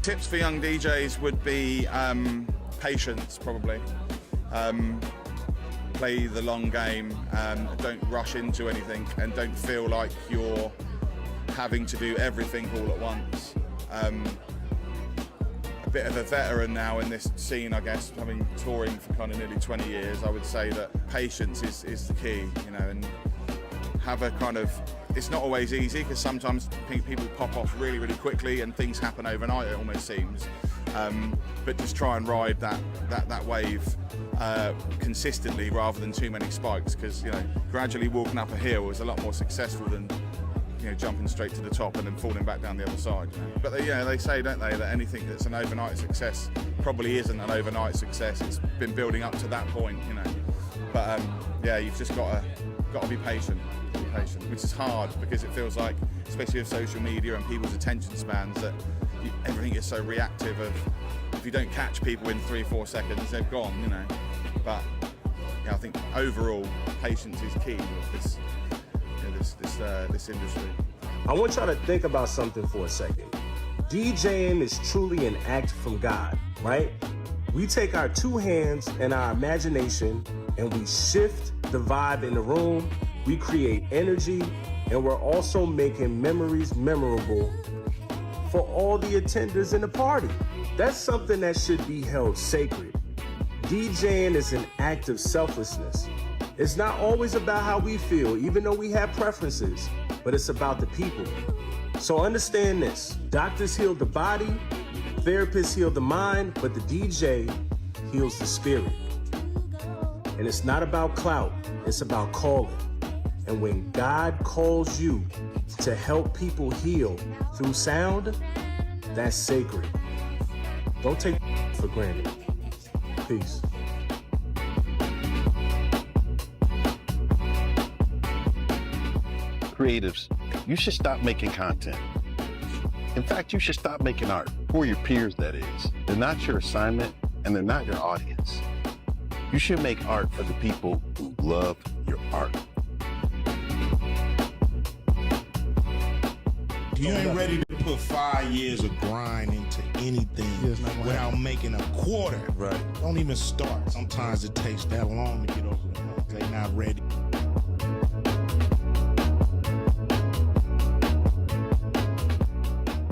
Tips for young DJs would be patience, probably. Play the long game, don't rush into anything, and don't feel like you're having to do everything all at once. A bit of a veteran now in this scene, I guess, having touring for kind of nearly 20 years, I would say that patience is the key, you know, and have a kind of, it's not always easy because sometimes people pop off really, really quickly and things happen overnight, it almost seems. But just try and ride that wave consistently rather than too many spikes, because, you know, gradually walking up a hill is a lot more successful than, you know, jumping straight to the top and then falling back down the other side. You know? But they say, don't they, that anything that's an overnight success probably isn't an overnight success. It's been building up to that point, you know. But yeah, you've just got to be patient, which is hard because it feels like, especially with social media and people's attention spans, that everything is so reactive. Of if you don't catch people in 3-4 seconds, they're gone, you know. But yeah, I think overall patience is key with this industry. I want y'all to think about something for a second. DJing is truly an act from God, right? We take our two hands and our imagination and we shift the vibe in the room. We create energy, and we're also making memories memorable for all the attenders in the party. That's something that should be held sacred. DJing is an act of selflessness. It's not always about how we feel, even though we have preferences, but it's about the people. So understand this: doctors heal the body, therapists heal the mind, but the DJ heals the spirit. And it's not about clout, it's about calling. And when God calls you to help people heal through sound, that's sacred. Don't take for granted. Peace. Creatives, you should stop making content. In fact, you should stop making art, for your peers, that is. They're not your assignment, and they're not your audience. You should make art for the people who love your art. You ain't ready to put 5 years of grind into anything without making a quarter. Right. Don't even start. Sometimes it takes that long to get over the hump. They're not ready.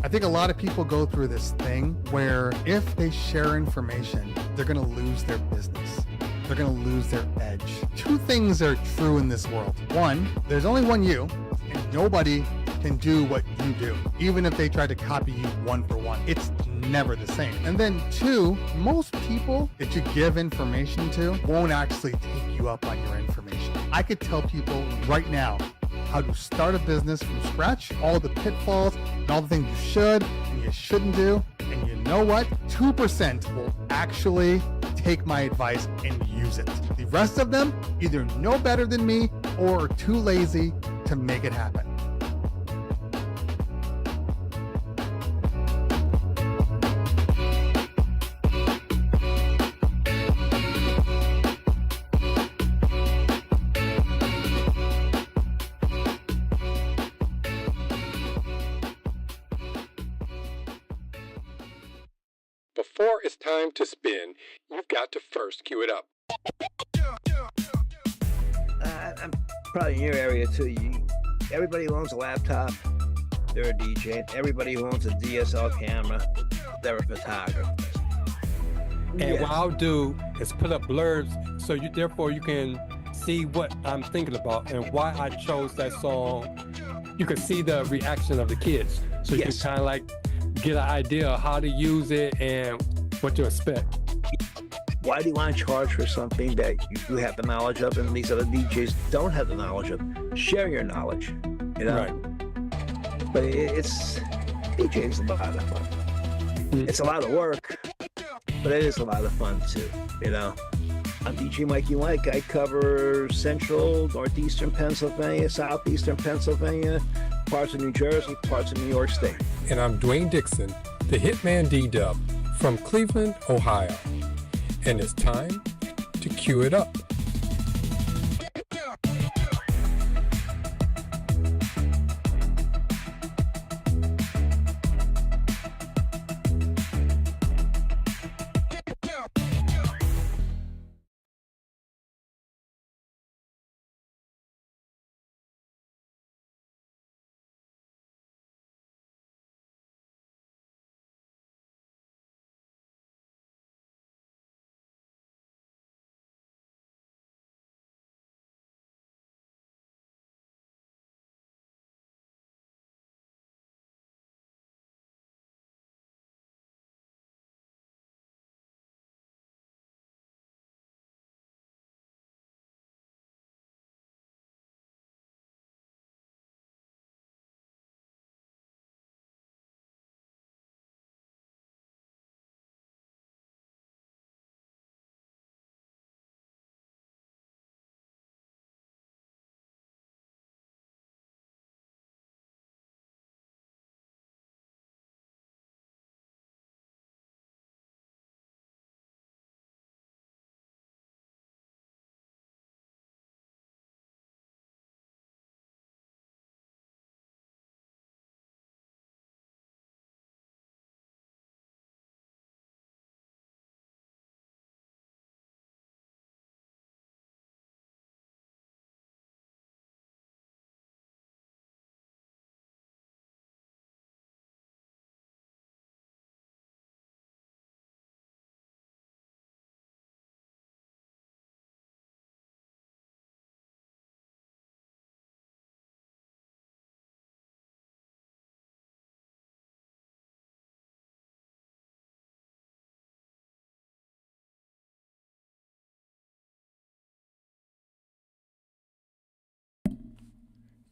I think a lot of people go through this thing where if they share information, they're going to lose their business. They're going to lose their edge. Two things are true in this world. One, there's only one you, and nobody can do what you do, even if they try to copy you one for one. It's never the same. And then two, most people that you give information to won't actually take you up on your information. I could tell people right now how to start a business from scratch, all the pitfalls and all the things you should and you shouldn't do. And you know what? 2% will actually take my advice and use it. The rest of them either know better than me or are too lazy to make it happen. Before it's time to spin, you've got to first cue it up. I'm probably in your area too. Everybody who owns a laptop, they're a DJ. Everybody who owns a DSL camera, they're a photographer. And what I'll do is put up blurbs so therefore you can see what I'm thinking about and why I chose that song. You can see the reaction of the kids. So you can kind of like get an idea of how to use it and what to expect. Why do you want to charge for something that you have the knowledge of and these other DJs don't have the knowledge of? Share your knowledge, you know? Right. But DJing's a lot of fun. It's a lot of work, but it is a lot of fun too, you know? I'm DJ Mikey Mike. I cover central, northeastern Pennsylvania, southeastern Pennsylvania, parts of New Jersey, parts of New York State. And I'm Dwayne Dixon, the hitmanddub from Cleveland, Ohio. And it's time to cue it up.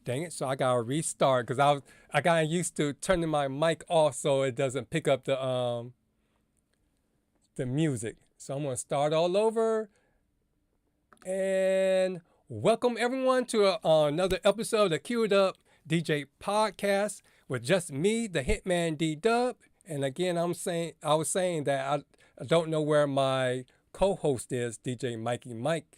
Dang it! So I gotta restart because I got used to turning my mic off so it doesn't pick up the music. So I'm gonna start all over. And welcome everyone to another episode of the CUEITUP DJ podcast with just me, the Hitman DDub. And again, I was saying that I don't know where my co-host is, DJ Mikey Mike.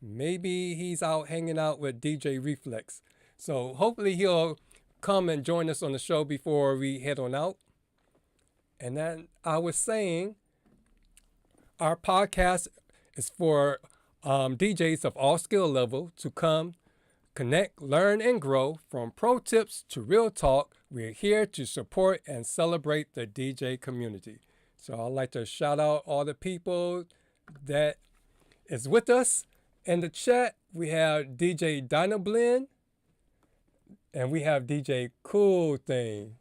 Maybe he's out hanging out with DJ Reflex. So hopefully he'll come and join us on the show before we head on out. And then I was saying our podcast is for DJs of all skill level to come, connect, learn, and grow. From pro tips to real talk, we're here to support and celebrate the DJ community. So I'd like to shout out all the people that is with us in the chat. We have DJ Dynablend, and we have DJ Cool Thing.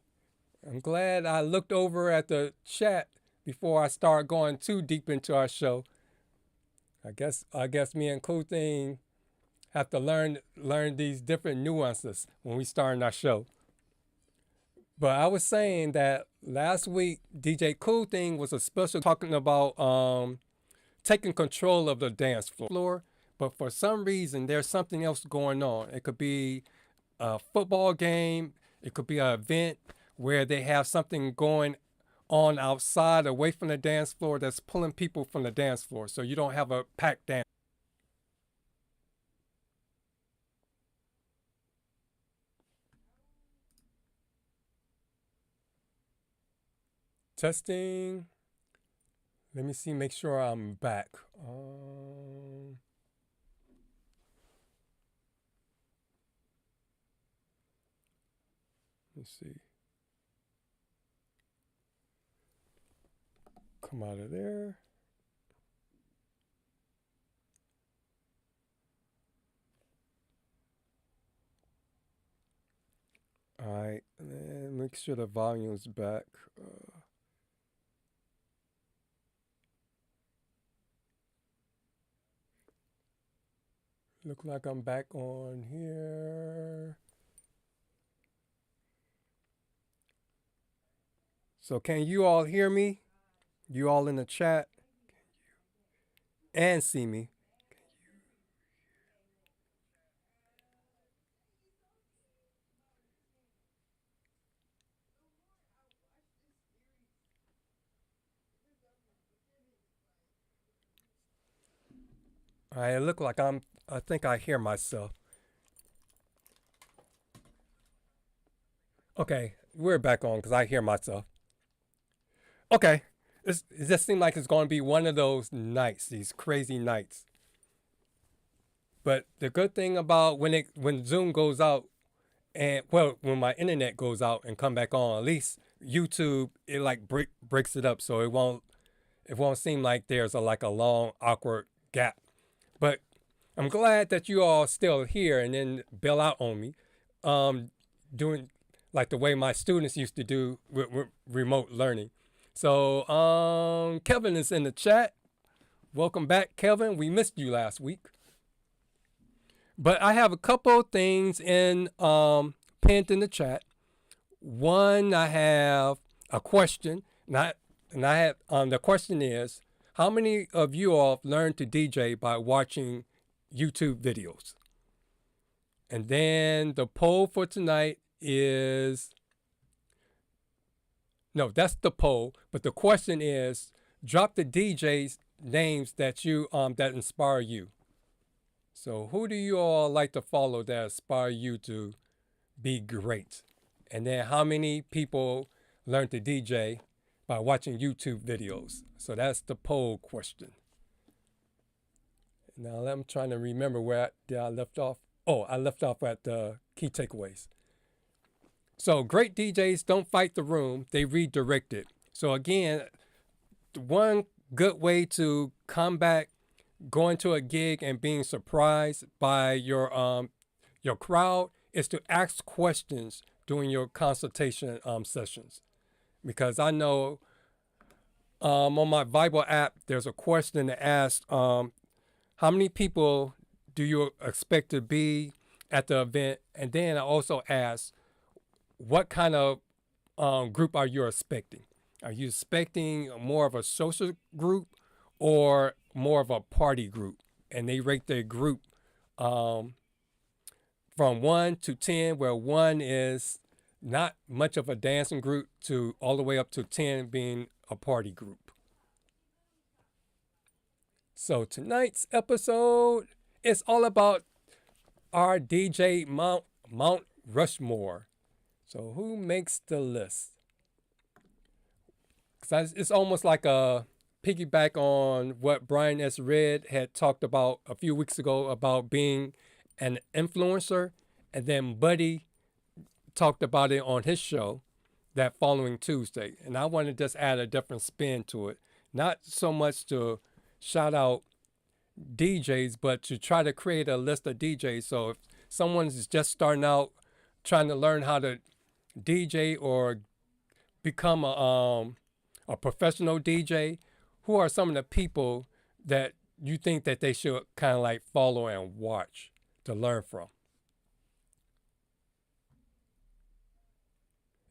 I'm glad I looked over at the chat before I start going too deep into our show. I guess me and Cool Thing have to learn these different nuances when we start our show. But I was saying that last week DJ Cool Thing was a special talking about taking control of the dance floor. But for some reason, there's something else going on. It could be a football game. It could be an event where they have something going on outside, away from the dance floor, that's pulling people from the dance floor. So you don't have a packed dance. Testing. Let me see, make sure I'm back. Let's see. Come out of there. All right, and make sure the volume's back. Look like I'm back on here. So can you all hear me? You all in the chat and see me. All right, it look like I think I hear myself. Okay, we're back on because I hear myself. Okay. It just seems like it's going to be one of those nights, these crazy nights. But the good thing about when Zoom goes out, and when my internet goes out and come back on, at least YouTube, it like breaks it up, so it won't seem like there's a long awkward gap. But I'm glad that you all still here and then bail out on me, doing like the way my students used to do with remote learning. So Kevin is in the chat. Welcome back, Kevin. We missed you last week. But I have a couple things pinned in the chat. One, I have a question. The question is, how many of you all have learned to DJ by watching YouTube videos? And then the poll for tonight is, no, that's the poll. But the question is, drop the DJs names that that inspire you. So who do you all like to follow that inspire you to be great? And then how many people learn to DJ by watching YouTube videos? So that's the poll question. Now I'm trying to remember where I left off. Oh, I left off at the key takeaways. So great DJs don't fight the room, they redirect it. So again, one good way to combat going to a gig and being surprised by your crowd is to ask questions during your consultation sessions. Because I know on my Bible app, there's a question that asks, how many people do you expect to be at the event. And then I also ask, what kind of group are you expecting? Are you expecting more of a social group or more of a party group? And they rate their group from 1 to 10, where 1 is not much of a dancing group to all the way up to 10 being a party group. So tonight's episode is all about our DJ Mount Rushmore. So who makes the list? 'Cause it's almost like a piggyback on what Brian S. Red had talked about a few weeks ago about being an influencer. And then Buddy talked about it on his show that following Tuesday. And I want to just add a different spin to it. Not so much to shout out DJs, but to try to create a list of DJs. So if someone's just starting out trying to learn how to DJ or become a professional DJ, who are some of the people that you think that they should kind of like follow and watch to learn from?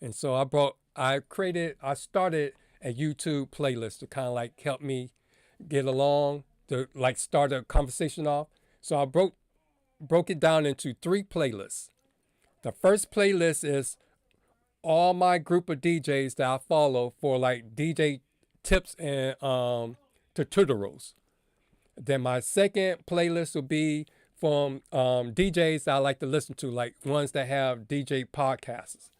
And so I started a YouTube playlist to kind of like help me get along, to like start a conversation off. So I broke it down into 3 playlists. The first playlist is all my group of DJs that I follow for like DJ tips and tutorials. Then my second playlist will be from DJs that I like to listen to, like ones that have DJ podcasts.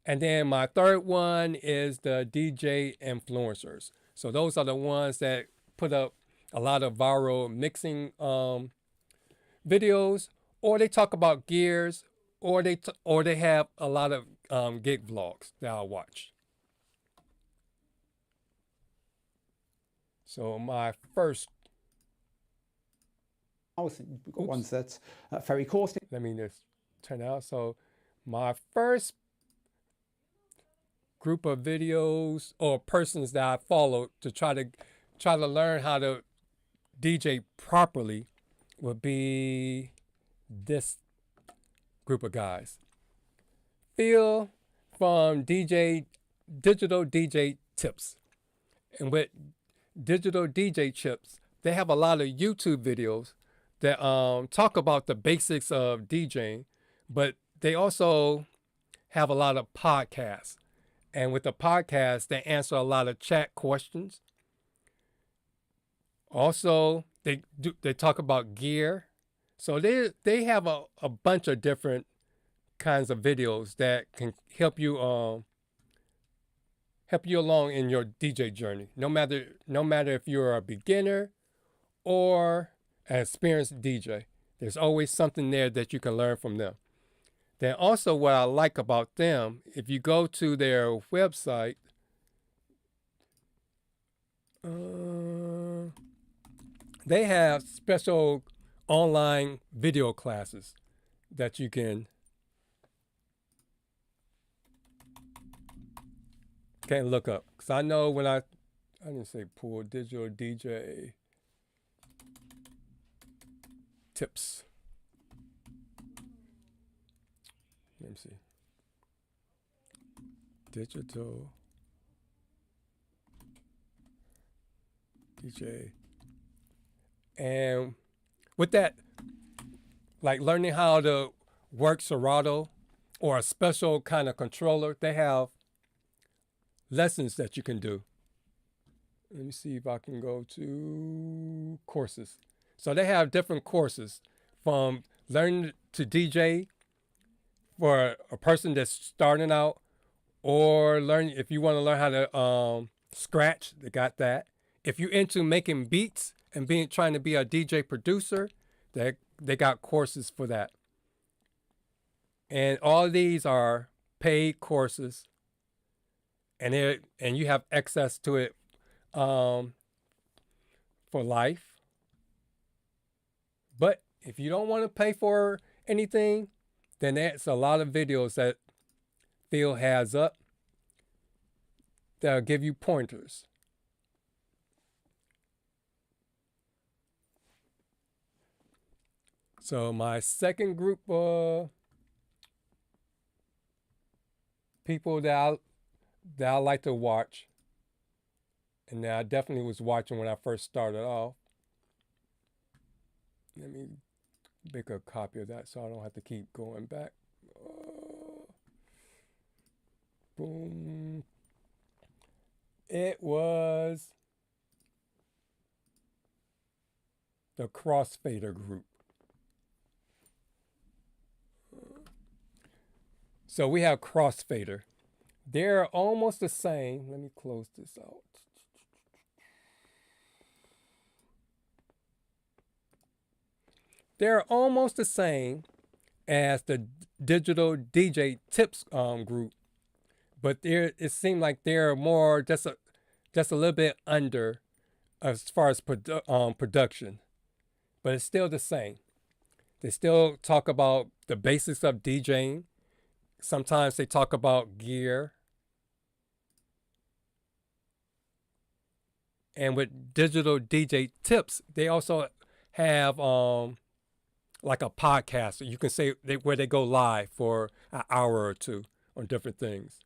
And then my third one is the DJ influencers. So those are the ones that put up a lot of viral mixing videos, or they talk about gears, or they have a lot of gig vlogs that I'll watch. So my first. We've got ones that's very caustic. Let me just turn out. So my first group of videos or persons that I follow to try to learn how to DJ properly would be this group of guys. Phil from Digital DJ Tips. And with Digital DJ Tips, they have a lot of YouTube videos that talk about the basics of DJing, but they also have a lot of podcasts. And with the podcast, they answer a lot of chat questions. Also, they talk about gear. So they have a bunch of different kinds of videos that can help you along in your DJ journey. No matter if you're a beginner or an experienced DJ, there's always something there that you can learn from them. Then also what I like about them, if you go to their website, they have special online video classes that you can look up. Because I know when I didn't say pull Digital DJ Tips. Let me see. Digital DJ. And with that, like learning how to work Serato or a special kind of controller, they have lessons that you can do. Let me see if I can go to courses. So they have different courses from learning to DJ for a person that's starting out, or if you want to learn how to scratch, they got that. If you're into making beats and trying to be a DJ producer, they got courses for that. And all of these are paid courses, and you have access to it for life. But if you don't want to pay for anything, then there's a lot of videos that Phil has up that'll give you pointers. So my second group of people that I like to watch, and that I definitely was watching when I first started off. Let me make a copy of that so I don't have to keep going back. Boom. It was the Crossfader group. So we have Crossfader. They're almost the same. Let me close this out. They're almost the same as the Digital DJ Tips group, but it seemed like they're more just a little bit under as far as production, but it's still the same. They still talk about the basics of DJing. Sometimes they talk about gear. And with Digital DJ Tips, they also have like a podcast. You can say where they go live for an hour or two on different things.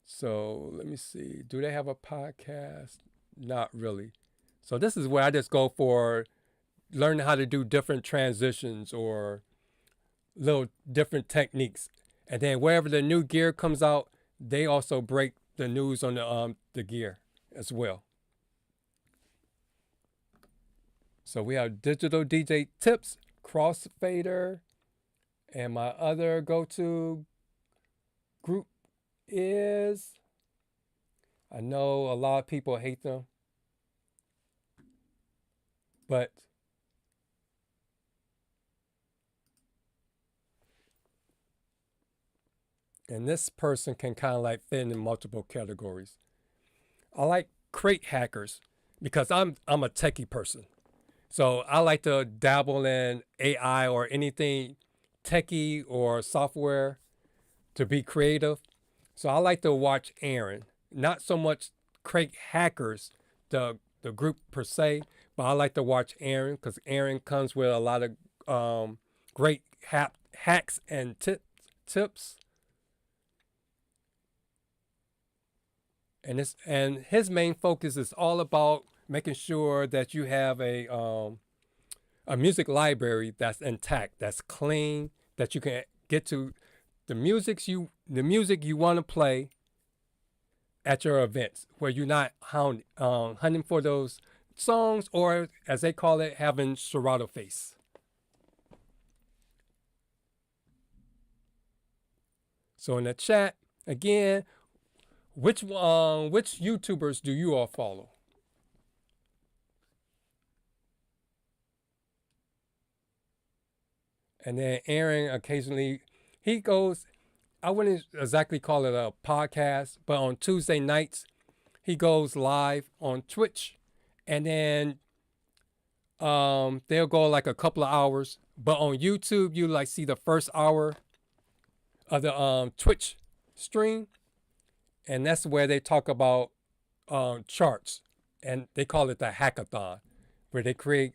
So let me see. Do they have a podcast? Not really. So this is where I just go for learning how to do different transitions or little different techniques. And then wherever the new gear comes out, they also break the news on the gear as well. So we have Digital DJ Tips, Crossfader, and my other go-to group is, I know a lot of people hate them, but and this person can kind of like fit in multiple categories. I like crate hackers because I'm a techie person. So I like to dabble in AI or anything techie or software to be creative. So I like to watch Aaron. Not so much crate hackers, the group per se, but I like to watch Aaron because Aaron comes with a lot of great hacks and tips. And his main focus is all about making sure that you have a music library that's intact, that's clean, that you can get to the music you want to play at your events, where you're not hunting for those songs, or as they call it, having Serato face. So in the chat again, which YouTubers do you all follow? And then Aaron occasionally, he goes, I wouldn't exactly call it a podcast, but on Tuesday nights, he goes live on Twitch. And then they'll go like a couple of hours. But on YouTube, you like see the first hour of the Twitch stream. And that's where they talk about charts. And they call it the hackathon, where they create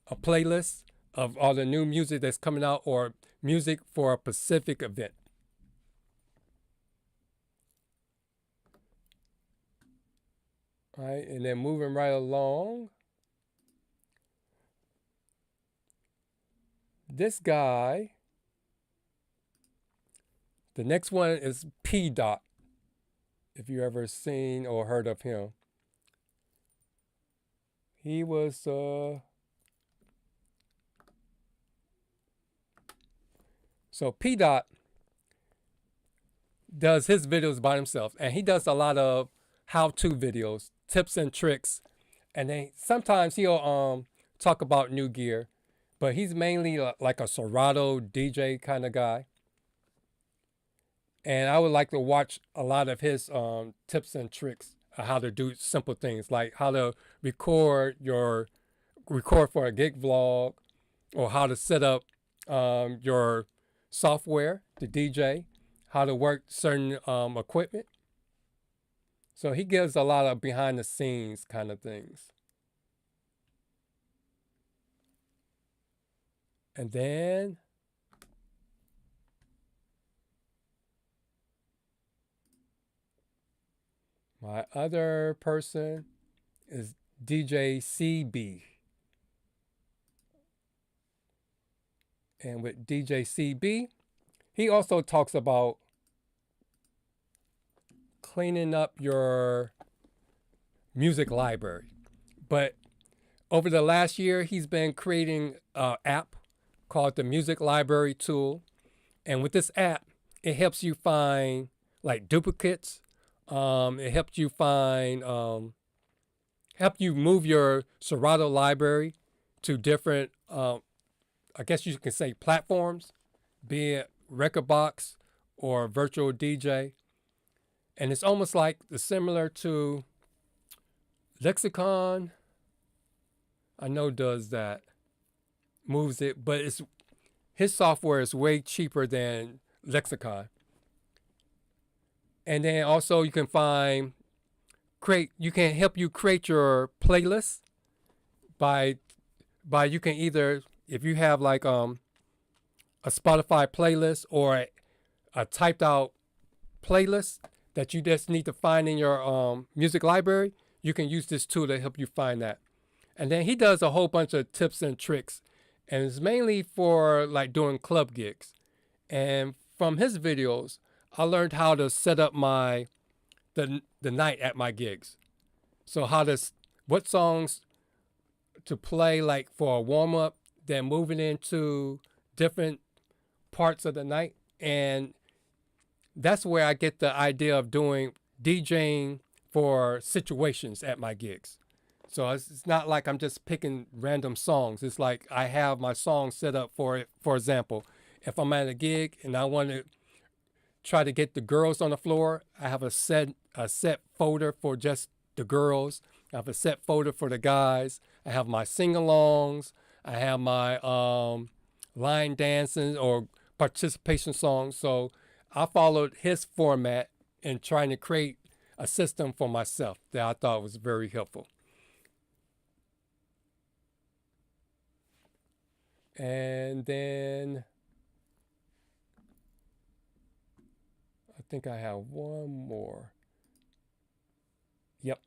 a playlist of all the new music that's coming out or music for a specific event. All right, and then moving right along. This guy, the next one is P. Dot, if you ever seen or heard of him. He was so P. Dot does his videos by himself, and he does a lot of how-to videos, tips and tricks, and then sometimes he'll talk about new gear, but he's mainly like a Serato DJ kind of guy. And I would like to watch a lot of his tips and tricks on how to do simple things, like how to record for a gig vlog, or how to set up your software to DJ, how to work certain equipment. So he gives a lot of behind the scenes kind of things. And then my other person is DJ CB. And with DJ CB, he also talks about cleaning up your music library. But over the last year, he's been creating an app called the Music Library Tool. And with this app, it helps you find like duplicates. It helps you find, help you move your Serato library to different, I guess you can say platforms, be it Rekordbox or Virtual DJ. And it's almost like similar to Lexicon. I know does that, moves it, but his software is way cheaper than Lexicon. And then also you can you can help you create your playlist by you can either, if you have like a Spotify playlist or a typed out playlist that you just need to find in your music library, you can use this tool to help you find that. And then he does a whole bunch of tips and tricks, and it's mainly for like doing club gigs. And from his videos, I learned how to set up the night at my gigs. So what songs to play like for a warm up, then moving into different parts of the night. And that's where I get the idea of doing DJing for situations at my gigs. So it's not like I'm just picking random songs. It's like I have my songs set up for it. For example, if I'm at a gig and I want to try to get the girls on the floor, I have a set folder for just the girls. I have a set folder for the guys. I have my sing-alongs. I have my line dancing or participation songs. So I followed his format in trying to create a system for myself that I thought was very helpful. And then I think I have one more. Yep.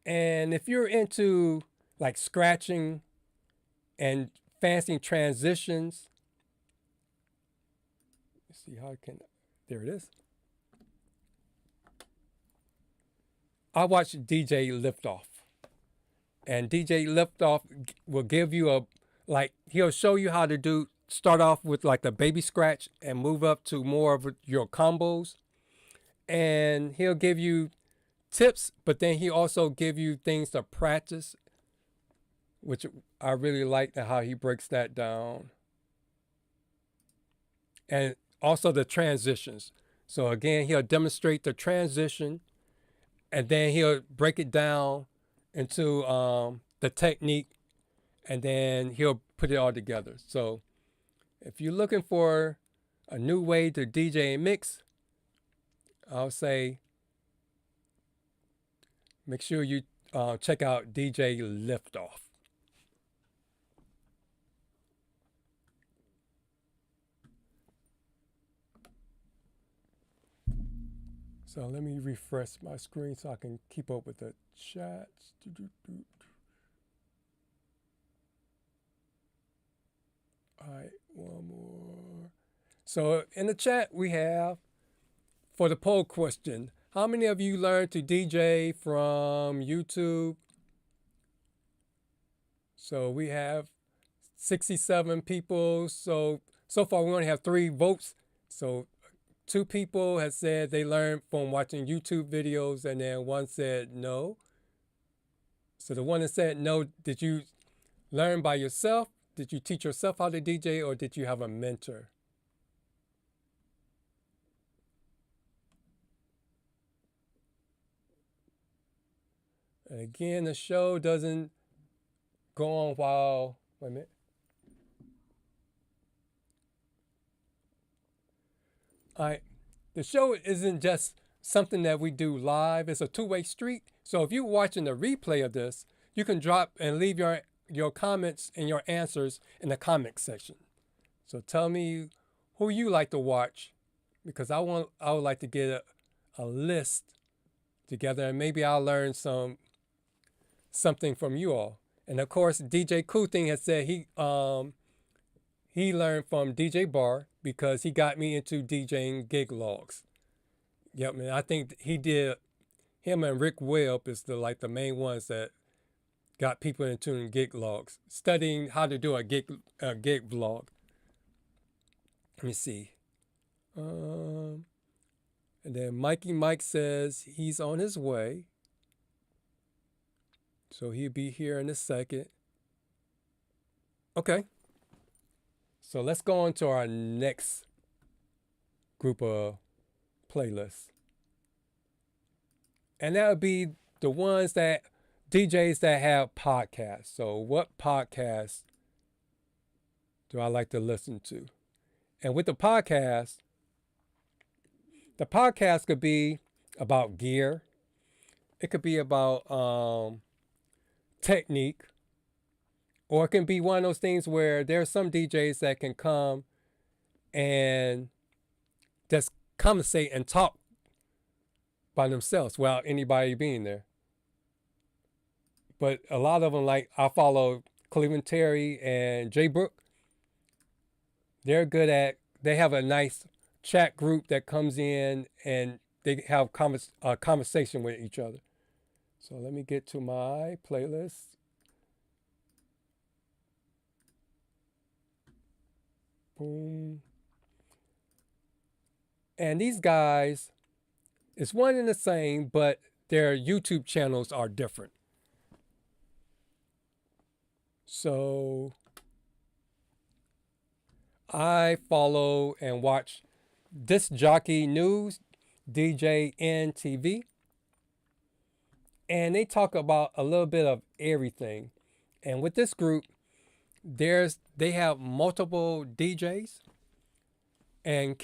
And if you're into like scratching and fancy transitions, let's see how I can, there it is. I watch DJ Liftoff. And DJ Liftoff will give you he'll show you how to start off with like the baby scratch and move up to more of your combos. And he'll give you tips, but then he also give you things to practice, which I really like how he breaks that down. And also the transitions. So again, he'll demonstrate the transition, and then he'll break it down into the technique, and then he'll put it all together. So if you're looking for a new way to DJ and mix, I'll say make sure you check out DJ Liftoff. So let me refresh my screen so I can keep up with the chats. All right, one more. So in the chat we have, for the poll question, how many of you learned to DJ from YouTube? So we have 67 people. So far we only have 3 votes. So 2 people have said they learned from watching YouTube videos, and then 1 said no. So the one that said no, did you learn by yourself? Did you teach yourself how to DJ, or did you have a mentor? And again, the show doesn't go on while, wait a minute. All right, the show isn't just something that we do live. It's a two-way street. So if you're watching the replay of this, you can drop and leave your your comments and your answers in the comment section. So tell me who you like to watch, because I would like to get a list together, and maybe I'll learn something from you all. And of course, DJ Cool Thing has said he learned from DJ Bar because he got me into DJing gig logs. Yep, man. I think him and Rick Webb is the main ones that got people into gig logs, studying how to do a gig vlog. Let me see. And then Mikey Mike says he's on his way. So he'll be here in a second. Okay. So let's go on to our next group of playlists. And that would be the ones that DJs that have podcasts. So what podcasts do I like to listen to? And with the podcast could be about gear. It could be about technique. Or it can be one of those things where there's some DJs that can come and just conversate and talk by themselves without anybody being there. But a lot of them, like I follow Cleveland Terry and Jay Brook. They have a nice chat group that comes in and they have a conversation with each other. So let me get to my playlist. Boom. And these guys, it's one and the same, but their YouTube channels are different. So I follow and watch Disc Jockey News, DJing TV. And they talk about a little bit of everything. And with this group, they have multiple DJs. And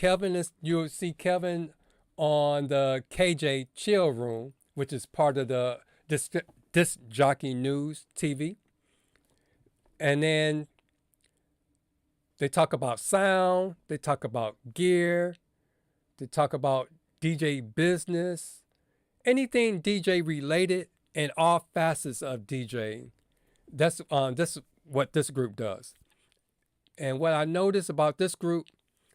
you'll see Kevin on the KJ Chill Room, which is part of the Disc Jockey News TV. And then they talk about sound, they talk about gear, they talk about DJ business, anything DJ related, and all facets of DJing. That's what this group does. And what I noticed about this group,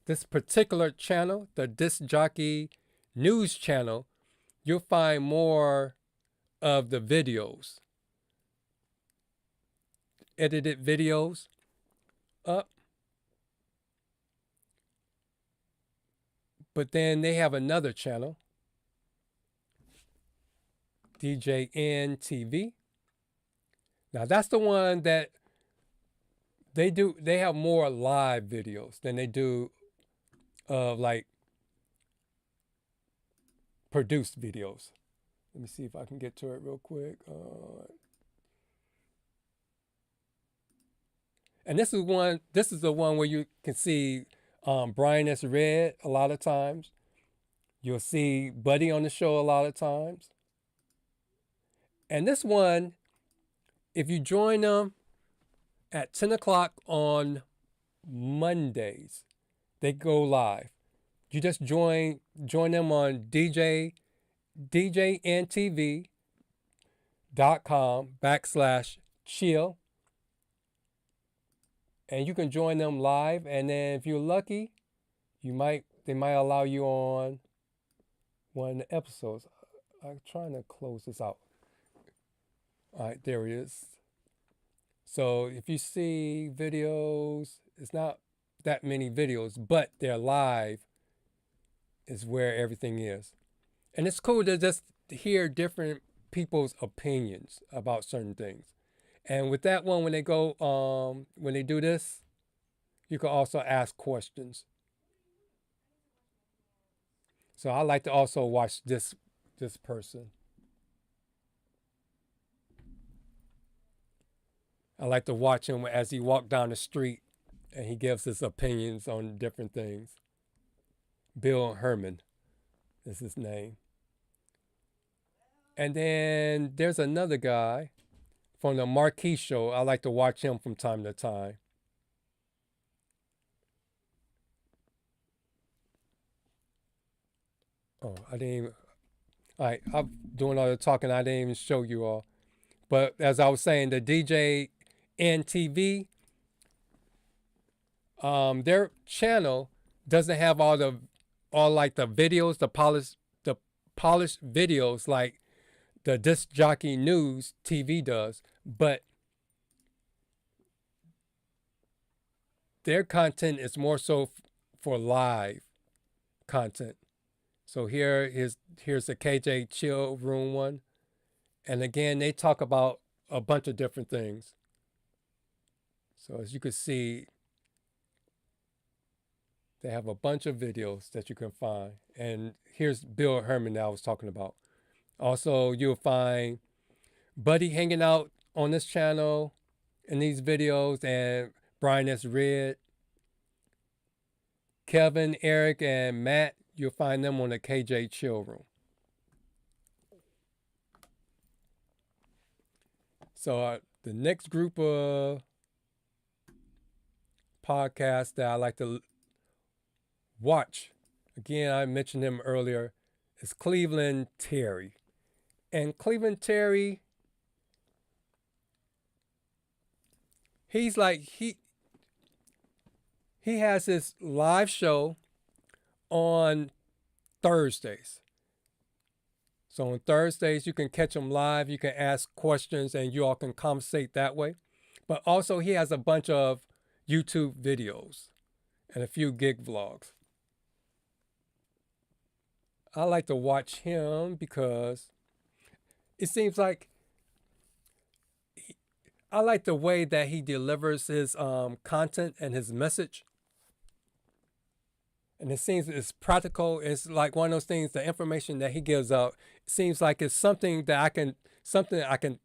this particular channel, the Disc Jockey News channel, you'll find more of the videos, edited videos up. But then they have another channel, DJing TV. Now that's the one that they have more live videos than they do of like produced videos. Let me see if I can get to it real quick. And this is the one where you can see Brian S. Red a lot of times. You'll see Buddy on the show a lot of times. And this one, if you join them at 10 o'clock on Mondays, they go live. You just join them on DJingTV.com/chill. And you can join them live. And then if you're lucky, they might allow you on one of the episodes. I'm trying to close this out. All right, there it is. So if you see videos, it's not that many videos, but they're live is where everything is. And it's cool to just hear different people's opinions about certain things. And with that one, when they do this, you can also ask questions. So I like to also watch this person. I like to watch him as he walks down the street and he gives his opinions on different things. Bill Herman is his name. And then there's another guy from the Marquee Show. I like to watch him from time to time. Oh, I didn't even. All right, I'm doing all the talking. I didn't even show you all. But as I was saying, the DJ NTV, their channel doesn't have all like the videos, the polished videos like the Disc Jockey News TV does, but their content is more so for live content. So here's the KJ Chill Room one. And again, they talk about a bunch of different things. So as you can see, they have a bunch of videos that you can find. And here's Bill Herman that I was talking about. Also, you'll find Buddy hanging out on this channel in these videos, and Brian S. Red. Kevin, Eric, and Matt, you'll find them on the KJ Chill Room. So the next group of podcasts that I like to watch, again, I mentioned him earlier, is Cleveland Terry. And Cleveland Terry, he's like, he has this live show on Thursdays. So on Thursdays, you can catch him live. You can ask questions and you all can conversate that way. But also he has a bunch of YouTube videos and a few gig vlogs. I like to watch him because it seems like I like the way that he delivers his content and his message. And it seems it's practical. It's like one of those things, the information that he gives out, it seems like it's something that I can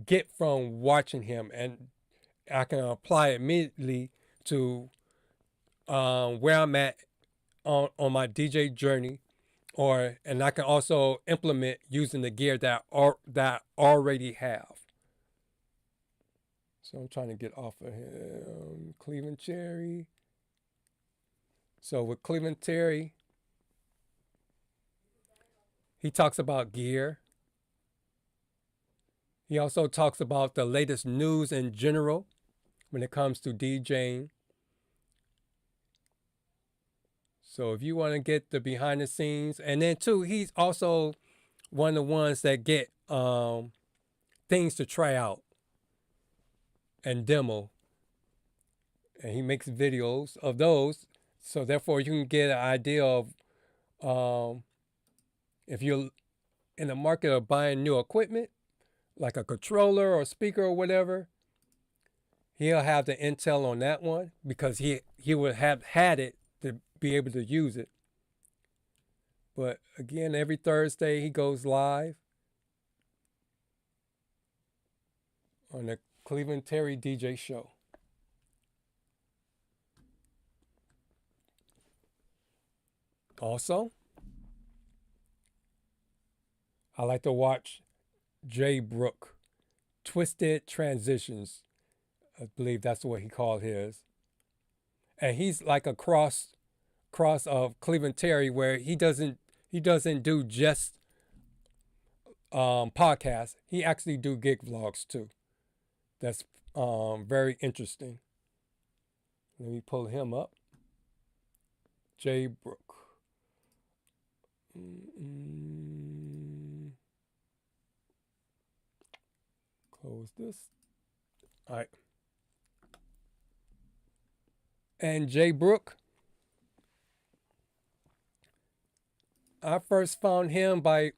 get from watching him, and I can apply immediately to where I'm at on my DJ journey, and I can also implement using the gear that I already have. So I'm trying to get off of him. Cleveland Cherry. So with Cleveland Terry, he talks about gear. He also talks about the latest news in general when it comes to DJing. So if you want to get the behind the scenes, and then too, he's also one of the ones that get things to try out and demo. And he makes videos of those. So therefore, you can get an idea of if you're in the market of buying new equipment, like a controller or speaker or whatever, he'll have the intel on that one because he would have had it to be able to use it. But again, every Thursday he goes live on the Cleveland Terry DJ show. Also, I like to watch Jay Brook, Twisted Transitions. I believe that's what he called his. And he's like a cross of Cleveland Terry, where he doesn't do just podcasts. He actually do gig vlogs too. That's very interesting. Let me pull him up. Jay Brook. Close this. All right. And Jay Brook, I first found him by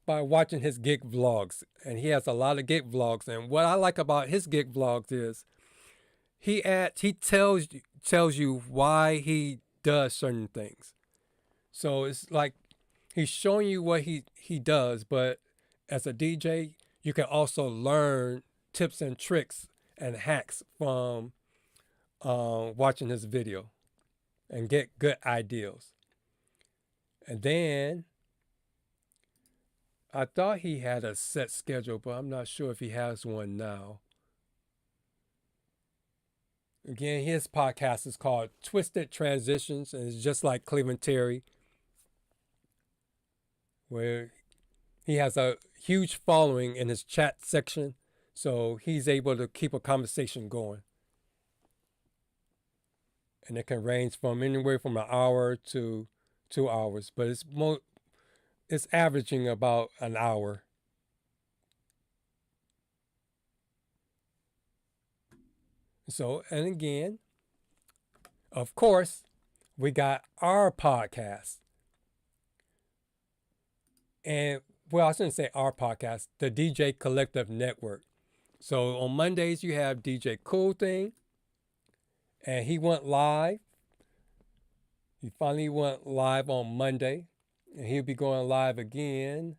watching his gig vlogs, and he has a lot of gig vlogs. And what I like about his gig vlogs is he tells you why he does certain things. So it's like he's showing you what he does, but as a DJ, you can also learn tips and tricks and hacks from watching his video and get good ideas. And then I thought he had a set schedule, but I'm not sure if he has one now. Again, his podcast is called Twisted Transitions, and it's just like Cleveland Terry, where he has a huge following in his chat section, so he's able to keep a conversation going. And it can range from anywhere from an hour to 2 hours, but it's averaging about an hour. So, and again, of course, we got our podcast. And, well, I shouldn't say our podcast, the DJ Collective Network. So on Mondays, you have DJ Cool Thing, and he went live. He finally went live on Monday, and he'll be going live again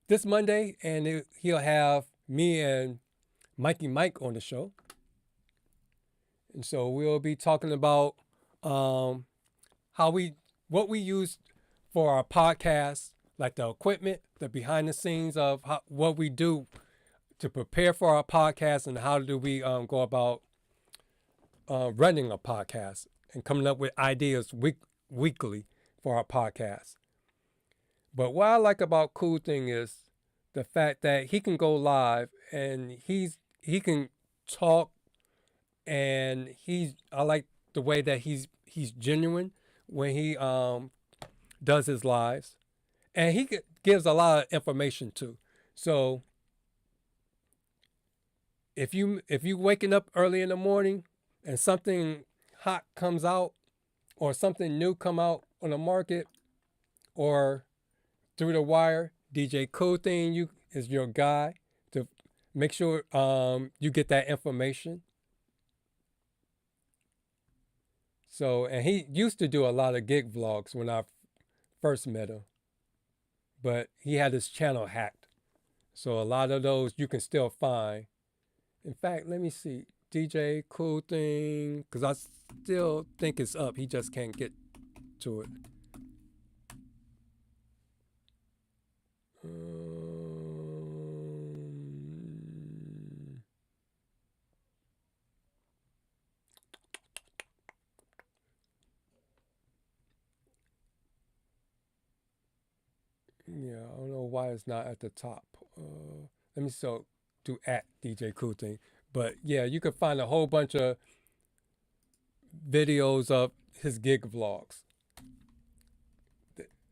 this Monday, and he'll have me and Mikey Mike on the show. And so we'll be talking about what we use for our podcast, like the equipment, the behind the scenes of what we do to prepare for our podcast, and how do we go about running a podcast and coming up with ideas weekly for our podcast. But what I like about Cool Thing is the fact that he can go live and he can talk, and I like the way that he's genuine when he does his lives, and he gives a lot of information too. So if you waking up early in the morning and something hot comes out or something new come out on the market or through the wire, DJ Cool Thing is your guy to make sure you get that information. So, and he used to do a lot of gig vlogs when I first met him, but he had his channel hacked. So a lot of those you can still find. In fact, let me see, DJ Cool Thing, because I still think it's up. He just can't get to it. Yeah, I don't know why it's not at the top. Let me do at DJ Cool Thing. But yeah, you can find a whole bunch of videos of his gig vlogs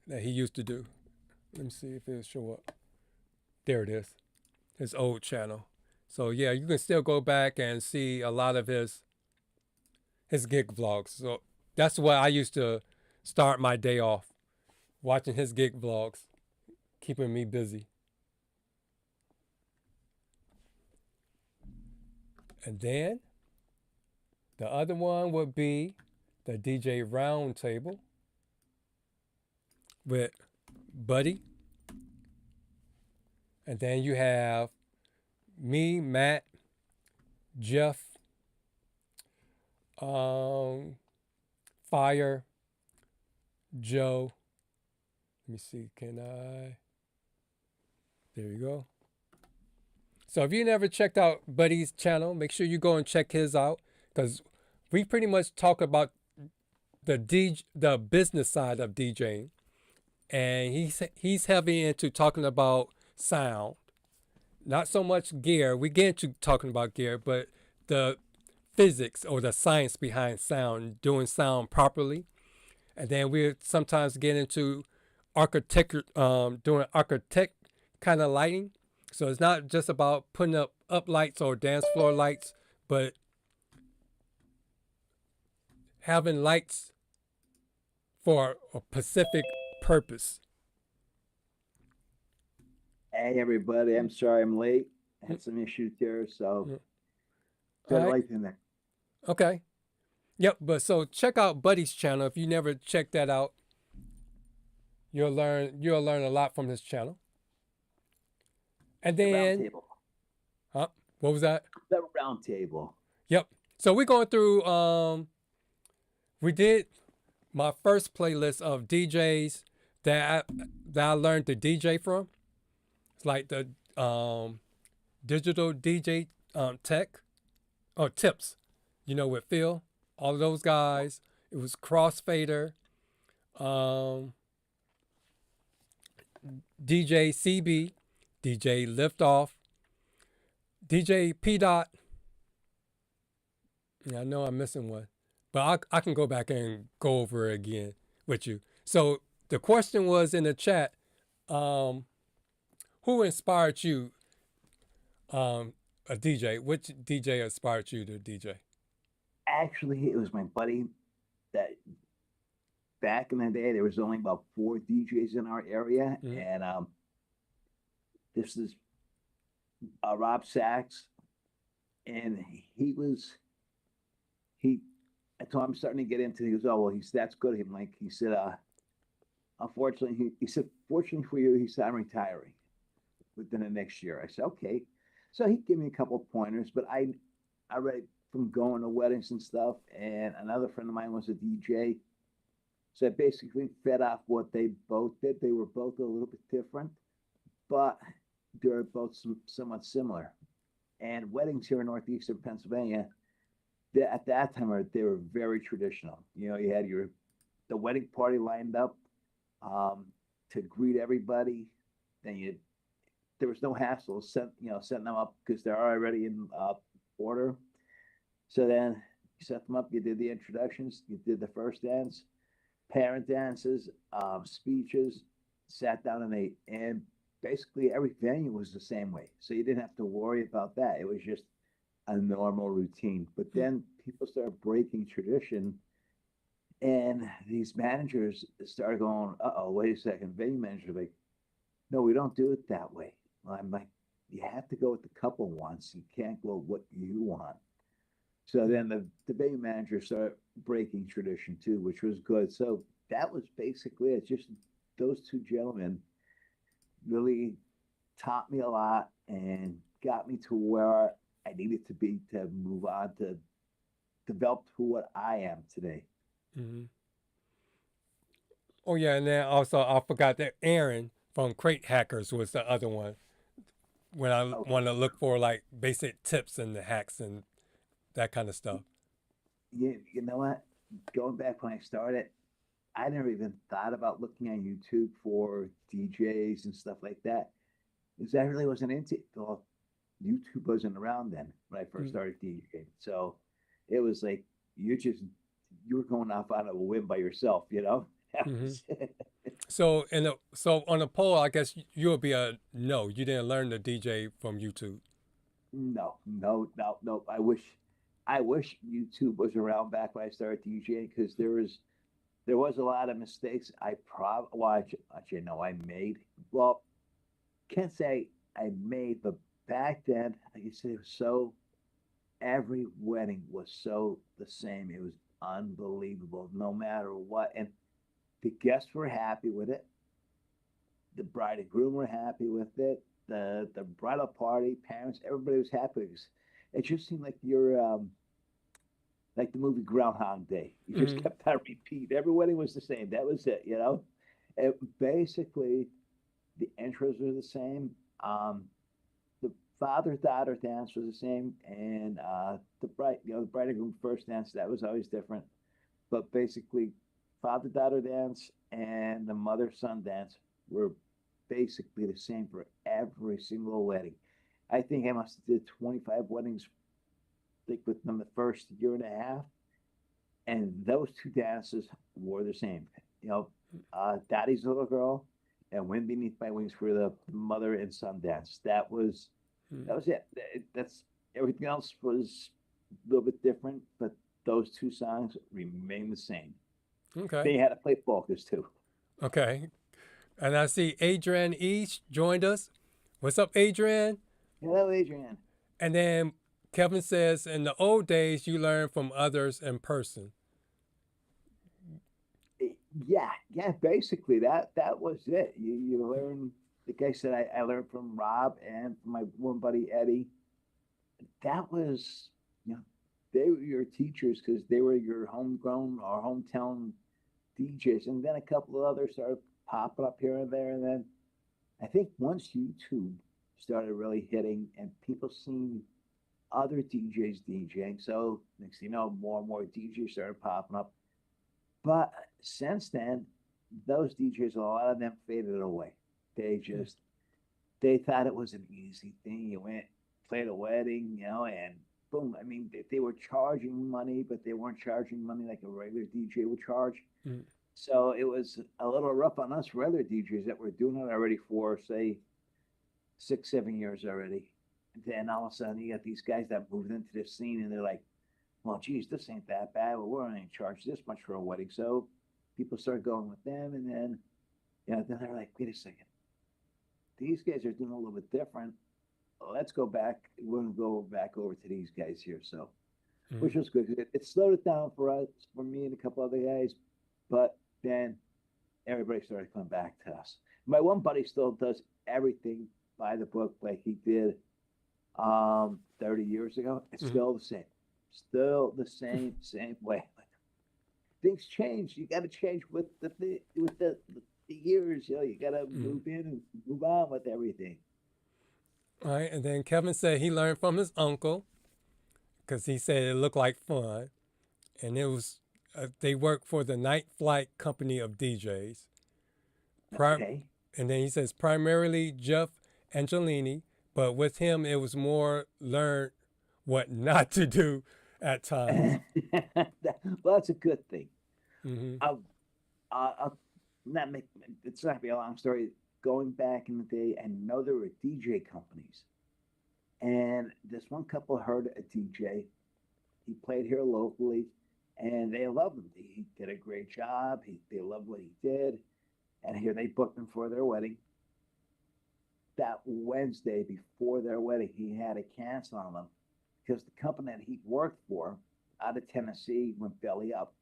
that he used to do. Let me see if it'll show up. There it is, his old channel. So yeah, you can still go back and see a lot of his gig vlogs. So that's what I used to start my day off, watching his gig vlogs, keeping me busy. And then the other one would be the DJ Roundtable with Buddy. And then you have me, Matt, Jeff, Fire, Joe. Let me see, there you go. So if you never checked out Buddy's channel, make sure you go and check his out, because we pretty much talk about the business side of DJing, and he's heavy into talking about sound, not so much gear. We get into talking about gear, but the physics or the science behind sound, doing sound properly, and then we sometimes get into architecture, doing architect kind of lighting. So it's not just about putting up lights or dance floor lights, but having lights for a specific purpose. Hey everybody, I'm sorry I'm late. I had some issues here, so good All right. life in there. Okay. Yep, but so check out Buddy's channel. If you never checked that out, you'll learn a lot from his channel. And then, Round table. What was that? The round table. Yep. So we're going through, we did my first playlist of DJs that I learned to DJ from. It's like the digital DJ tech or tips, with Phil, all of those guys. It was Crossfader, DJ CB, DJ Liftoff, DJ P Dot. Yeah, I know I'm missing one, but I can go back and go over it again with you. So the question was in the chat, who inspired you, a DJ? Which DJ inspired you to DJ? Actually, it was my buddy that back in the day, there was only about 4 DJs in our area. And this is Rob Sachs. And I told him I'm starting to get into it. He goes, oh, well, that's good. He said, unfortunately, he said, fortunately for you, he said, I'm retiring within the next year. I said, okay. So he gave me a couple of pointers, but I read from going to weddings and stuff. And another friend of mine was a DJ. So I basically fed off what they both did. They were both a little bit different, but they were both somewhat similar. And weddings here in northeastern Pennsylvania, at that time, they were very traditional. You had the wedding party lined up to greet everybody. Then there was no hassle setting them up because they're already in order. So then you set them up. You did the introductions. You did the first dance, parent dances, speeches. Sat down and ate. And basically every venue was the same way. So you didn't have to worry about that. It was just a normal routine. But then people started breaking tradition, and these managers started going, uh-oh, wait a second. Venue managers are like, no, we don't do it that way. Well, I'm like, you have to go with the couple wants. You can't go what you want. So then the venue manager started breaking tradition too, which was good. So that was basically it. Just those two gentlemen really taught me a lot and got me to where I needed to be to move on to develop what I am today. Mm-hmm. Oh yeah, and then also I forgot that Aaron from Crate Hackers was the other one. When I want to look for like basic tips and the hacks and that kind of stuff. Yeah, you know what? Going back when I started, I never even thought about looking on YouTube for DJs and stuff like that, because I really wasn't into it. Well, YouTube wasn't around then when I first started DJing. So it was like you were going off on a whim by yourself, So on the poll, I guess you'll be a no. You didn't learn to DJ from YouTube. No. I wish YouTube was around back when I started DJing, because there was a lot of mistakes I made. Well, can't say I made, but back then, like you said, it was every wedding was so the same. It was unbelievable, no matter what. And the guests were happy with it. The bride and groom were happy with it. The bridal party, parents, everybody was happy. It just seemed like you're like the movie Groundhog Day. You just kept on repeat. Every wedding was the same. That was it, And basically, the intros were the same. The father-daughter dance was the same, and the bride and groom first dance, that was always different. But basically, father-daughter dance and the mother-son dance were basically the same for every single wedding. I think I must have did 25 weddings, like with them the first year and a half, and those two dances were the same. Daddy's Little Girl and Wind Beneath My Wings for the mother and son dance. That was it. That's everything else was a little bit different, but those two songs remain the same. Okay. They had to play polkas too. Okay. And I see Adrian East joined us. What's up, Adrian? Hello, Adrian. And then Kevin says, in the old days, you learn from others in person. Yeah, basically that was it. You learn, like I said, I learned from Rob and from my one buddy Eddie. That was, they were your teachers because they were your homegrown or hometown DJs, and then a couple of others started popping up here and there. And then I think once YouTube started really hitting and people seen other DJs DJing, so next thing you know, more and more DJs started popping up. But since then, those DJs, a lot of them faded away. They thought it was an easy thing. You went, played a wedding, and boom. I mean, they were charging money, but they weren't charging money like a regular DJ would charge. Mm. So it was a little rough on us regular DJs that were doing it already for, say, 6-7 years already. And then all of a sudden, you got these guys that moved into the scene, and they're like, well, geez, this ain't that bad. Well, we're only charge this much for a wedding. So people started going with them, and then, then they're like, wait a second. These guys are doing a little bit different. Let's go back. We're going to go back over to these guys here. So, which was good. It slowed it down for us, for me and a couple other guys. But then everybody started coming back to us. My one buddy still does everything by the book like he did 30 years ago. It's still the same. Still the same way. Things change. You got to change with the years. You got to move in and move on with everything. All right, and then Kevin said he learned from his uncle because he said it looked like fun, and it was they worked for the Night Flight Company of DJs. Okay. And then he says primarily Jeff Angelini, but with him it was more learn what not to do at times. Well, that's a good thing. Mm-hmm. I'll not make it's not gonna be a long story. Going back in the day, I know there were DJ companies, and this one couple heard a DJ. He played here locally, and they loved him. He did a great job. They loved what he did, and here they booked him for their wedding. That Wednesday before their wedding, he had to cancel on them because the company that he worked for out of Tennessee went belly up.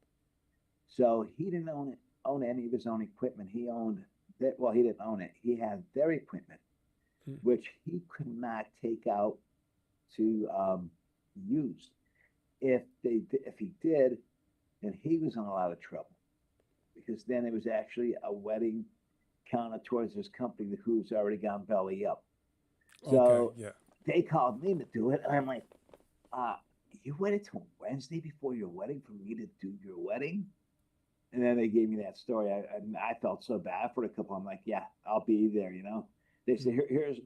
So he didn't own any of his own equipment. He owned that. Well, he didn't own it. He had their equipment, which he could not take out to use. If he did, then he was in a lot of trouble because then it was actually a wedding counted towards his company who's already gone belly up. So they called me to do it, and I'm like, you waited till Wednesday before your wedding for me to do your wedding? And then they gave me that story. I felt so bad for the couple. I'm like, yeah, I'll be there, They said, here's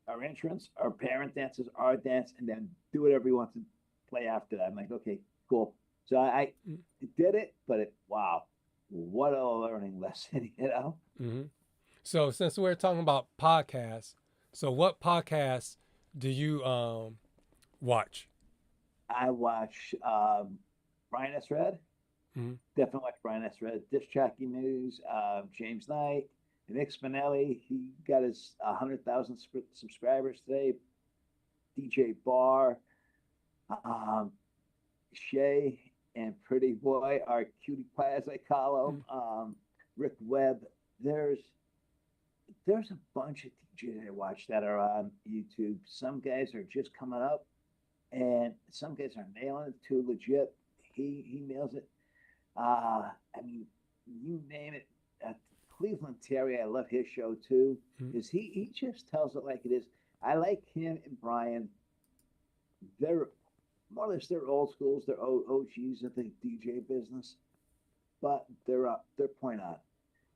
our entrance, our parent dances, our dance, and then do whatever you want to play after that. I'm like, okay, cool. So I did it, but wow, what a learning lesson, Mm-hmm. So since we're talking about podcasts, so what podcasts do you watch? I watch Brian S. Red. Mm-hmm. Definitely watch Brian S. Red. Disc Jockey News, James Knight, Nick Spinelli. He got his 100,000 subscribers today. DJ Barr, Shay, and Pretty Boy, our cutie pie as I call him. Rick Webb. There's a bunch of DJs I watch that are on YouTube. Some guys are just coming up, and some guys are nailing it too legit. He nails it. I mean, you name it. Cleveland Terry, I love his show too, because he just tells it like it is. I like him and Brian. They're more or less old schools. They're OGs of the DJ business, but they're point on.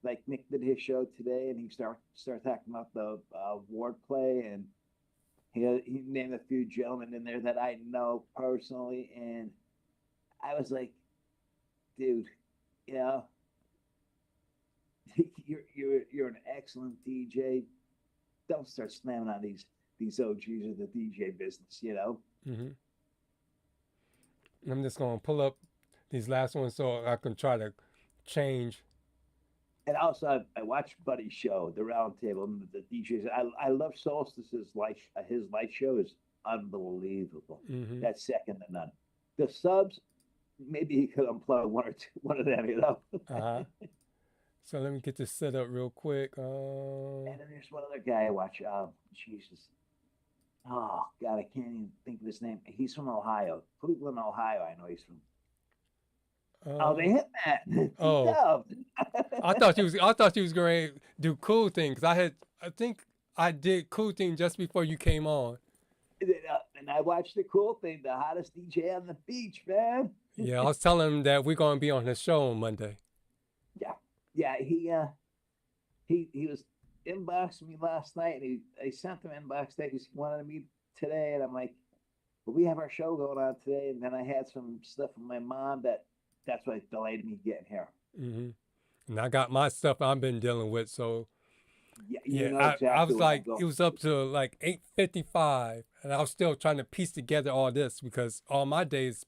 Like Nick did his show today, and he started talking about the wordplay, and he named a few gentlemen in there that I know personally, and I was like, dude, you're an excellent DJ. Don't start slamming on these OGs of the DJ business, Mm-hmm. I'm just gonna pull up these last ones so I can try to change. And also, I watched Buddy's show, the Round Table, the DJs. I love Solstice's his light show is unbelievable. Mm-hmm. That's second to none. The subs, maybe he could unplug one of them, Uh-huh. So let me get this set up real quick. And then there's one other guy I watch. Jesus. Oh, God, I can't even think of his name. He's from Ohio. Cleveland, Ohio, I know he's from. Oh, the Hitman. Oh, Dubbed. I thought she was going to do Cool Thing because I think I did Cool Thing just before you came on. And I watched the Cool Thing, the hottest DJ on the beach, man. Yeah, I was telling him that we're going to be on his show on Monday. Yeah. He was inboxing me last night, and I sent him inbox today because he wanted to meet today, and I'm like, well, we have our show going on today, and then I had some stuff from my mom that's what delayed me getting here. Mm-hmm. And I got my stuff I've been dealing with, so You know I exactly was where I'm like, going. it was up to like 8:55, and I was still trying to piece together all this because all my days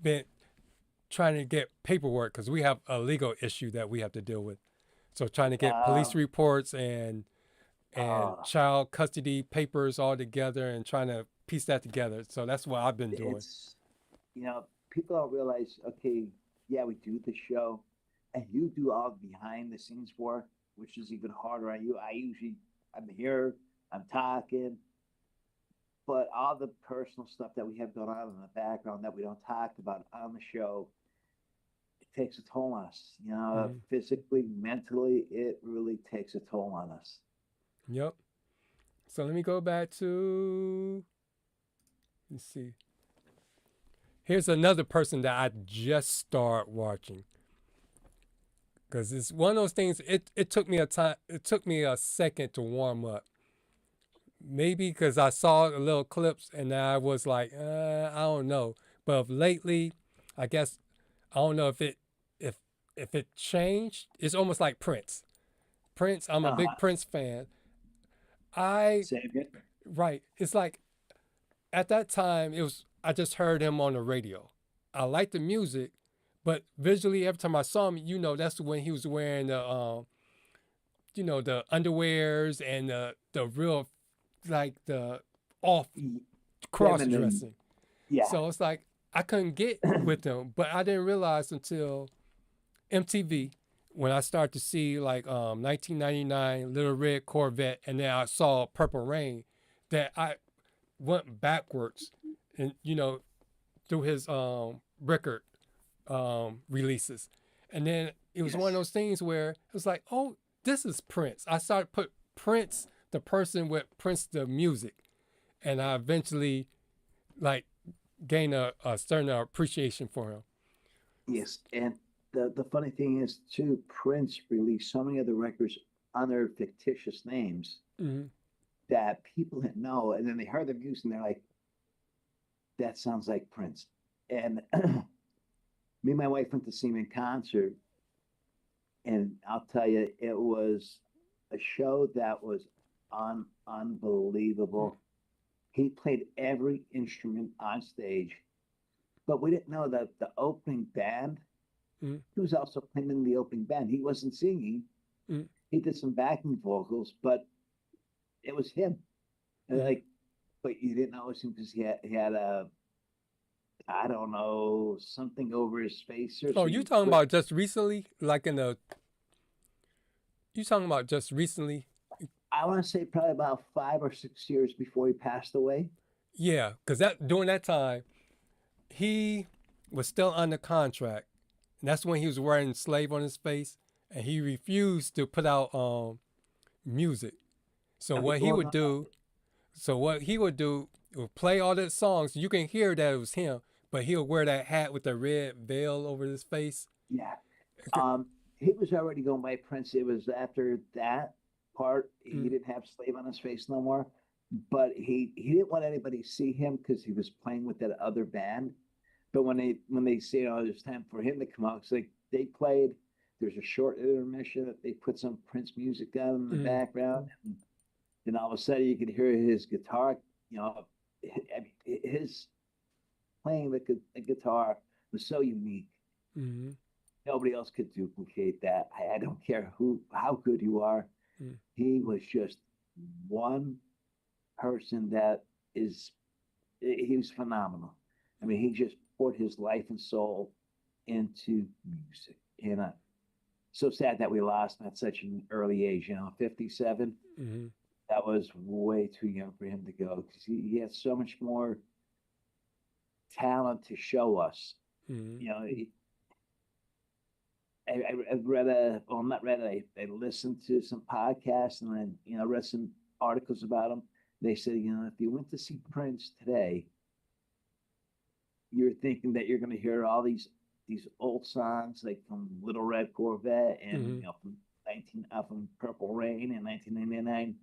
been trying to get paperwork because we have a legal issue that we have to deal with. So trying to get police reports and child custody papers all together and trying to piece that together. So that's what I've been doing. It's, people don't realize, okay, yeah, we do the show, and you do all the behind the scenes work, which is even harder on you. I'm here, I'm talking, but all the personal stuff that we have going on in the background that we don't talk about on the show, it takes a toll on us. Physically, mentally, it really takes a toll on us. Yep. So let me go back to, let's see. Here's another person that I just started watching. Because it's one of those things, it took me a second to warm up. Maybe because I saw the little clips and I was like, I don't know. But of lately, I guess, I don't know if it changed. It's almost like Prince. I'm a big Prince fan. Same here. Right. It's like, at that time, I just heard him on the radio. I liked the music, but visually, every time I saw him, that's when he was wearing the, the underwears and the real, like the off cross dressing. Yeah. So it's like I couldn't get with him, but I didn't realize until MTV when I started to see like 1999 Little Red Corvette, and then I saw Purple Rain, that I went backwards and through his record releases, and then it was one of those things where it was like, oh, this is Prince. I started put Prince, the person, with Prince the music, and I eventually like gained a certain appreciation for him. Yes, and the funny thing is too, Prince released so many other records under fictitious names that people didn't know, and then they heard the music and they're like, that sounds like Prince. And me and my wife went to see him in concert, and I'll tell you, it was a show that was unbelievable. He played every instrument on stage, but we didn't know that the opening band, he was also playing in the opening band. He wasn't singing. He did some backing vocals, but it was him. And but you didn't know it was him because he had a, I don't know, something over his face or something. Oh, you talking about just recently? You talking about just recently? I want to say probably about 5 or 6 years before he passed away. Yeah, because during that time, he was still under contract. And that's when he was wearing Slave on his face, and he refused to put out music. So what he would do would play all the songs. You can hear that it was him, but he'll wear that hat with the red veil over his face. Yeah. He was already going by Prince. It was after that part, he didn't have Slave on his face no more. But he didn't want anybody to see him because he was playing with that other band. But when they say, oh, it's time for him to come out, it's like they played. There's a short intermission that they put some Prince music on in the background. And then all of a sudden you could hear his guitar, his playing the guitar was so unique. Nobody else could duplicate that. I don't care how good you are. He was just one person he was phenomenal. I mean, he just poured his life and soul into music. So sad that we lost him at such an early age, 57. That was way too young for him to go, because he had so much more talent to show us. I listened to some podcasts and then, read some articles about him. They said, if you went to see Prince today, you're thinking that you're going to hear all these old songs like from Little Red Corvette and from Purple Rain in 1999.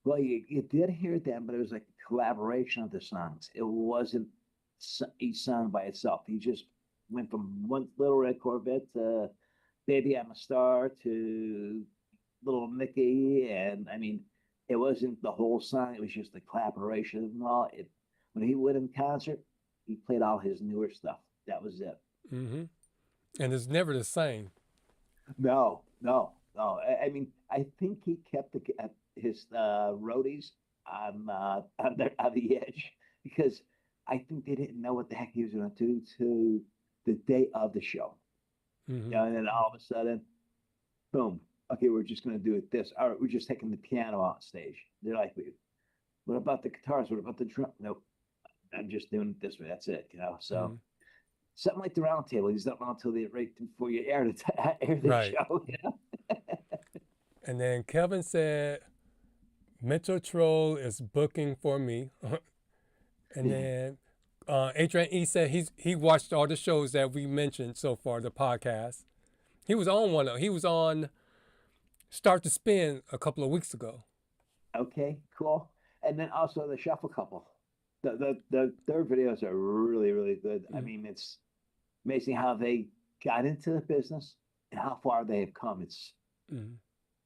Well, you did hear them, but it was like a collaboration of the songs. It wasn't each song by itself. He just went from one Little Red Corvette to Baby I'm a Star to Little Nicky, and I mean, it wasn't the whole song. It was just the collaboration and all. When he went in concert, he played all his newer stuff. That was it. And it's never the same. No. I mean, I think he kept his roadies on the edge because I think they didn't know what the heck he was going to do to the day of the show. And then all of a sudden, boom. Okay, we're just going to do it this. All right, we're just taking the piano on stage. They're like, what about the guitars? What about the drum? Nope. I'm just doing it this way. That's it, So something like the round table. He's not on until they right before you air the show. And then Kevin said, Metro Troll is booking for me. And then Adrian E said he watched all the shows that we mentioned so far, the podcast. He was on one. He was on Start to Spin a couple of weeks ago. Okay, cool. And then also the Shuffle Couple. Their videos are really, really good. I mean, it's amazing how they got into the business and how far they have come. It's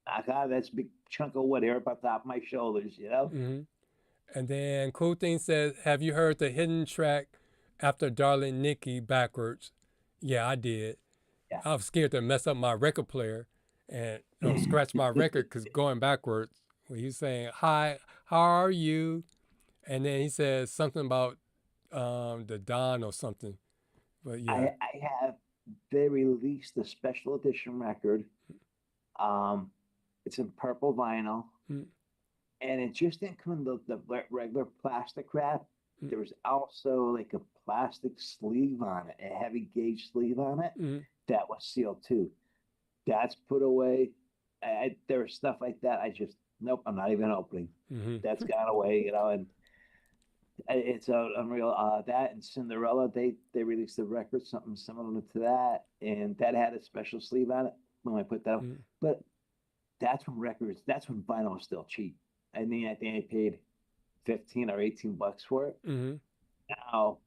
that's a big chunk of wood here up on top of my shoulders, And then Cool Thing says, have you heard the hidden track after Darling Nikki backwards? Yeah, I did. Yeah. I was scared to mess up my record player and scratch my record because going backwards. When he's saying, hi, how are you? And then he says something about the Don or something. But yeah. They released a special edition record. It's in purple vinyl. And it just didn't come in the regular plastic wrap. There was also like a plastic sleeve on it, a heavy gauge sleeve on it that was sealed too. That's put away. There was stuff like that. Nope, I'm not even opening. That's gone away, and it's unreal. That and Cinderella, they released a record, something similar to that, and that had a special sleeve on it when I put that on. But that's when vinyl was still cheap. I think I paid $15 or $18 for it. Now,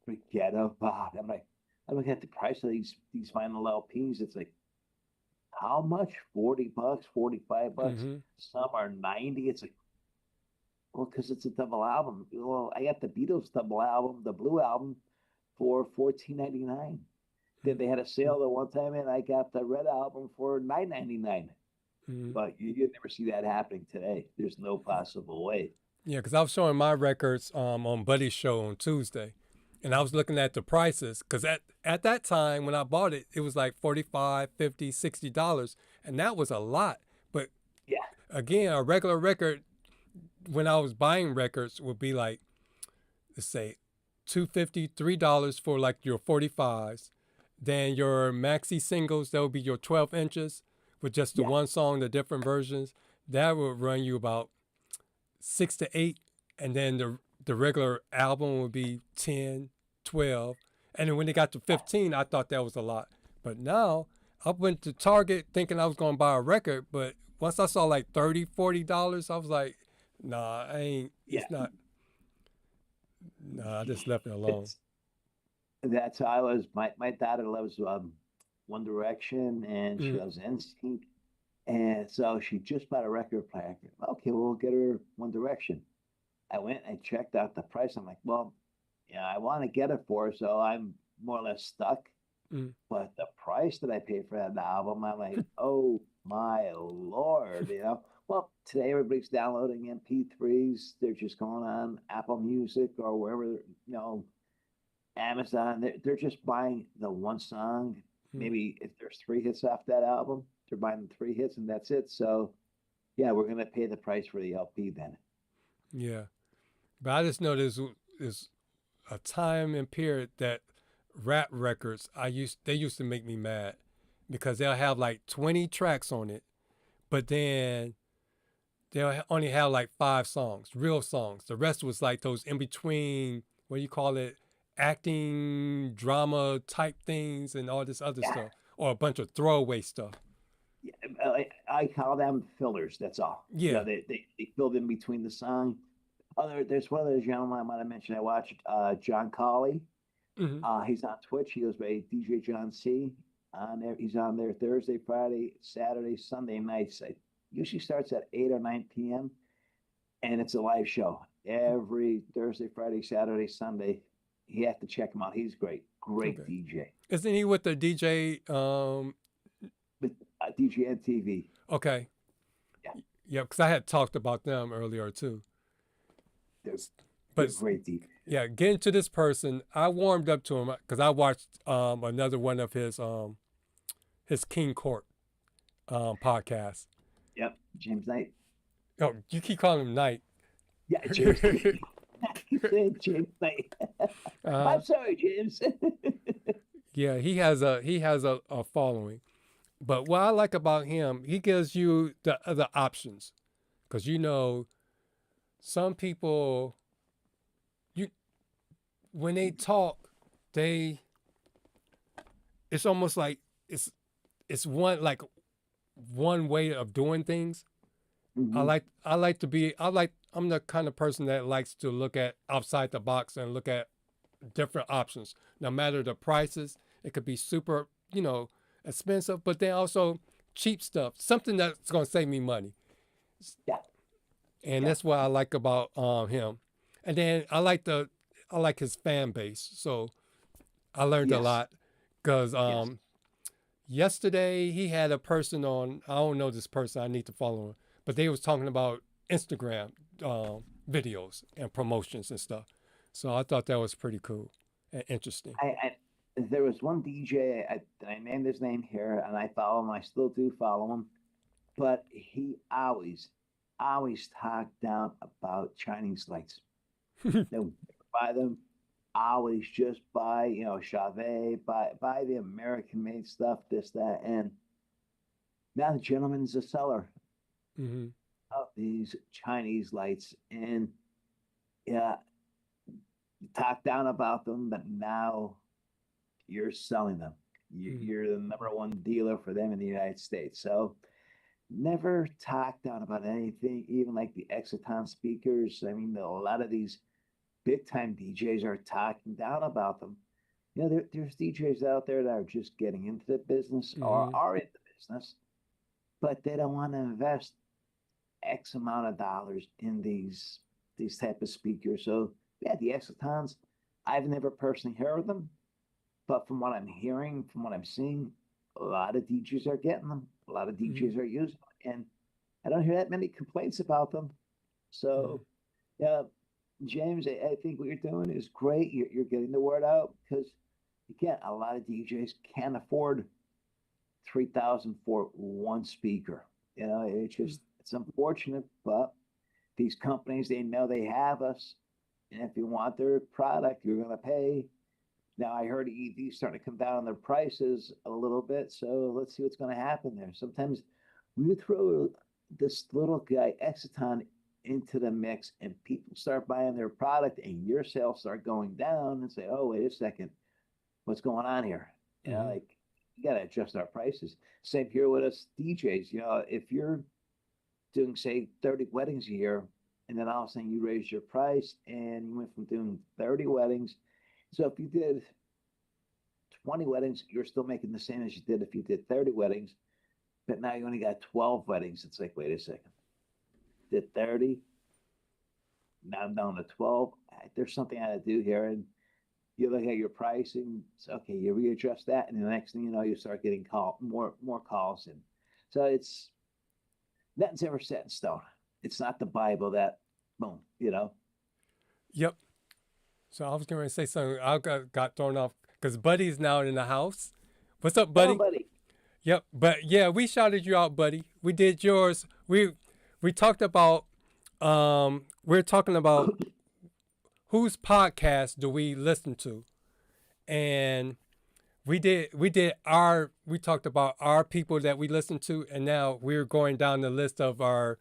forget about it. I'm looking at the price of these vinyl LPs. It's like, how much? $40, $45. Some are $90. It's like, well, because it's a double album. Well, I got the Beatles double album, the Blue album, for $14.99. Then they had a sale the one time, and I got the Red album for $9.99. But you never see that happening today. There's no possible way. Yeah, because I was showing my records on Buddy's show on Tuesday, and I was looking at the prices because at that time when I bought it, it was like $45, $50, $60, and that was a lot. But yeah, again, a regular record when I was buying records would be like, let's say, $2.50, $3 for like your 45s. Then your maxi singles, that would be your 12 inches. With just the one song, the different versions, that would run you about $6 to $8, and then the regular album would be 10, 12, and then when they got to 15, I thought that was a lot. But now I went to Target thinking I was going to buy a record, but once I saw like $30, $40, I was like, nah, I ain't. It's not. Nah, I just left it alone. That's how I was. My daughter loves One Direction, and she loves NSYNC, and so she just bought a record player. Okay, we'll get her One Direction. I went and checked out the price. I'm like, well, I want to get it for her, so I'm more or less stuck. But the price that I paid for that album, I'm like, oh my Lord, Well, today everybody's downloading MP3s. They're just going on Apple Music or wherever, Amazon. They're just buying the one song. Maybe if there's 3 hits off that album, they're buying 3 hits and that's it. So, yeah, we're going to pay the price for the LP then. Yeah. But I just know there's a time and period that rap records, they used to make me mad. because they'll have like 20 tracks on it, but then they'll only have like 5 songs, real songs. The rest was like those in between, what do you call it, acting, drama type things and all this other stuff, or a bunch of throwaway stuff. I call them fillers. That's all. Yeah. You know, they filled in between the song. There's one of those gentlemen I might have mentioned. I watched John Colley. He's on Twitch. He goes by DJ John C. On there, he's on there Thursday, Friday, Saturday, Sunday nights. It usually starts at 8 or 9 p.m. and it's a live show every Thursday, Friday, Saturday, Sunday. You have to check him out. He's great DJ. Isn't he with the DJ? With DJing TV. Okay. Yeah, because I had talked about them earlier too. They're great DJ. Yeah, getting to this person, I warmed up to him because I watched another one of his King Court podcast. Yep, James Knight. Oh, you keep calling him Knight. Yeah, James. James Knight. I'm sorry, James. Yeah, he has a following, but what I like about him, he gives you the other options, because some people, when they talk, it's almost like it's one way of doing things. I'm the kind of person that likes to look at outside the box and look at different options, no matter the prices. It could be super, expensive, but then also cheap stuff, something that's going to save me money. Yeah. And that's what I like about him. And then I like his fan base. So I learned a lot, because yesterday he had a person on, I don't know this person, I need to follow him, but they was talking about Instagram videos and promotions and stuff. So I thought that was pretty cool and interesting. There was one DJ, I named his name here, and I follow him. I still do follow him, but he always talked down about Chinese lights. They'll buy them. Always just buy, Chauvet, buy the American-made stuff, this, that, and now the gentleman's a seller of these Chinese lights, and talk down about them, but now you're selling them. You're the #1 dealer for them in the United States. So never talk down about anything, even like the Exciton speakers. I mean, a lot of these big time DJs are talking down about them. There's DJs out there that are just getting into the business or are in the business, but they don't want to invest X amount of dollars in these type of speakers. So yeah, the Excitons, I've never personally heard of them, but from what I'm hearing, from what I'm seeing, a lot of DJs are getting them. A lot of DJs are using them, and I don't hear that many complaints about them. So yeah, James, I think what you're doing is great. You're getting the word out, because again, a lot of DJs can't afford $3,000 for one speaker. It's unfortunate, but these companies, they know they have us, and if you want their product, you're going to pay. Now, I heard EV's starting to come down on their prices a little bit, so let's see what's going to happen there. Sometimes we throw this little guy, Exciton, into the mix, and people start buying their product, and your sales start going down, and say, oh, wait a second, what's going on here? You got to adjust our prices. Same here with us DJs. If you're doing, say, 30 weddings a year, and then all of a sudden you raise your price, and you went from doing 30 weddings. So if you did 20 weddings, you're still making the same as you did if you did 30 weddings, but now you only got 12 weddings. It's like, wait a second. Did 30, now I'm down to 12. There's something I had to do here. And you look at your pricing, it's okay, you readjust that, and the next thing you know, you start getting more calls in. So it's nothing's ever set in stone. It's not the Bible that boom, Yep. So I was going to say something. I got thrown off because Buddy's now in the house. What's up, Buddy? Hello, Buddy. Yep. But yeah, we shouted you out, Buddy. We did yours. We talked about we're talking about whose podcast do we listen to, and we talked about our people that we listen to, and now we're going down the list of our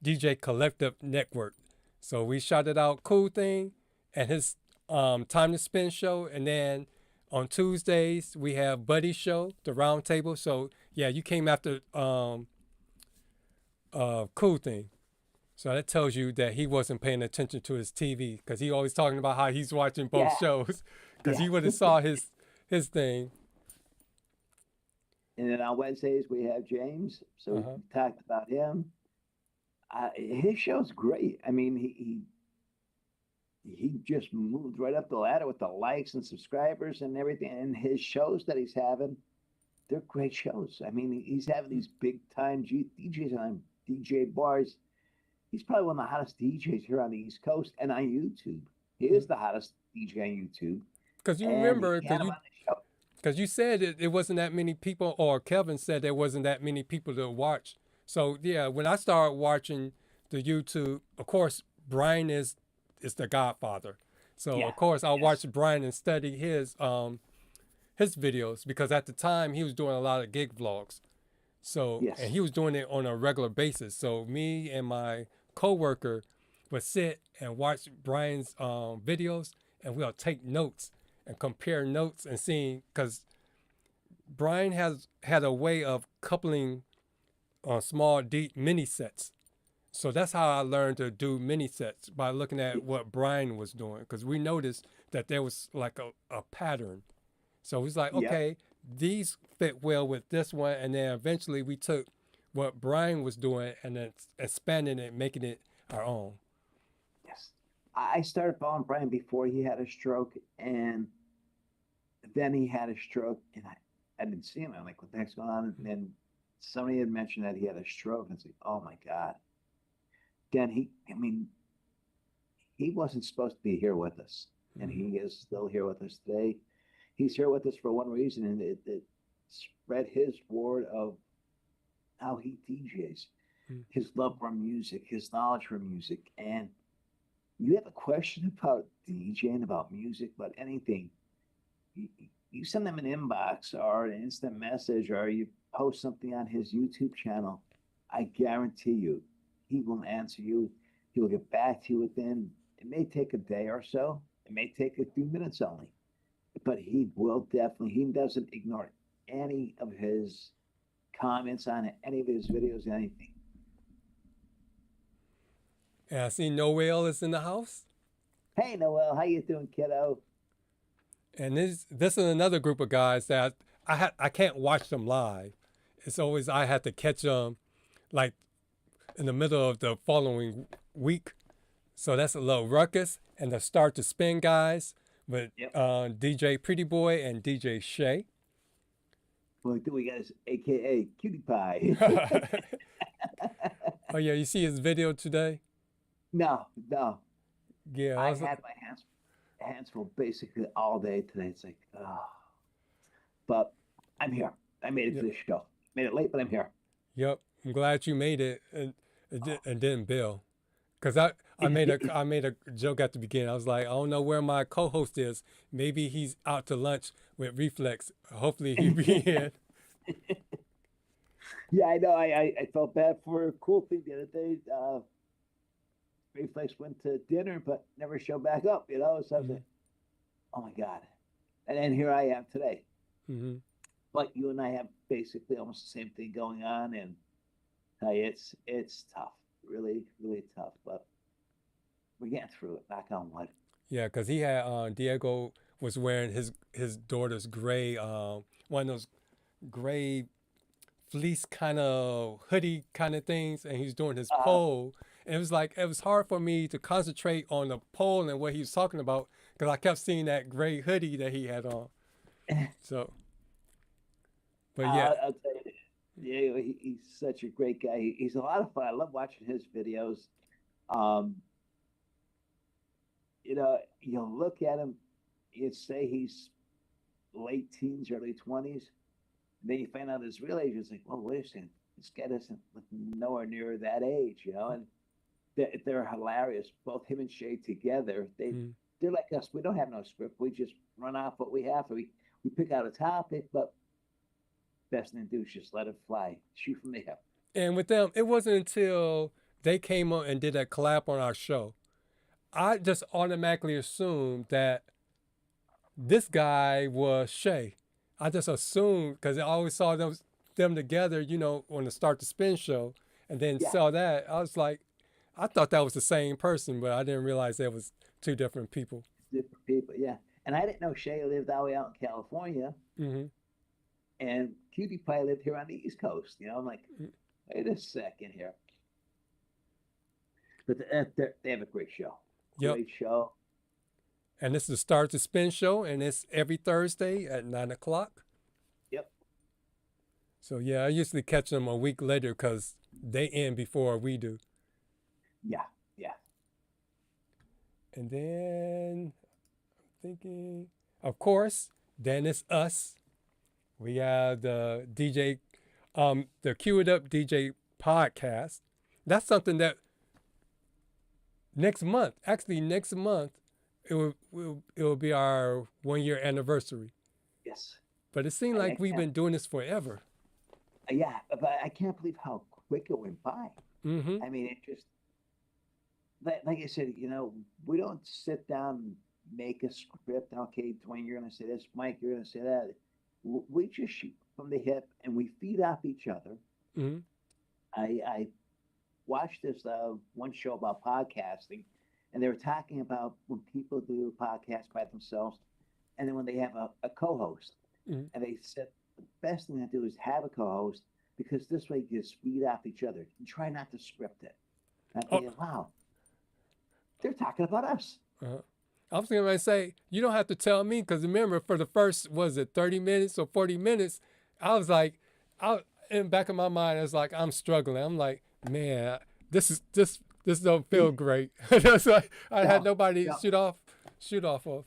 DJ collective network. So we shouted out Cool Thing and his Time to Spin show, and then on Tuesdays we have Buddy's show, the Round Table. So yeah, you came after Cool Thing. So that tells you that he wasn't paying attention to his TV, because he always talking about how he's watching both shows, because he would have saw his thing. And then on Wednesdays we have James, so we talked about him. His show's great. I mean, he just moved right up the ladder with the likes and subscribers and everything. And his shows that he's having, they're great shows. I mean, he's having these big time DJs on DJ bars. He's probably one of the hottest DJs here on the East Coast and on YouTube. He is the hottest DJ on YouTube. Because you remember, because you said it wasn't that many people, or Kevin said there wasn't that many people to watch. So yeah, when I started watching the YouTube, of course, Brian is the godfather. So of course I'll watch Brian and study his videos, because at the time he was doing a lot of gig vlogs. So and he was doing it on a regular basis. So me and my coworker would sit and watch Brian's videos, and we'll take notes and compare notes and seeing, because Brian had a way of coupling small deep mini sets. So that's how I learned to do mini sets, by looking at what Brian was doing, because we noticed that there was like a pattern. So it was like, okay, these fit well with this one, and then eventually we took what Brian was doing and then expanding it, making it our own. Yes. I started following Brian before he had a stroke, and then he had a stroke, and I didn't see him. I'm like, what the heck's going on? And then somebody had mentioned that he had a stroke, and it's like, oh my God. Then he wasn't supposed to be here with us, and he is still here with us today. He's here with us for one reason, and it spread his word of how he DJs, his love for music, his knowledge for music. And you have a question about DJing, about music, about anything, you send them an inbox or an instant message, or you post something on his YouTube channel. I guarantee you, he will answer you. He will get back to you within, it may take a day or so. It may take a few minutes only, but he will definitely, he doesn't ignore any of his comments on any of his videos, anything. And I see Noel is in the house. Hey, Noel, how you doing, kiddo? And this is another group of guys that I can't watch them live. It's always, I have to catch them like in the middle of the following week. So that's a little Ruckus and the Start to Spin guys with DJ Pretty Boy and DJ Shay. Well, we got his AKA Cutie Pie. Oh yeah, you see his video today? No. Yeah, I had my hands full basically all day today. It's like, but I'm here. I made it to the show. Made it late, but I'm here. Yep, I'm glad you made it and didn't bill, because I made a joke at the beginning. I was like, I don't know where my co-host is. Maybe he's out to lunch with Reflex. Hopefully he'll be in. Yeah, I know. I felt bad for a Cool Thing the other day. Reflex went to dinner but never showed back up, So I was like, oh my God. And then here I am today. Mm-hmm. But you and I have basically almost the same thing going on, and it's tough, really, really tough. But we're getting through it. Knock on wood. Yeah, because he had Diego was wearing his daughter's gray one of those gray fleece kind of hoodie kind of things, and he's doing his pole. And it was hard for me to concentrate on the pole and what he was talking about, because I kept seeing that gray hoodie that he had on. So, but yeah, I'll tell you, he's such a great guy. He's a lot of fun. I love watching his videos. You'll look at him, you'd say he's late teens, early 20s. And then you find out his real age. It's like, well, wait a second, this guy doesn't look nowhere near that age, And they're hilarious. Both him and Shay together, they're like us. We don't have no script. We just run off what we have. We You pick out a topic, but best thing to do is just let it fly, shoot from the hip. And with them, it wasn't until they came on and did a collab on our show, I just automatically assumed that this guy was Shay. I just assumed because I always saw them together, you know, on the Start to Spin show, and then saw that. I was like, I thought that was the same person, but I didn't realize that was two different people. Different people, yeah. And I didn't know Shay lived all the way out in California. Mm-hmm. And Cutie Pie lived here on the East Coast. You know, I'm like, wait a second here. But they have a great show. Great show. And this is the Start to Spin show, and it's every Thursday at 9 o'clock. Yep. So, yeah, I usually catch them a week later because they end before we do. Yeah, yeah. And then I'm thinking, of course, then it's us. We have the DJ, the CUEITUP DJ podcast. That's something that next month, it will be our 1 year anniversary. Yes. But it seemed like we've been doing this forever. Yeah, but I can't believe how quick it went by. Mm-hmm. I mean, it just, like I said, you know, we don't sit down and make a script. Okay, Dwayne, you're going to say this. Mike, you're going to say that. We just shoot from the hip and we feed off each other. Mm-hmm. I watched this one show about podcasting, and they were talking about when people do podcasts by themselves, and then when they have a co-host. Mm-hmm. And they said the best thing to do is have a co-host because this way you just feed off each other. And try not to script it. And I think, wow, they're talking about us. Uh-huh. I was going to say, you don't have to tell me because remember, for the first, 30 minutes or 40 minutes, I was like, in the back of my mind, I was like, I'm struggling. I'm like, man, this don't feel great. That's like, I had nobody shoot off of.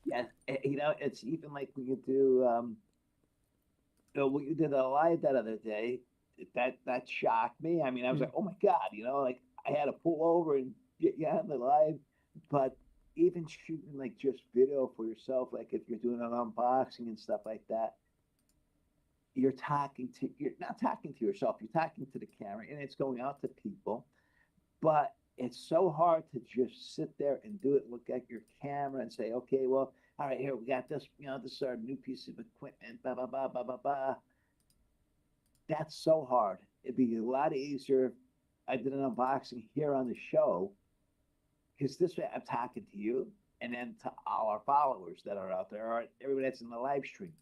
Yeah, you know, it's even like when you do, when you did a live that other day, that shocked me. I mean, I was like, oh my God, you know, like I had to pull over and get you on the live, but even shooting like just video for yourself, like if you're doing an unboxing and stuff like that, you're not talking to yourself, you're talking to the camera and it's going out to people, but it's so hard to just sit there and do it, look at your camera and say, okay, well, all right, here, we got this, you know, this is our new piece of equipment, blah, blah, blah, blah, blah, blah. That's so hard. It'd be a lot easier if I did an unboxing here on the show, because this way I'm talking to you and then to all our followers that are out there, or everybody that's in the live stream.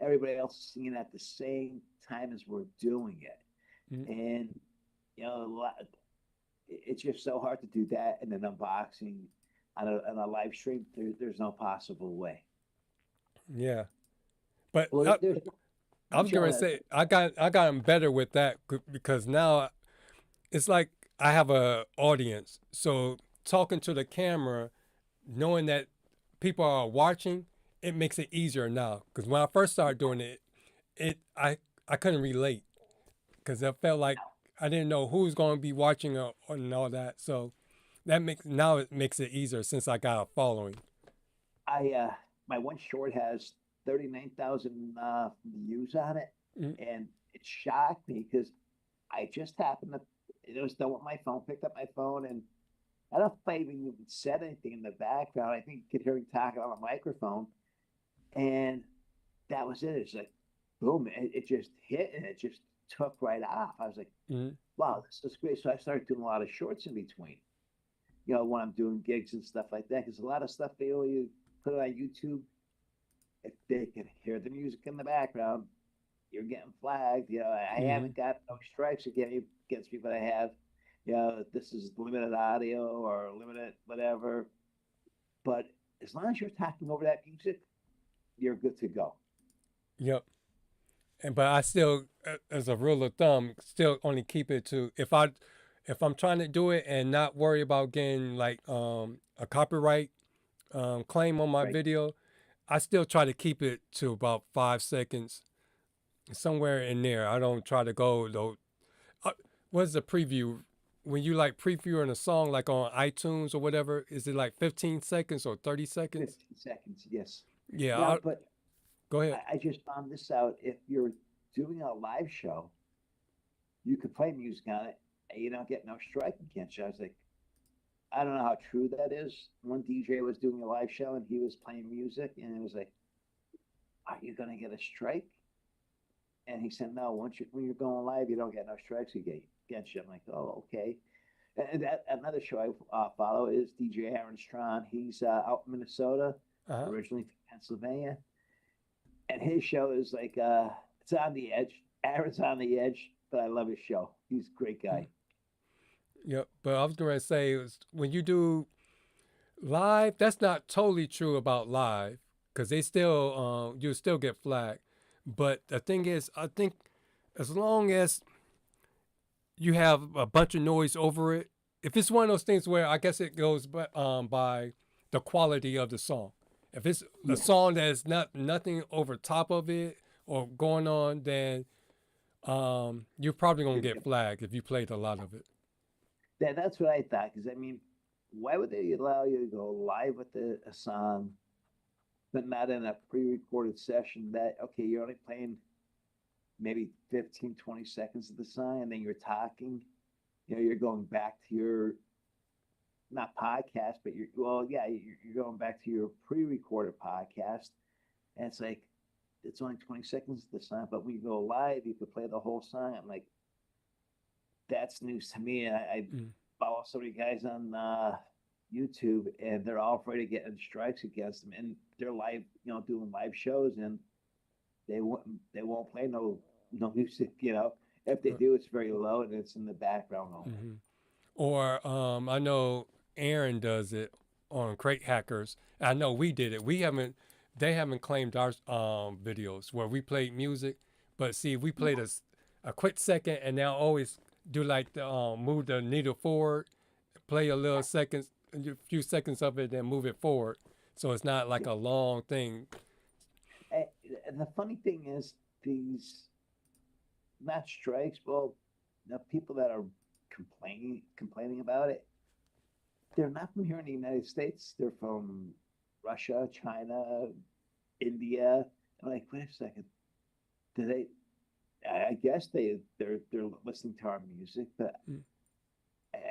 Everybody else is seeing it at the same time as we're doing it. Mm-hmm. And, you know, it's just so hard to do that and then unboxing on a live stream. There's no possible way. Yeah. But I was going to say, I gotten better with that because now it's like I have a audience. So talking to the camera, knowing that people are watching, it makes it easier now. Because when I first started doing it, I couldn't relate because I felt like I didn't know who's going to be watching and all that. So it makes it easier since I got a following. My one short has 39,000 views on it, and it shocked me because I just happened to, it was done with my phone, picked up my phone, and I don't know if I even said anything in the background. I think you could hear me talking on a microphone, and that was it. It's like, boom, it just hit, and it just took right off. I was like, wow, this is great. So I started doing a lot of shorts in between, you know, when I'm doing gigs and stuff like that, because a lot of stuff, you put it on YouTube, if they can hear the music in the background, you're getting flagged. You know, I haven't got no strikes against me, but I have, you know, this is limited audio or limited whatever. But as long as you're talking over that music, you're good to go. Yep. But I still, as a rule of thumb, still only keep it to if I'm trying to do it and not worry about getting like a copyright claim on my video, I still try to keep it to about 5 seconds, somewhere in there. I don't try to go though. What's the preview? When you like previewing a song like on iTunes or whatever, is it like 15 seconds or 30 seconds? 15 seconds, yes. Yeah. No, but Go ahead. I just found this out. If you're doing a live show, you could play music on it and you don't get no strike against you. I was like, I don't know how true that is. One DJ was doing a live show and he was playing music, and it was like, are you going to get a strike? And he said, no, when you're going live, you don't get no strikes against you. I'm like, oh, okay. And another show I follow is DJ Aaron Strawn. He's out in Minnesota, originally from Pennsylvania. And his show is like, it's on the edge. Aaron's on the edge, but I love his show. He's a great guy. Yep. But I was going to say, when you do live, that's not totally true about live, because they still, you still get flagged. But the thing is, I think as long as you have a bunch of noise over it, if it's one of those things where I guess it goes by the quality of the song. If it's a song that's nothing over top of it or going on, then you're probably going to get flagged if you played a lot of it. That's what I thought. Because, I mean, why would they allow you to go live with a song, but not in a pre-recorded session that, okay, you're only playing maybe 15, 20 seconds of the song, and then you're talking, you're going back to your, not podcast, but you're going back to your pre-recorded podcast. And it's like, it's only 20 seconds of the song, but when you go live, you could play the whole song. I'm like, that's news to me. And I follow so many guys on YouTube, and they're all afraid of getting strikes against them. And they're live, doing live shows, and they won't play no music, If they do, it's very low and it's in the background only. Mm-hmm. Or I know Aaron does it on Crate Hackers. I know we did it. They haven't claimed our videos where we played music, but see, we played a quick second, and they'll always do like the move the needle forward, play a few seconds of it, then move it forward. So it's not like a long thing. And the funny thing is, these not strikes, well, the people that are complaining about it, they're not from here in the United States. They're from Russia, China, India. I'm like, wait a second. I guess they're listening to our music, but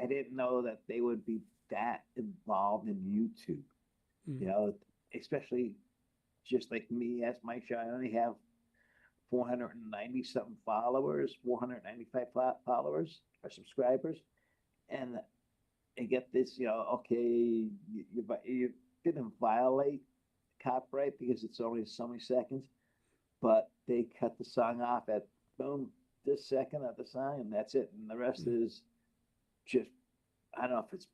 I didn't know that they would be that involved in YouTube. Especially just like me as Mike Shaw. I only have 490 something followers, 495 followers or subscribers, and I get this, okay, you didn't violate copyright because it's only so many seconds, but they cut the song off at boom this second of the song, and that's it, and the rest is just, I don't know if it's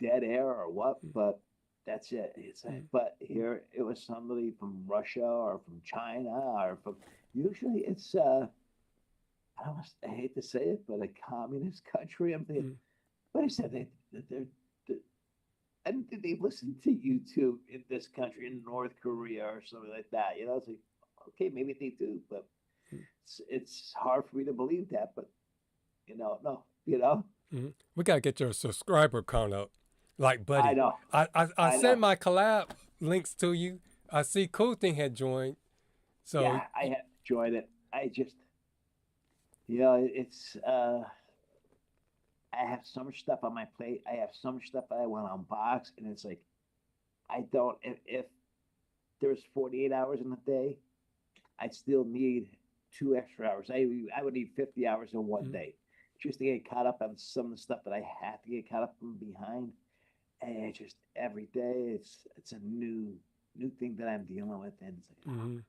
dead air or what, but that's it. It's like, but here it was somebody from Russia or from China or from, usually it's I hate to say it, but a communist country. I'm thinking, but I said they're I don't think they've listened to YouTube in this country, in North Korea or something like that. It's like, okay, maybe they do, but it's hard for me to believe that. But no. We gotta get your subscriber count up, like Buddy. I know. I sent my collab links to you. I see Cool Thing had joined. So yeah, I have joined it. I just, it's I have so much stuff on my plate. I have so much stuff that I want to unbox, and it's like, I don't. If there's 48 hours in a day, I'd still need 2 extra hours. I would need 50 hours in one day just to get caught up on some of the stuff that I have to get caught up from behind. And just every day, it's a new thing that I'm dealing with, and it's like, oh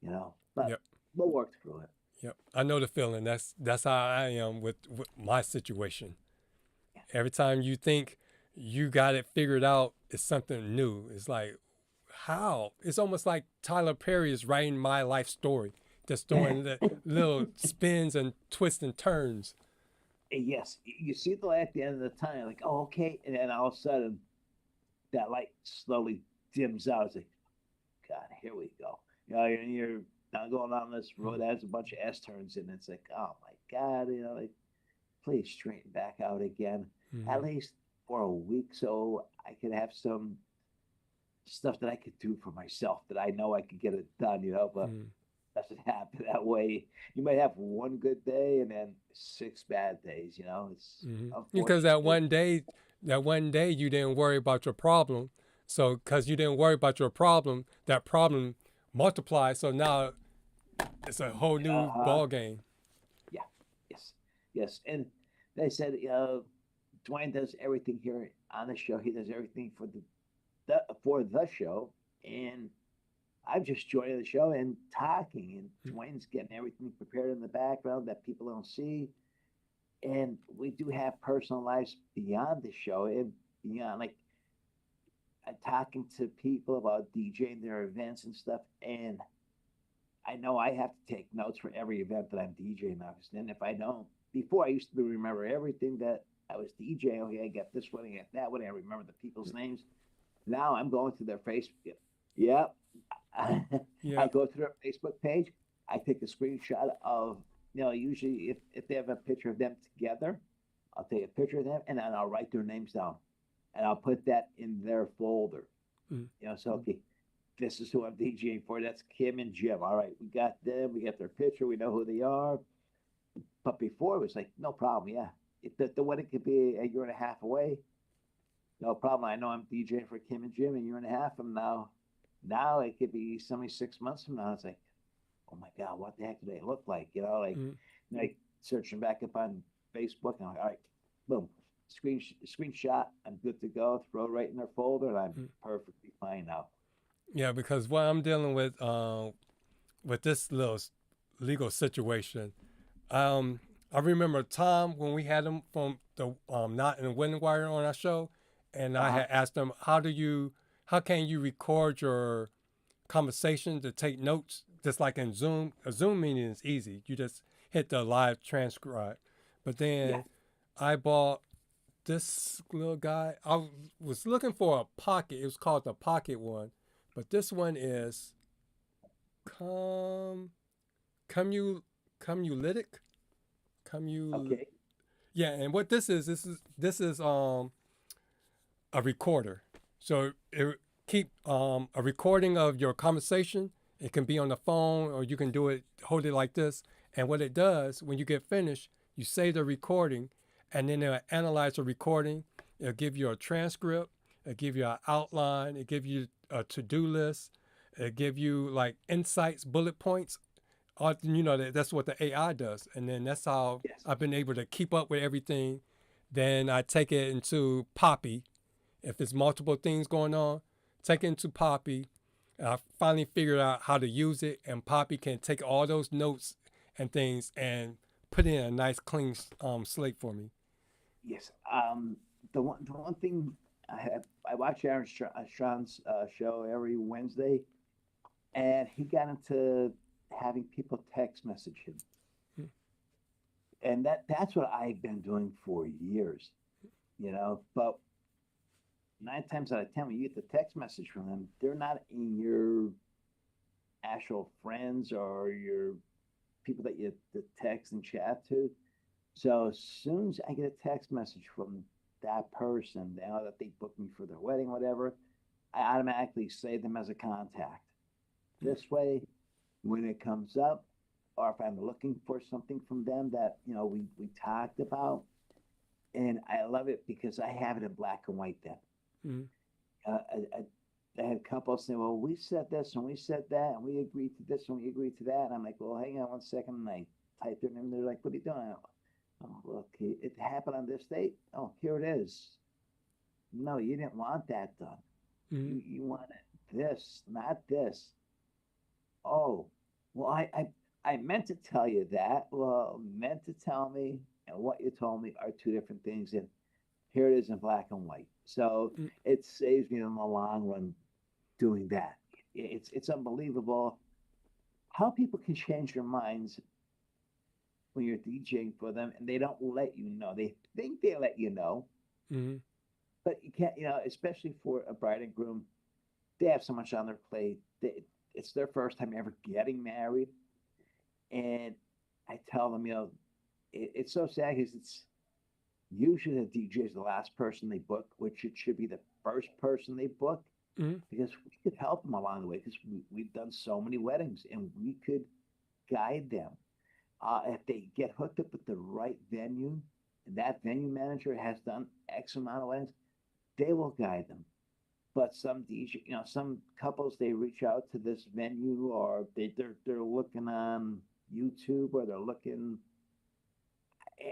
my God, But we'll work through it. Yep, I know the feeling. That's how I am with my situation. Yeah. Every time you think you got it figured out, it's something new. It's like, how? It's almost like Tyler Perry is writing my life story, just throwing the little spins and twists and turns. Yes, you see the light at the end of the tunnel, like, oh, okay, and then all of a sudden, that light slowly dims out. It's like, God, here we go. You're now going on this road that has a bunch of S-turns in it. It's like, oh my God, like, please straighten back out again, at least for a week, so I could have some stuff that I could do for myself that I know I could get it done, but doesn't happen that way. You might have one good day and then 6 bad days, It's Because that one day you didn't worry about your problem. So because you didn't worry about your problem, that problem multiplied. So now it's a whole new ball game. Yeah, yes. And they said, Dwayne does everything here on the show. He does everything for the show, and I'm just joining the show and talking, and Dwayne's getting everything prepared in the background that people don't see. And we do have personal lives beyond the show and beyond, like I'm talking to people about DJing their events and stuff. And I know I have to take notes for every event that I'm DJing now. And if I don't, before I used to remember everything that I was DJing. Okay, I got this one, I got that one. I remember the people's names. Now I'm going to their Facebook. Yep. I go to their Facebook page. I take a screenshot of, usually if they have a picture of them together, I'll take a picture of them and then I'll write their names down and I'll put that in their folder. So, okay, this is who I'm DJing for. That's Kim and Jim. All right, we got them. We got their picture. We know who they are. But before it was like, no problem. Yeah. The wedding could be a year and a half away. No problem. I know I'm DJing for Kim and Jim a year and a half from now. Now it could be 6 months from now. It's like, oh my God, what the heck do they look like? Like searching back up on Facebook and I'm like, all right, boom, screenshot. I'm good to go. Throw it right in their folder, and I'm perfectly fine now. Yeah, because what I'm dealing with this little legal situation, I remember Tom when we had him from the Not in the Wedding Wire on our show, and I had asked him, how can you record your conversation to take notes just like in Zoom? A Zoom meeting is easy. You just hit the live transcribe. But then I bought this little guy. I was looking for a pocket. It was called the Pocket one. But this one is Cumulitic. Okay. Yeah, and what this is a recorder. So it keep a recording of your conversation. It can be on the phone or you can hold it like this. And what it does, when you get finished, you save the recording and then it'll analyze the recording. It'll give you a transcript. It'll give you an outline. It'll give you a to-do list. It'll give you like insights, bullet points. That's what the AI does. And then that's how I've been able to keep up with everything. Then I take it into Poppy. If there's multiple things going on, take it into Poppy. And I finally figured out how to use it. And Poppy can take all those notes and things and put in a nice clean slate for me. Yes. The one thing I watch Aaron Sean's show every Wednesday, and he got into having people text message him. And that's what I've been doing for years, but 9 times out of 10, when you get the text message from them, they're not in your actual friends or your people that you text and chat to. So as soon as I get a text message from that person, they know that they booked me for their wedding, whatever, I automatically save them as a contact. This way, when it comes up, or if I'm looking for something from them that we talked about, and I love it because I have it in black and white then. I had a couple say, well, we said this and we said that and we agreed to this and we agreed to that. And I'm like, well, hang on 1 second. And I typed it and they're like, what are you doing? Oh, okay, it happened on this date. Oh, here it is. No, you didn't want that done. You wanted this, not this. Oh, well, I meant to tell you that. Well, meant to tell me and what you told me are 2 different things. And here it is in black and white. So it saves me in the long run doing that. It's unbelievable how people can change their minds when you're DJing for them and they don't let you know. They think they let you know, but you can't, especially for a bride and groom, they have so much on their plate. It's their first time ever getting married. And I tell them, it's so sad because it's usually the DJ is the last person they book, which it should be the first person they book. Mhm. because we could help them along the way because we've done so many weddings and we could guide them. If they get hooked up with the right venue and that venue manager has done X amount of weddings, they will guide them. But some DJ, some couples, they reach out to this venue or they're looking on YouTube or they're looking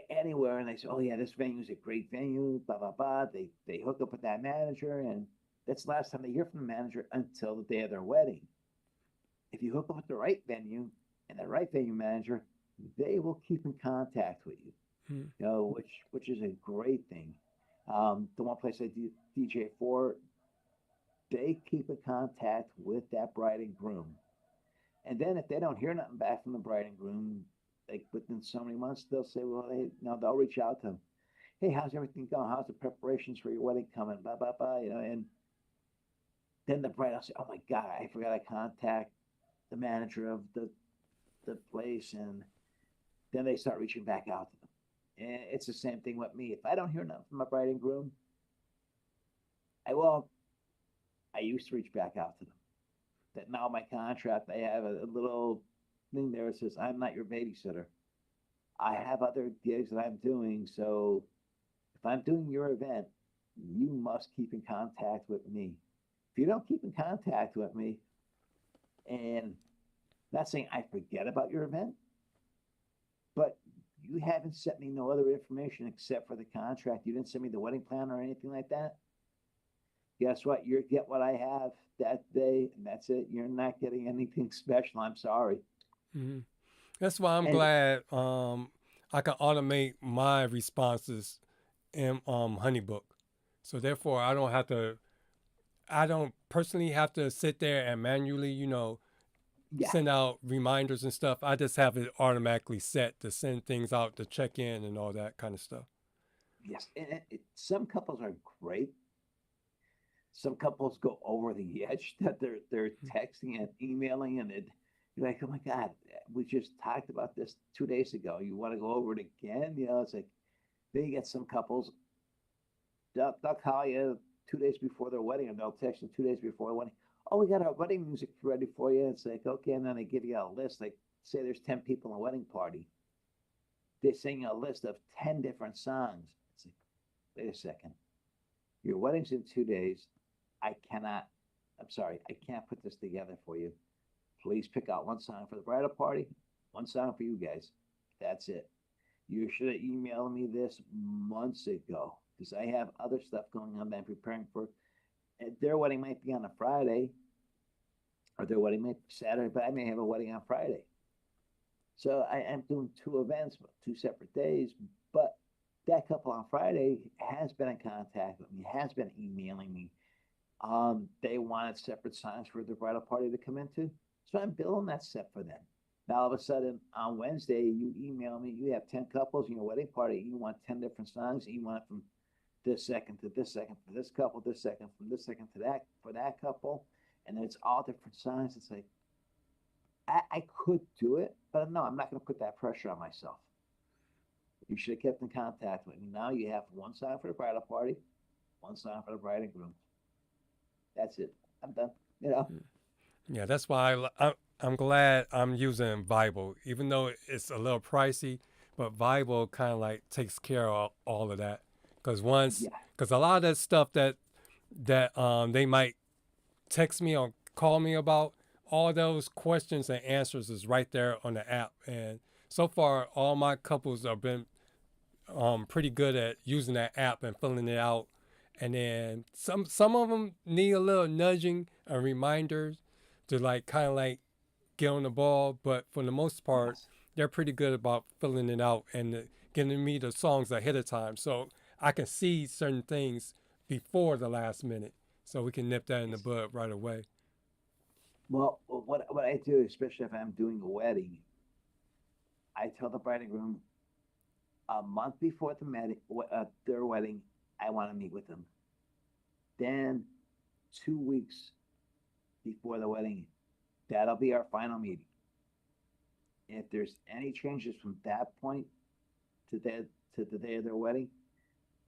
anywhere and they say, oh yeah, this venue is a great venue, blah blah blah. They hook up with that manager and that's the last time they hear from the manager until the day of their wedding. If you hook up with the right venue and the right venue manager, they will keep in contact with you. Mhm. Which is a great thing. The one place I DJ for, they keep in contact with that bride and groom. And then if they don't hear nothing back from the bride and groom, like within so many months, they'll say, well, they'll reach out to them. Hey, how's everything going? How's the preparations for your wedding coming? Blah, blah, blah, and then the bride will say, oh my God, I forgot to contact the manager of the place. And then they start reaching back out to them. And it's the same thing with me. If I don't hear nothing from my bride and groom, I won't. I used to reach back out to them. That now my contract, I have a little thing there that says, I'm not your babysitter. I have other gigs that I'm doing. So if I'm doing your event, you must keep in contact with me. If you don't keep in contact with me, and not saying I forget about your event, but you haven't sent me no other information except for the contract. You didn't send me the wedding plan or anything like that. Guess what? You get what I have that day, and that's it. You're not getting anything special. I'm sorry. Mhm. That's why I'm And glad I can automate my responses in HoneyBook. So therefore, I don't personally have to sit there and manually, yeah, send out reminders and stuff. I just have it automatically set to send things out to check in and all that kind of stuff. yes. And some couples are great. Some couples go over the edge that they're texting and emailing, and you're like, oh my God, we just talked about this 2 days ago. You want to go over it again? It's like then you get some couples, they'll call you 2 days before their wedding, and they'll text you 2 days before the wedding. Oh, we got our wedding music ready for you. It's like, okay, and then they give you a list. Like, say there's 10 people in a wedding party. They sing you a list of 10 different songs. It's like, wait a second. Your wedding's in 2 days. I'm sorry, I can't put this together for you. Please pick out one song for the bridal party, one song for you guys. That's it. You should have emailed me this months ago because I have other stuff going on that I'm preparing for. Their wedding might be on a Friday or their wedding might be Saturday, but I may have a wedding on Friday. So I am doing two events, 2 separate days, but that couple on Friday has been in contact with me, has been emailing me. They wanted separate songs for the bridal party to come into. So I'm billing that set for them. Now all of a sudden on Wednesday, you email me, you have 10 couples in your wedding party, you want 10 different songs, and you want it from this second to this second for this couple, this second from this second to that for that couple, and then it's all different songs. It's like I could do it, but no, I'm not gonna put that pressure on myself. You should have kept in contact with me. Now you have one song for the bridal party, one song for the bride and groom. That's it. I'm done. Yeah, that's why I'm glad I'm using Vibe, even though it's a little pricey, but Vibe kind of like takes care of all of that. Because Yeah. a lot of that stuff that they might text me or call me about, all those questions and answers is right there on the app. And so far, all my couples have been pretty good at using that app and filling it out. And then some of them need a little nudging and reminders to kind of get on the ball. But for the most part, Yes. they're pretty good about filling it out and getting me the songs ahead of time, so I can see certain things before the last minute, so we can nip that in the bud right away. Well, what I do, especially if I'm doing a wedding, I tell the bride and groom a month before their wedding, I want to meet with them. Then 2 weeks before the wedding, that'll be our final meeting. If there's any changes from that point to the day of their wedding,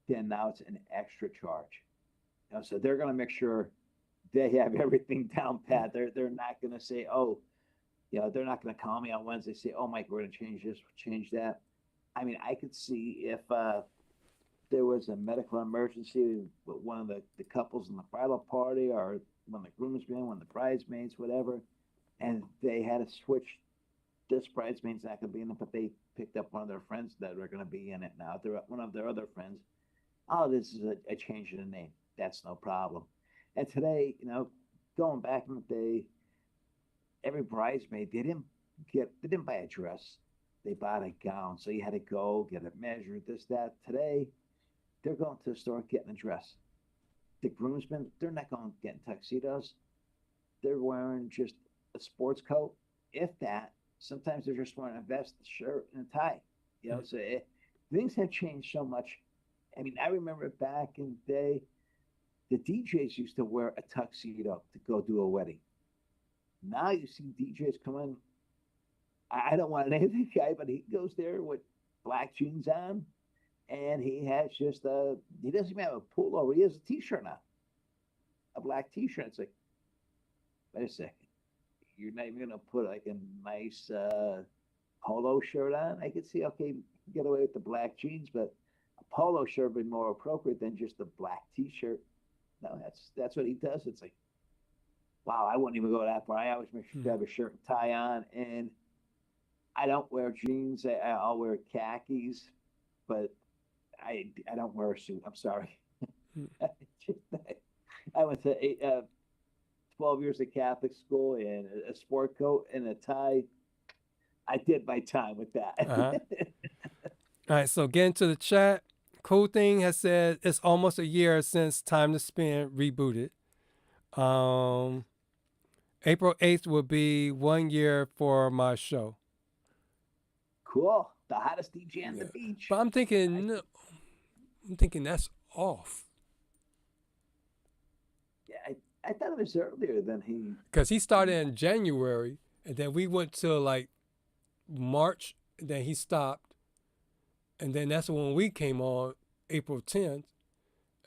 then now it's an extra charge. So they're going to make sure they have everything down pat. They're not going to say, oh, they're not going to call me on Wednesday, say, oh, Mike, we're going to change this, change that. I mean, I could see if there was a medical emergency with one of the couples in the bridal party, or one of the groomsmen, one of the bridesmaids, whatever, and they had to switch. This bridesmaid's not going to be in it, but they picked up one of their friends that are going to be in it now. They're one of their other friends. Oh, this is a change in the name. That's no problem. And today, going back in the day, every bridesmaid, they didn't buy a dress. They bought a gown. So you had to go get it measured, this, that. Today, they're going to the store getting a dress. The groomsmen, they're not going to get in tuxedos. They're wearing just a sports coat, if that. Sometimes they're just wearing a vest, a shirt, and a tie. So things have changed so much. I mean, I remember back in the day, the DJs used to wear a tuxedo to go do a wedding. Now you see DJs come in. I don't want to name the guy, but he goes there with black jeans on, and he has just he doesn't even have a pullover. He has a t-shirt on, a black t-shirt. It's like, wait a second. You're not even going to put like a nice polo shirt on? I could see, okay, get away with the black jeans, but a polo shirt would be more appropriate than just a black t-shirt. No, that's what he does. It's like, wow, I wouldn't even go that far. I always make sure to have a shirt and tie on, and I don't wear jeans. I'll wear khakis, but I don't wear a suit. I'm sorry. I went to 12 years of Catholic school, and a sport coat and a tie. I did my time with that. Uh-huh. All right, so getting to the chat. Cool Thing has said it's almost a year since Time to Spin rebooted. April 8th will be 1 year for my show. Cool. The hottest DJ on the beach. But I'm thinking that's off. Yeah, I thought it was earlier than he. Because he started in January, and then we went to like March, and then he stopped. And then that's when we came on April 10th.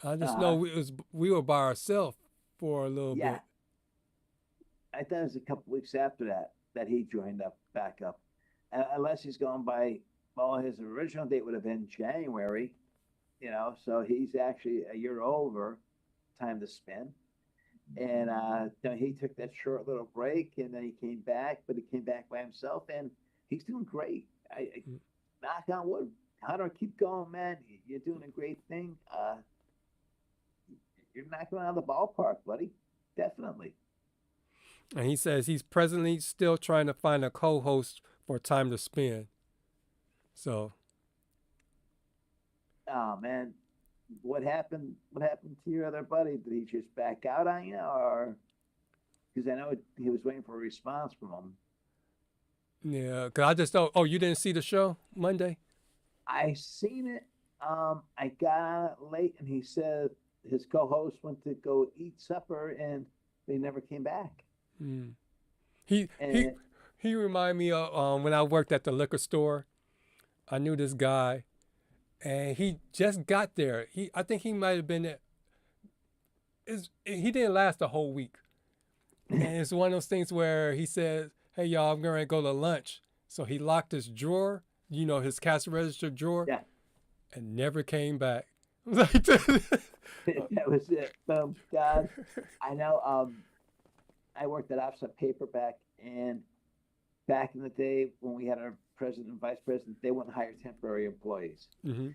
I just know we were by ourselves for a little bit. I thought it was a couple weeks after that he joined back up. Unless he's going by, well, his original date would have been January, so he's actually a year over Time to Spin. And he took that short little break, and then he came back, but he came back by himself, and he's doing great. I knock on wood. Hunter, keep going, man. You're doing a great thing. You're knocking out of the ballpark, buddy. Definitely. And he says he's presently still trying to find a co-host for Time to Spin. So. Oh, man. What happened to your other buddy? Did he just back out on you, or? Because I know he was waiting for a response from him. Yeah, because I just thought, you didn't see the show Monday? I seen it. I got on it late, and he said his co-host went to go eat supper, and they never came back. Mm. He reminded me of when I worked at the liquor store. I knew this guy, and he just got there. I think he might have been there. He didn't last the whole week, and it's one of those things where he said, "Hey y'all, I'm going to go to lunch." So he locked his drawer. His cash register drawer, and never came back. That was it. Boom. God. I know. I worked at Offset Paperback, and back in the day when we had our president and vice president, they wouldn't hire temporary employees. Mm-hmm.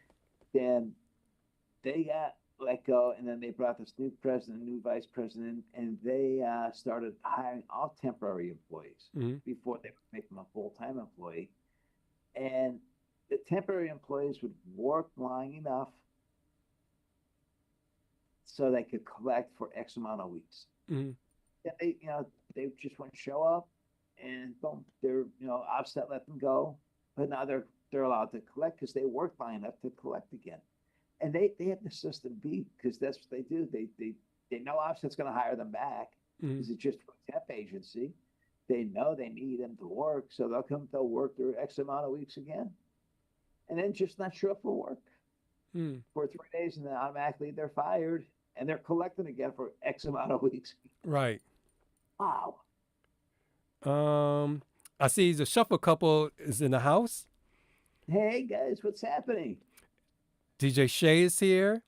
Then they got let go, and then they brought this new president, new vice president, and they started hiring all temporary employees before they would make them a full-time employee. And the temporary employees would work long enough so they could collect for X amount of weeks. Mm-hmm. And they just wouldn't show up, and boom, they're Offset let them go, but now they're allowed to collect because they worked long enough to collect again. And they have the system beat because that's what they do. They know Offset's going to hire them back because it's just a temp agency. They know they need them to work, so they'll work their X amount of weeks again, and then just not show up for work for 3 days, and then automatically they're fired, and they're collecting again for X amount of weeks. Right. Wow. I see the shuffle couple is in the house. Hey guys, what's happening? DJ Shay is here.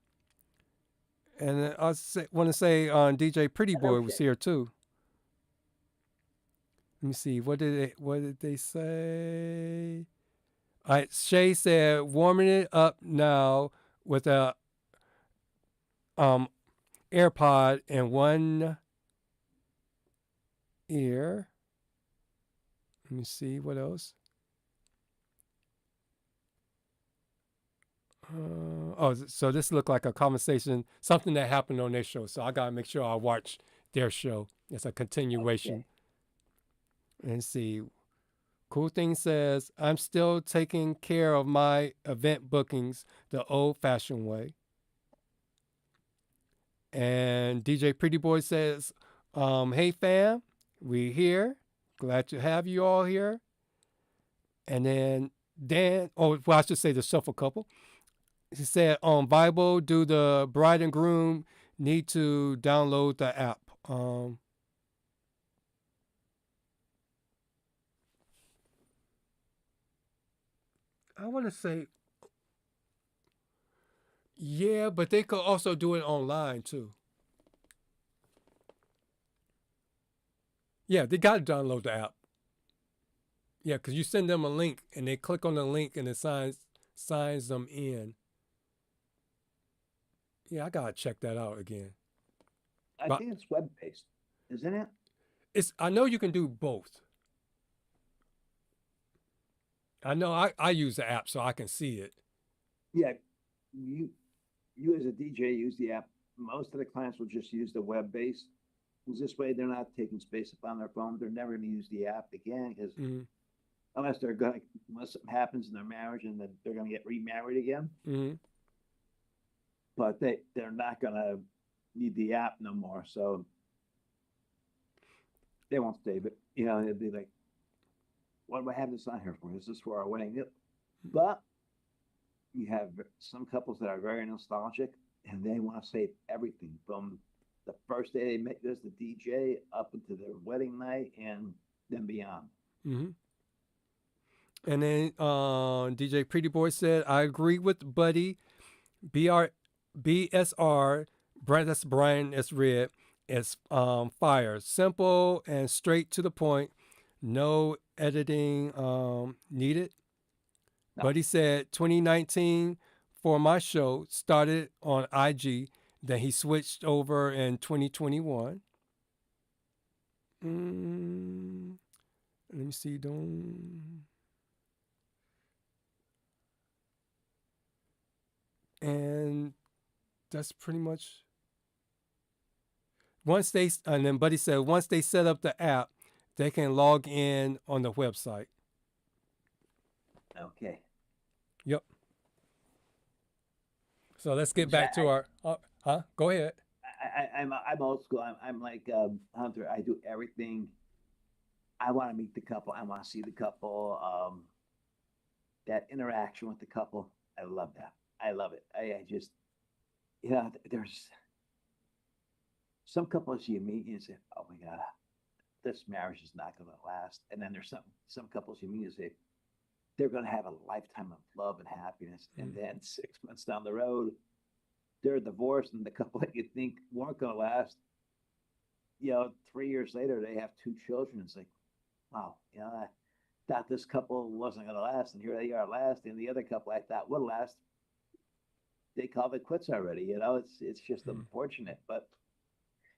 And I want to say DJ Pretty Boy was here too. Let me see. What did they say? All right, Shay said warming it up now with a AirPod in one ear. Let me see what else. So this looked like a conversation, something that happened on their show. So I gotta make sure I watch their show. It's a continuation. Okay. And see. Cool Thing says, I'm still taking care of my event bookings the old-fashioned way. And DJ Pretty Boy says, hey fam, we here. Glad to have you all here. And then Dan, I should say the shuffle couple. He said, on Bible, do the bride and groom need to download the app? I want to say, yeah, but they could also do it online too. Yeah, they got to download the app. Yeah, because you send them a link and they click on the link and it signs them in. Yeah, I got to check that out again. I think it's web-based, isn't it? I know you can do both. I know I use the app so I can see it. Yeah, you as a DJ use the app. Most of the clients will just use the web-based. Because this way they're not taking space up on their phone. They're never going to use the app again because unless something happens in their marriage and then they're going to get remarried again. Mm-hmm. But they're not going to need the app no more. So they won't save it. You know, it'd be like, what do I have this on here for? Is this for our wedding? But you have some couples that are very nostalgic and they want to save everything from the first day they met as the DJ up into their wedding night and then beyond. Mm-hmm. And then DJ Pretty Boy said, I agree with Buddy. BSR, that's Brian S. Red, is fire. Simple and straight to the point. No editing needed. No. Buddy said 2019 for my show started on IG. Then he switched over in 2021. Let me see. And that's pretty much. And then Buddy said, once they set up the app, they can log in on the website. Okay. Yep. So let's get back to our. Go ahead. I'm old school. I'm like Hunter. I do everything. I want to meet the couple. I want to see the couple. That interaction with the couple. I love that. I love it. I just, there's some couples you meet and you say, oh my God, this marriage is not going to last. And then there's some couples you meet and say, they're going to have a lifetime of love and happiness. And then 6 months down the road, they're divorced, and the couple that you think weren't going to last, 3 years later, they have 2 children. It's like, wow, I thought this couple wasn't going to last, and here they are lasting. The other couple I thought would last, they called it quits already. It's just unfortunate, but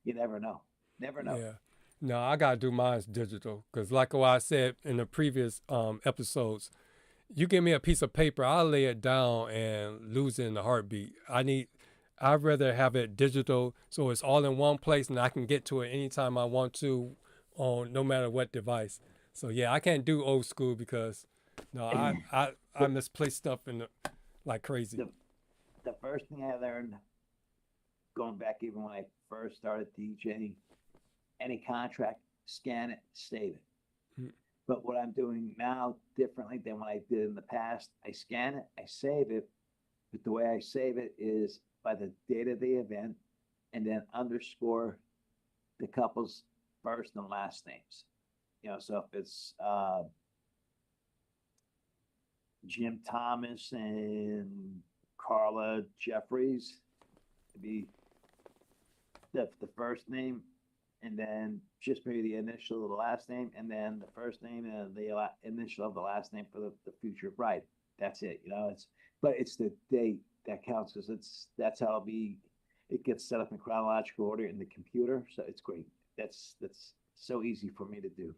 you never know. Never know. Yeah. No, I got to do mine digital because like what I said in the previous episodes, you give me a piece of paper, I'll lay it down and lose it in a heartbeat. I'd rather have it digital so it's all in one place and I can get to it anytime I want to on no matter what device. So yeah, I can't do old school because I misplace stuff like crazy. The first thing I learned going back even when I first started DJing, any contract, scan it, save it. But what I'm doing now differently than what I did in the past, I scan it, I save it, but the way I save it is by the date of the event, and then underscore the couple's first and last names. You know, so if it's Jim Thomas and Carla Jeffries, it'd be the first name, and then just maybe the initial of the last name, and then the first name and the initial of the last name for the future bride. That's it. You know, but it's the date that counts, because that's how it gets set up in chronological order in the computer. So it's great. That's so easy for me to do.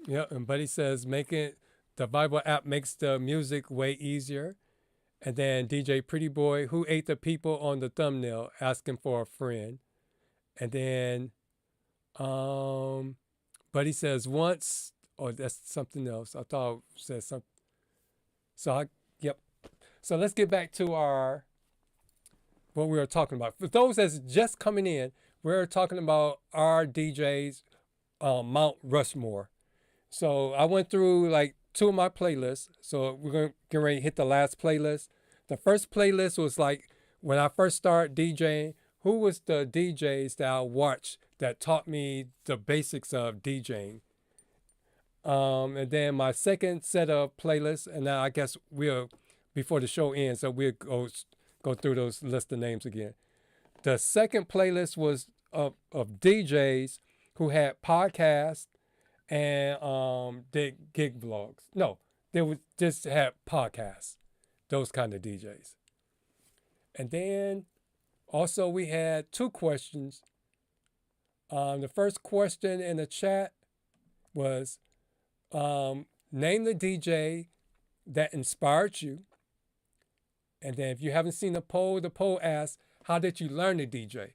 Yeah, and Buddy says the Bible app makes the music way easier. And then DJ Pretty Boy, who ate the people on the thumbnail, asking for a friend. And then Buddy says once, oh, that's something else. I thought it said something. So yep. So let's get back to what we were talking about. For those that's just coming in, we're talking about our DJs, Mount Rushmore. So I went through like 2 of my playlists. So we're going to get ready to hit the last playlist. The first playlist was like when I first started DJing, who was the DJs that I watched that taught me the basics of DJing. And then my second set of playlists, and now I guess before the show ends, so we'll go through those list of names again. The second playlist was of DJs who had podcasts and did gig vlogs. No, they would just have podcasts, those kind of DJs. And then also we had 2 questions. The first question in the chat was, name the DJ that inspired you. And then if you haven't seen the poll asks, how did you learn to DJ?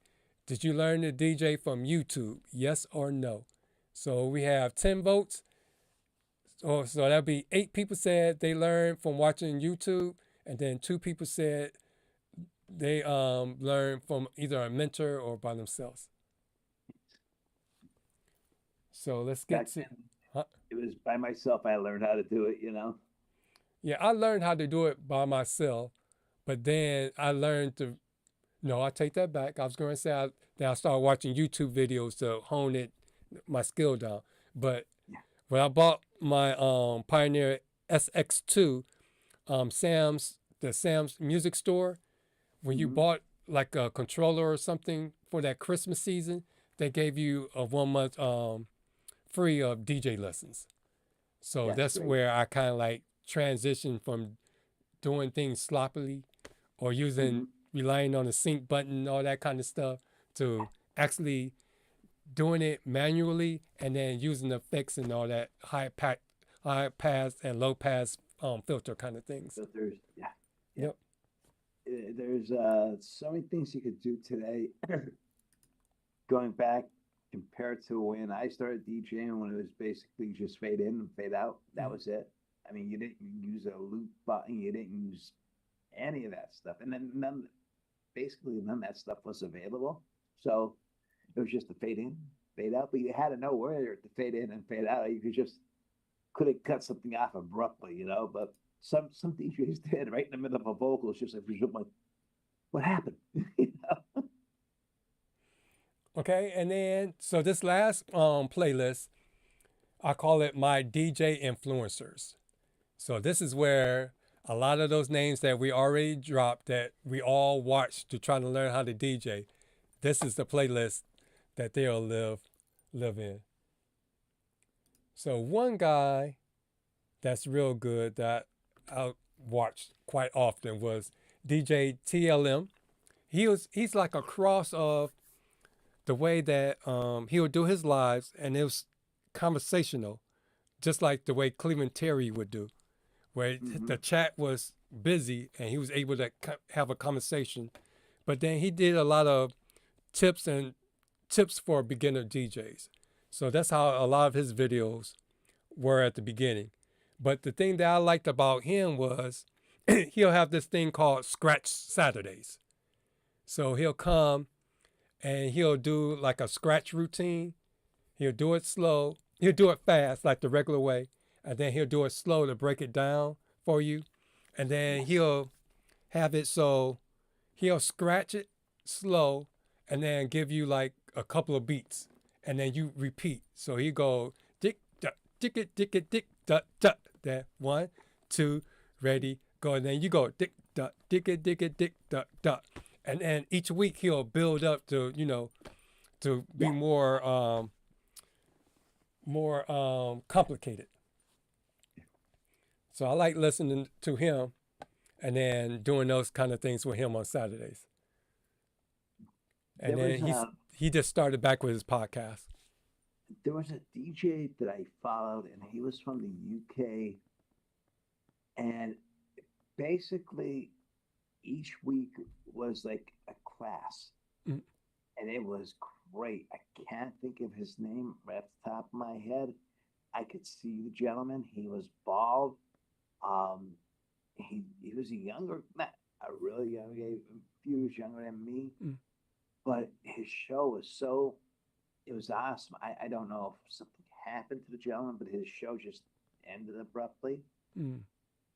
Did you learn to DJ from YouTube? Yes or no? So we have 10 votes. So that'll be 8 people said they learned from watching YouTube, and then 2 people said they learned from either a mentor or by themselves. So let's get to... It was by myself I learned how to do it, you know? Yeah, I learned how to do it by myself, but then I learned to... No, I take that back. I was going to say I started watching YouTube videos to hone my skill down. But when I bought my Pioneer SX2, Sam's music store, when you bought like a controller or something for that Christmas season, they gave you a 1 month free of DJ lessons. So that's great. Where I kind of like transitioned from doing things sloppily or relying on the sync button, all that kind of stuff, to actually doing it manually and then using the effects and all that high pass and low pass filter kind of things. Filters, yeah. Yep. There's so many things you could do today. Going back compared to when I started DJing, when it was basically just fade in and fade out. That was it. I mean, you didn't use a loop button. You didn't use any of that stuff. And then none of that stuff was available. So it was just a fade in, fade out. But you had to know where to fade in and fade out. You couldn't cut something off abruptly, you know. But some DJs did right in the middle of a vocal. It's just like, what happened? You know? Okay, and then so this last playlist, I call it my DJ influencers. So this is where a lot of those names that we already dropped that we all watched to try to learn how to DJ. This is the playlist that they'll live in. So one guy that's real good that I watched quite often was DJ TLM. He's like a cross of the way that he would do his lives, and it was conversational, just like the way Cleveland Terry would do, where the chat was busy and he was able to have a conversation. But then he did a lot of tips for beginner DJs. So that's how a lot of his videos were at the beginning. But the thing that I liked about him was he'll have this thing called Scratch Saturdays. So he'll come and he'll do like a scratch routine. He'll do it slow. He'll do it fast, like the regular way. And then he'll do it slow to break it down for you. And then he'll have it so he'll scratch it slow and then give you like a couple of beats, and then you repeat. So he go dick duck dick it dick duck duck. Then 1, 2, ready, go, and then you go dick duck dick it dick duck duck, and then each week he'll build up to to be more complicated. So I like listening to him and then doing those kind of things with him on Saturdays. And then he just started back with his podcast. There was a DJ that I followed, and he was from the UK. And basically, each week was like a class. Mm. And it was great. I can't think of his name right off the top of my head. I could see the gentleman. He was bald. He was a younger, not a really young, a few years younger than me. Mm. But his show was it was awesome. I don't know if something happened to the gentleman, but his show just ended abruptly. Mm.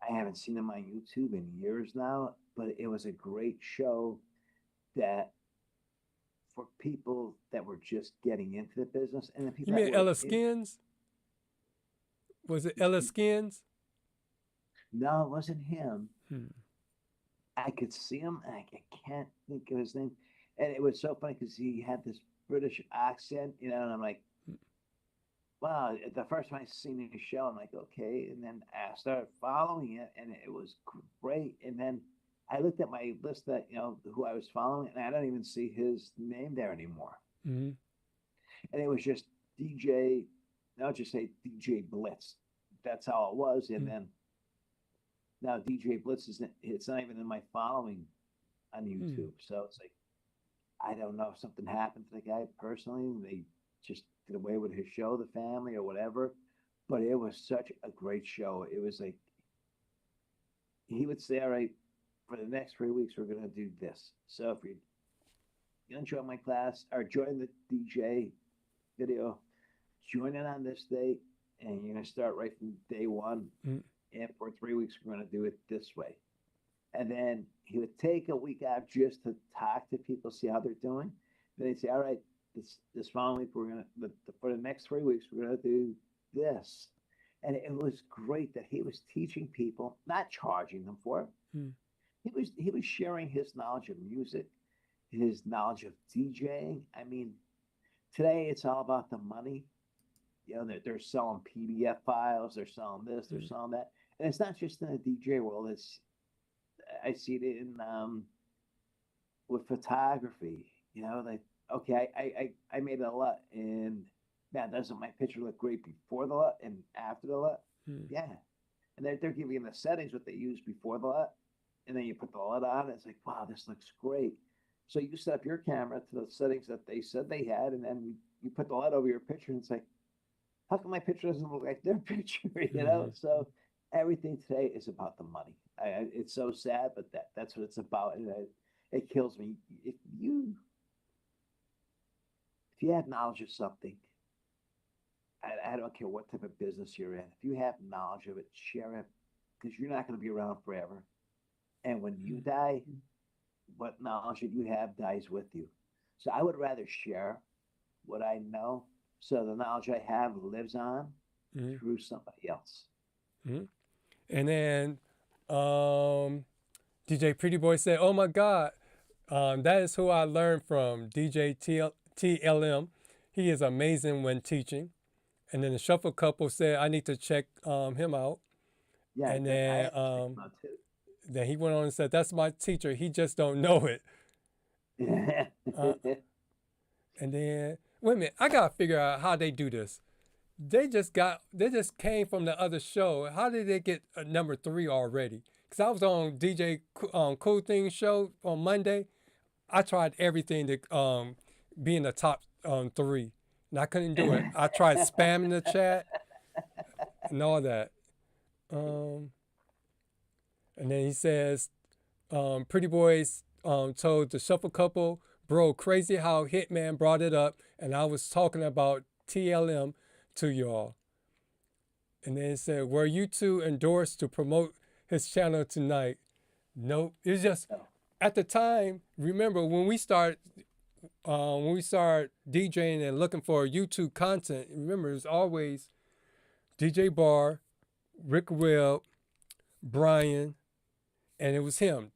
I haven't seen him on YouTube in years now, but it was a great show that for people that were just getting into the business. And the people You mean Ella Skins? Was it Ella Skins? No, it wasn't him. Hmm. I could see him, and I can't think of his name. And it was so funny because he had this British accent, and I'm like, wow. The first time I seen his show, I'm like, okay. And then I started following it, and it was great. And then I looked at my list that, who I was following, and I don't even see his name there anymore. Mm-hmm. And it was just I'll just say DJ Blitz. That's how it was. And then now DJ Blitz it's not even in my following on YouTube. So it's like, I don't know if something happened to the guy personally. They just did away with his show, the family or whatever. But it was such a great show. It was like, he would say, all right, for the next 3 weeks, we're going to do this. So if you're going to join my class or join the DJ video, join it on this date, and you're going to start right from day one. Mm. And for 3 weeks, we're going to do it this way. And then he would take a week off just to talk to people, see how they're doing. Then he'd say, all right, this following week, we're going to, for the next 3 weeks, we're going to do this. And it was great that he was teaching people, not charging them for it. Mm. He was sharing his knowledge of music, his knowledge of DJing. I mean, today it's all about the money. They're selling PDF files, they're selling this, they're selling that. And it's not just in the DJ world. I see it in with photography. Like, okay, I made a LUT, and man, doesn't my picture look great before the LUT and after the LUT? Yeah. And they're giving you the settings what they used before the LUT, and then you put the LUT on, and it's like, wow, this looks great. So you set up your camera to the settings that they said they had, and then you put the LUT over your picture, and it's like, how come my picture doesn't look like their picture? So everything today is about the money. It's so sad, but that's what it's about, and it kills me. If you have knowledge of something, I don't care what type of business you're in. If you have knowledge of it, share it, because you're not going to be around forever. And when you die, what knowledge that you have dies with you. So I would rather share what I know, so the knowledge I have lives on through somebody else. Mm-hmm. And then DJ Pretty Boy said, oh my God, that is who I learned from, DJ TLM. He is amazing when teaching. And then the Shuffle Couple said, I need to check him out. Yeah, and then he went on and said, that's my teacher. He just don't know it. And then, wait a minute, I got to figure out how they do this. They just came from the other show. How did they get number 3 already? Because I was on DJ Cool Things show on Monday. I tried everything to be in the top 3, and I couldn't do it. I tried spamming the chat and all that. And then he says, Pretty Boys told the Shuffle Couple, bro, crazy how Hitman brought it up, and I was talking about TLM to y'all. And then it said, were you two endorsed to promote his channel tonight? Nope. It's just, at the time, remember when we started when we started DJing and looking for YouTube content, remember, it's always DJ Bar, Rick Webb, Brian, and it was him,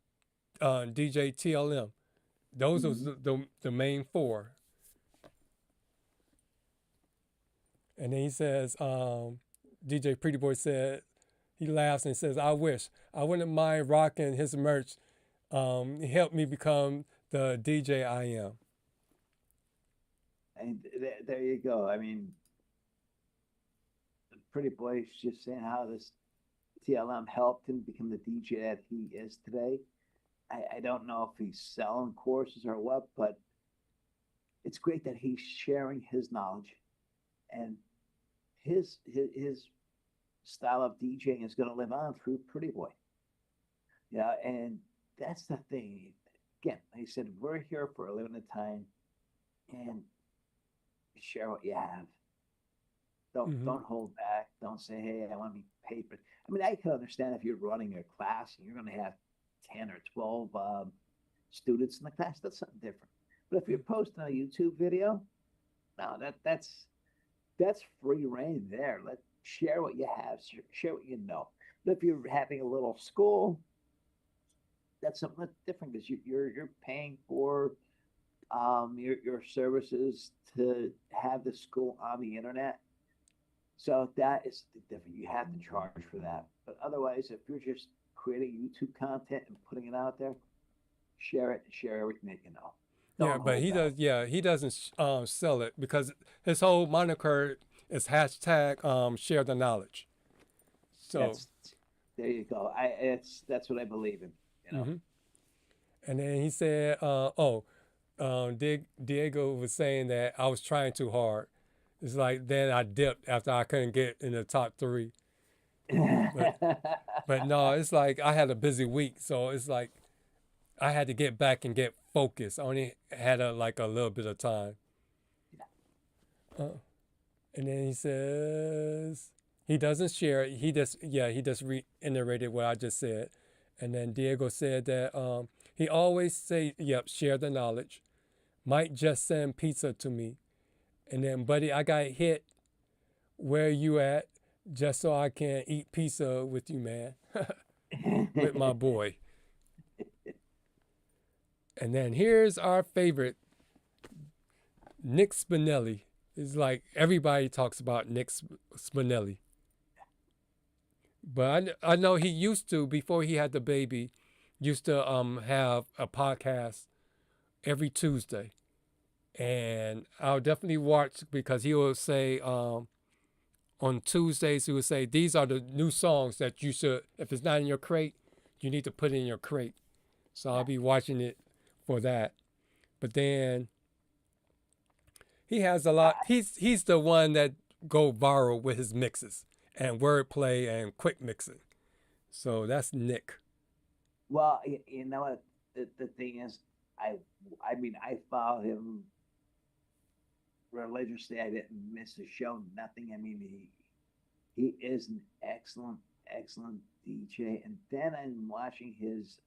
DJ TLM. Those was the main four. And then he says, DJ Pretty Boy said, he laughs and says, I wish. I wouldn't mind rocking his merch. He helped me become the DJ I am. And there you go. I mean, the Pretty Boy's just saying how this TLM helped him become the DJ that he is today. I don't know if he's selling courses or what, but it's great that he's sharing his knowledge, and his style of DJing is going to live on through Pretty Boy. Yeah, and that's the thing. Again, like I said, we're here for a limited time, and share what you have. Don't hold back. Don't say, hey, I want to be paid for it. I mean, I can understand if you're running a class and you're going to have 10 or 12 students in the class, that's something different. But if you're posting a YouTube video, no, that's free reign there. Share what you have, share what you know. But if you're having a little school, that's something that's different, because you're paying for your services to have the school on the internet. So that is different. You have to charge for that. But otherwise, if you're just creating YouTube content and putting it out there, share it, share everything that you know. Yeah, but he does. Yeah, he doesn't sell it, because his whole moniker is hashtag share the knowledge. So there you go. That's what I believe in. You know. And then he said, Diego was saying that I was trying too hard. It's like then I dipped after I couldn't get in the top 3. But no, it's like I had a busy week, so it's like I had to get back and get focused. I only had a little bit of time. And then he says he doesn't share it. He just reiterated what I just said. And then Diego said that he always say, share the knowledge. Might just send pizza to me. And then, buddy, I got hit. Where you at? Just so I can eat pizza with you, man. With my boy. And then here's our favorite, Nick Spinelli. It's like everybody talks about Nick Spinelli. But I know he used to, before he had the baby, used to have a podcast every Tuesday. And I'll definitely watch, because he will say on Tuesdays, he would say, these are the new songs that you should, if it's not in your crate, you need to put it in your crate. So I'll be watching it for that. But then he has a lot, he's the one that go viral with his mixes and wordplay and quick mixing. So that's Nick. Well, you know what the thing is, I mean, I follow him religiously. I didn't miss a show, nothing. I mean, he is an excellent DJ. And then I'm watching his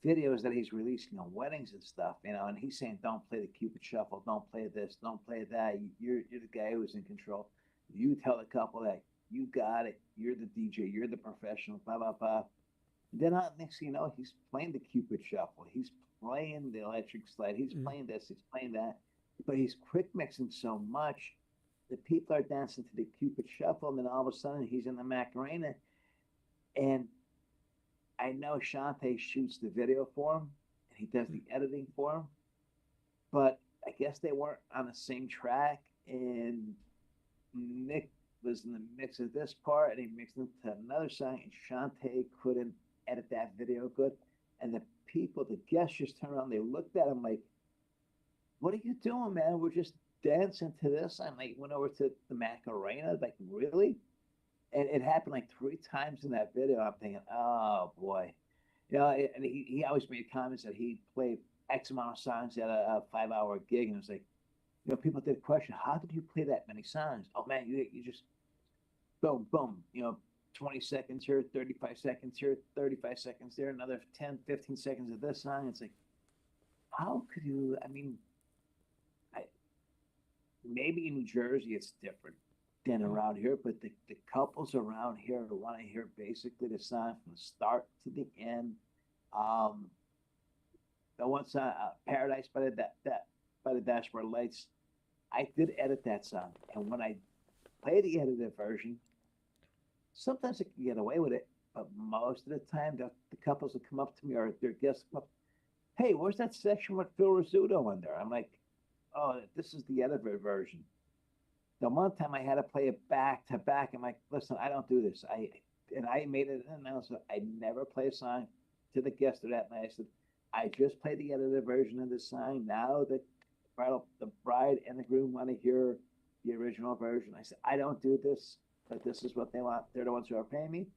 videos that he's releasing on weddings and stuff, you know, and he's saying, don't play the Cupid Shuffle, don't play this, don't play that. You're the guy who's in control. You tell the couple that you got it, you're the DJ, you're the professional, blah, blah, blah. Then next thing you know, he's playing the Cupid Shuffle. He's playing the electric slide. He's playing this, he's playing that. But he's quick mixing so much that people are dancing to the Cupid Shuffle, and then all of a sudden he's in the Macarena. And I know Shante shoots the video for him, and he does the editing for him. But I guess they weren't on the same track, and Nick was in the mix of this part, and he mixed it to another song, and Shante couldn't edit that video good. And the guests just turned around, they looked at him like, what are you doing, man? We're just dancing to this. And like went over to the Macarena, like, really? And it happened like 3 times in that video. I'm thinking, oh boy. You know, and he always made comments that he played X amount of songs at a 5-hour gig. And it was like, you know, people did question, how did you play that many songs? Oh man, you just boom, boom, you know, 20 seconds here, 35 seconds here, 35 seconds there, another 10, 15 seconds of this song. It's like, how could you? I mean, I, maybe in New Jersey it's different than around here, but the couples around here want to hear basically the song from the start to the end. Um, the one song, "Paradise" by the Dashboard Lights. I did edit that song, and when I play the edited version, sometimes I can get away with it, but most of the time, the couples will come up to me or their guests come up, "Hey, where's that section with Phil Rizzuto in there?" I'm like, "Oh, this is the edited version." The one time I had to play it back to back, I'm like, "Listen, I don't do this." I made it an announcement. I never play a song to the guest of that night. I said, "I just play the edited version of the song. Now the bride and the groom want to hear the original version." I said, "I don't do this, but this is what they want. They're the ones who are paying me."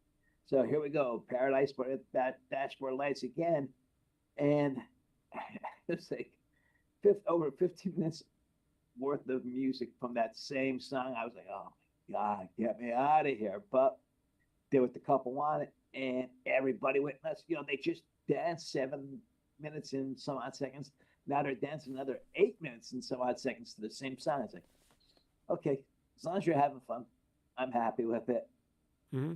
So here we go. "Paradise" by that Dashboard Lights again. And it's like over 15 minutes worth of music from that same song. I was like, "Oh my God, get me out of here." But did what the couple wanted, and everybody went nuts. They just danced 7 minutes and some odd seconds. Now they're dancing another 8 minutes and some odd seconds to the same song. It's like, okay, as long as you're having fun, I'm happy with it. Mm-hmm.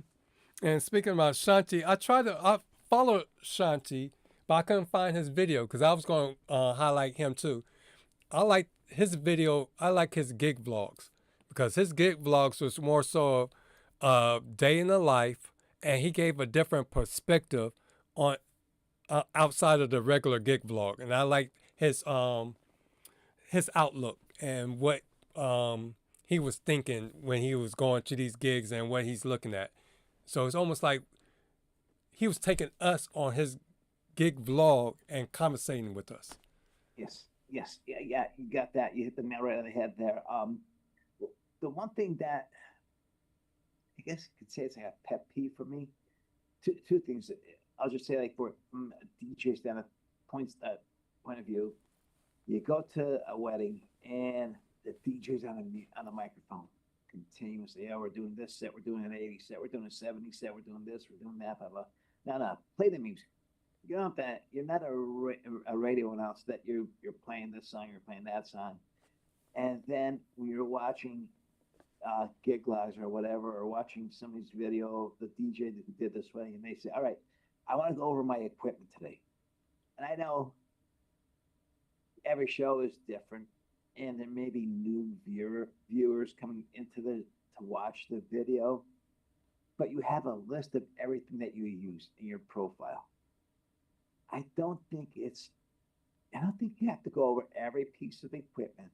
And speaking about Shanti, I followed Shanti, but I couldn't find his video because I was going to highlight him too. I like his video. I like his gig vlogs because his gig vlogs was more so day in the life, and he gave a different perspective on outside of the regular gig vlog, and I like his outlook and what he was thinking when he was going to these gigs and what he's looking at. So it's almost like he was taking us on his gig vlog and conversating with us. Yes, yeah, you got that. You hit the nail right on the head there. The one thing that I guess you could say it's like a pet peeve for me. Two things. I'll just say, like, from a DJ point of view, you go to a wedding and the DJ's on a microphone continuously. "Yeah, we're doing this set, we're doing an 80s set, we're doing a 70s set, we're doing this, we're doing that, blah blah." No, play the music. You don't have to. You're not a radio announcer that you're playing this song, you're playing that song, and then when you're watching gig logs or whatever, or watching somebody's video, the DJ that did this wedding, and they say, "All right, I want to go over my equipment today," and I know every show is different, and there may be new viewers coming into to watch the video, but you have a list of everything that you use in your profile. I don't think you have to go over every piece of equipment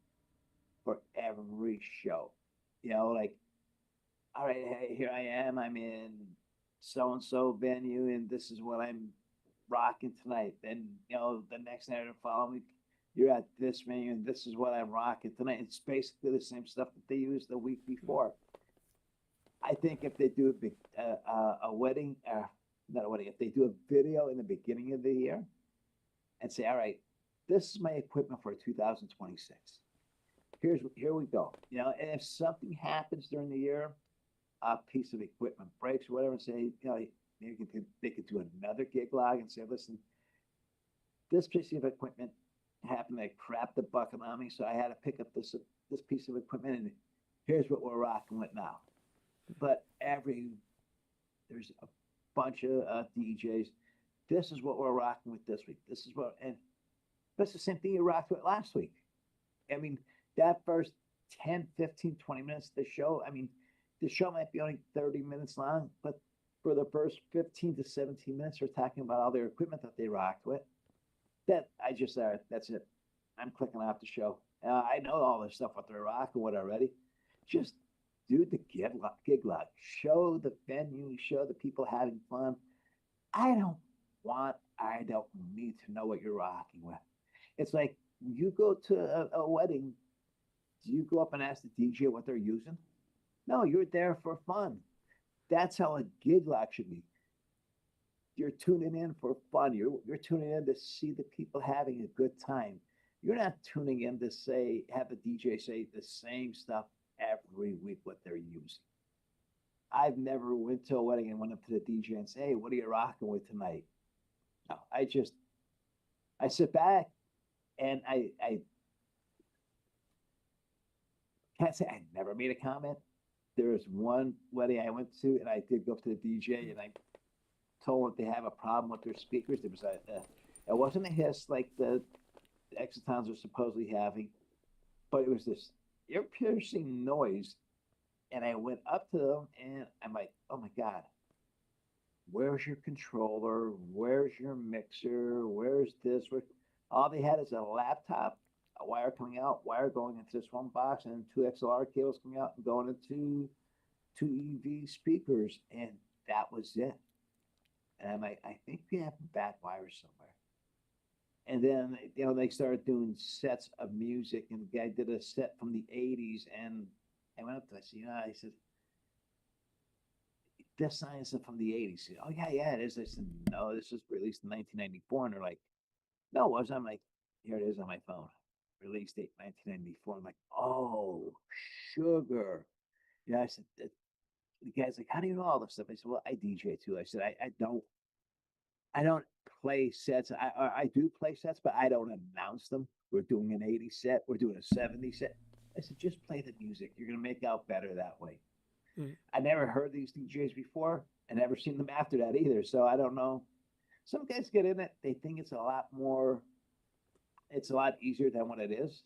for every show. Like, all right, hey, here I am. I'm in so and so venue, and this is what I'm rocking tonight. Then the next night or the following week, you're at this venue, and this is what I'm rocking tonight. It's basically the same stuff that they used the week before. I think if they do a wedding, not a wedding, if they do a video in the beginning of the year and say, "All right, this is my equipment for 2026. Here we go." And if something happens during the year, a piece of equipment breaks or whatever, say, maybe they could do another gig log and say, "Listen, this piece of equipment happened to crap the bucket on me, so I had to pick up this piece of equipment, and here's what we're rocking with now." But there's a bunch of DJs. This is what we're rocking with this week. And that's the same thing you rocked with last week. I mean, that first 10, 15, 20 minutes of the show, the show might be only 30 minutes long, but for the first 15 to 17 minutes, we're talking about all their equipment that they rocked with. That's it. I'm clicking off the show. I know all this stuff, what they're rocking with already. Just do the gig log. Show the venue, show the people having fun. I don't need to know what you're rocking with. It's like, you go to a wedding, do you go up and ask the DJ what they're using? No, you're there for fun. That's how a gig log should be. You're tuning in for fun. You're tuning in to see the people having a good time. You're not tuning in to have the DJ say the same stuff every week what they're using. I've never went to a wedding and went up to the DJ and say, "Hey, what are you rocking with tonight?" No, I sit back, And I can't say I never made a comment. There was one wedding I went to, and I did go up to the DJ, and I told them they have a problem with their speakers. There was it wasn't a hiss like the Exitons are supposedly having, but it was this ear-piercing noise. And I went up to them, and I'm like, "Oh my God, where's your controller? Where's your mixer? Where's this?" All they had is a laptop, a wire coming out, wire going into this one box, and two XLR cables coming out and going into two EV speakers, and that was it. And I'm like, I think we have bad wires somewhere. And then, they started doing sets of music, and the guy did a set from the 80s, and I went up to him, I said, this sign is from the 80s. He said, "Oh, yeah, it is." I said, "No, this was released in 1994. And they're like, "No, it wasn't." I'm like, "Here it is on my phone. Release date 1994. I'm like, "Oh, sugar." I said, the guy's like, "How do you know all this stuff?" I said, "Well, I DJ too." I said, I don't play sets. I do play sets, but I don't announce them. We're doing an 80 set. We're doing a 70 set. I said, just play the music. You're going to make out better that way. I never heard these DJs before. I never seen them after that either. So I don't know. Some guys get in it. They think it's a lot easier than what it is.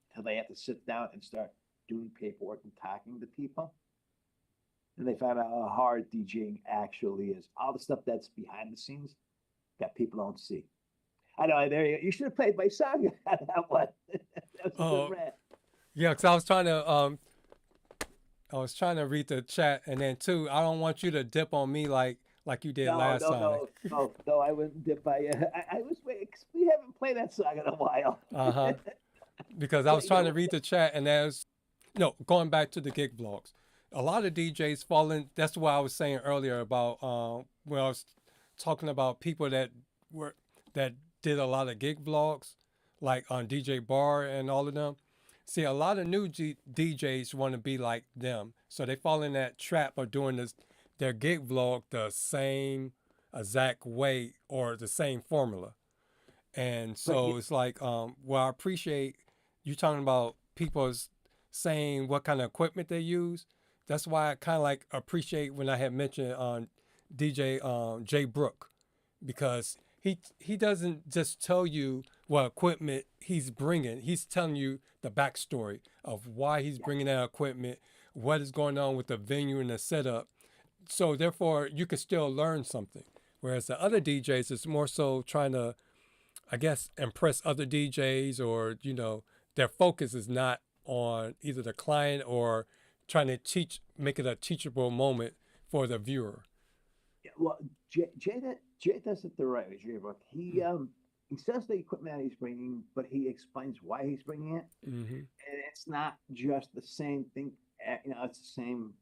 Until they have to sit down and start doing paperwork and talking to people. And they find out how hard DJing actually is. All the stuff that's behind the scenes that people don't see. I know, there you should have played my song on that one. That was a good rant. Yeah, because I was trying to read the chat, and then too, I don't want you to dip on me like you did last time. No, I wouldn't dip by you. I was waiting because we haven't played that song in a while. Because I was trying to read the chat, and going back to the gig vlogs. A lot of DJs fall in. That's what I was saying earlier about when I was talking about people that did a lot of gig vlogs, like on DJ Bar and all of them. See, a lot of new DJs want to be like them, so they fall in that trap of doing their gig vlog the same exact way or the same formula. And so it's like, well, I appreciate you talking about people saying what kind of equipment they use. That's why I kind of like appreciate when I had mentioned on DJ Jay Brook, because he doesn't just tell you what equipment he's bringing. He's telling you the backstory of why he's bringing that equipment, what is going on with the venue and the setup. So therefore, you can still learn something. Whereas the other DJs is more so trying to, I guess, impress other DJs, or their focus is not on either the client or trying to make it a teachable moment for the viewer. Yeah, well, Jay does it the right way. Jay Brook. He says the equipment that he's bringing, but he explains why he's bringing it, and it's not just the same thing. It's saying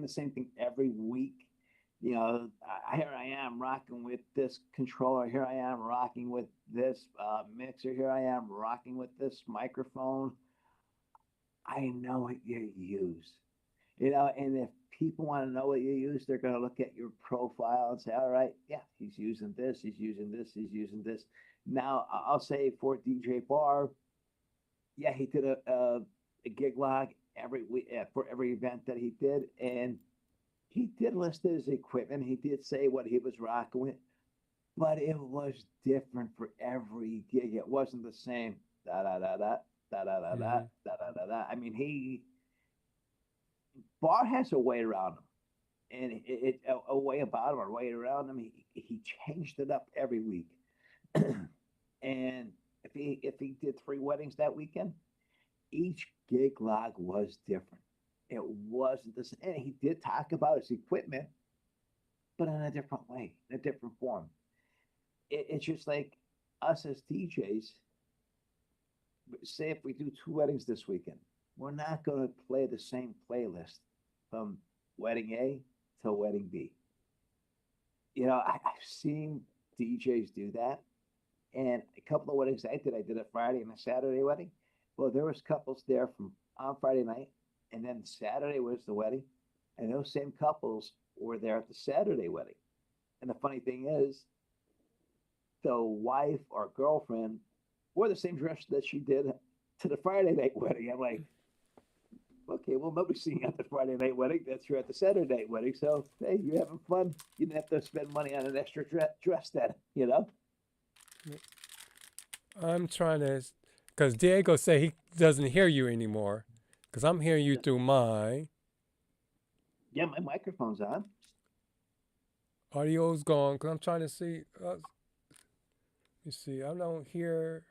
the same thing every week. Here I am rocking with this controller. Here I am rocking with this mixer. Here I am rocking with this microphone. I know what you use, and if people want to know what you use, they're going to look at your profile and say, all right, yeah, he's using this, he's using this, he's using this. Now, I'll say for DJ Bar, yeah, he did a gig log every week for every event that he did, and he did list his equipment. He did say what he was rocking with, but it was different for every gig. It wasn't the same. Da da da da. Da, da, da, da, da, da, da, da. I mean, Bar has a way around him, and a way about him, or a way around him. He changed it up every week, and if he did 3 weddings that weekend, each gig log was different. It wasn't the same. And he did talk about his equipment, but in a different way, in a different form. It's just like us as DJs. Say if we do 2 weddings this weekend, we're not going to play the same playlist from wedding A to wedding B. I've seen DJs do that, and a couple of weddings I did a Friday and a Saturday wedding. Well, there was couples there from on Friday night, and then Saturday was the wedding, and those same couples were there at the Saturday wedding. And the funny thing is, the wife or girlfriend wore the same dress that she did to the Friday night wedding. I'm like, okay, well, nobody's seeing you at the Friday night wedding. That's you at the Saturday night wedding. So, hey, you're having fun. You didn't have to spend money on an extra dress then, you know? I'm trying to, because Diego said he doesn't hear you anymore. Because I'm hearing you through mine. Yeah, my microphone's on. Audio's gone. Because I'm trying to see. Let me see. I don't hear.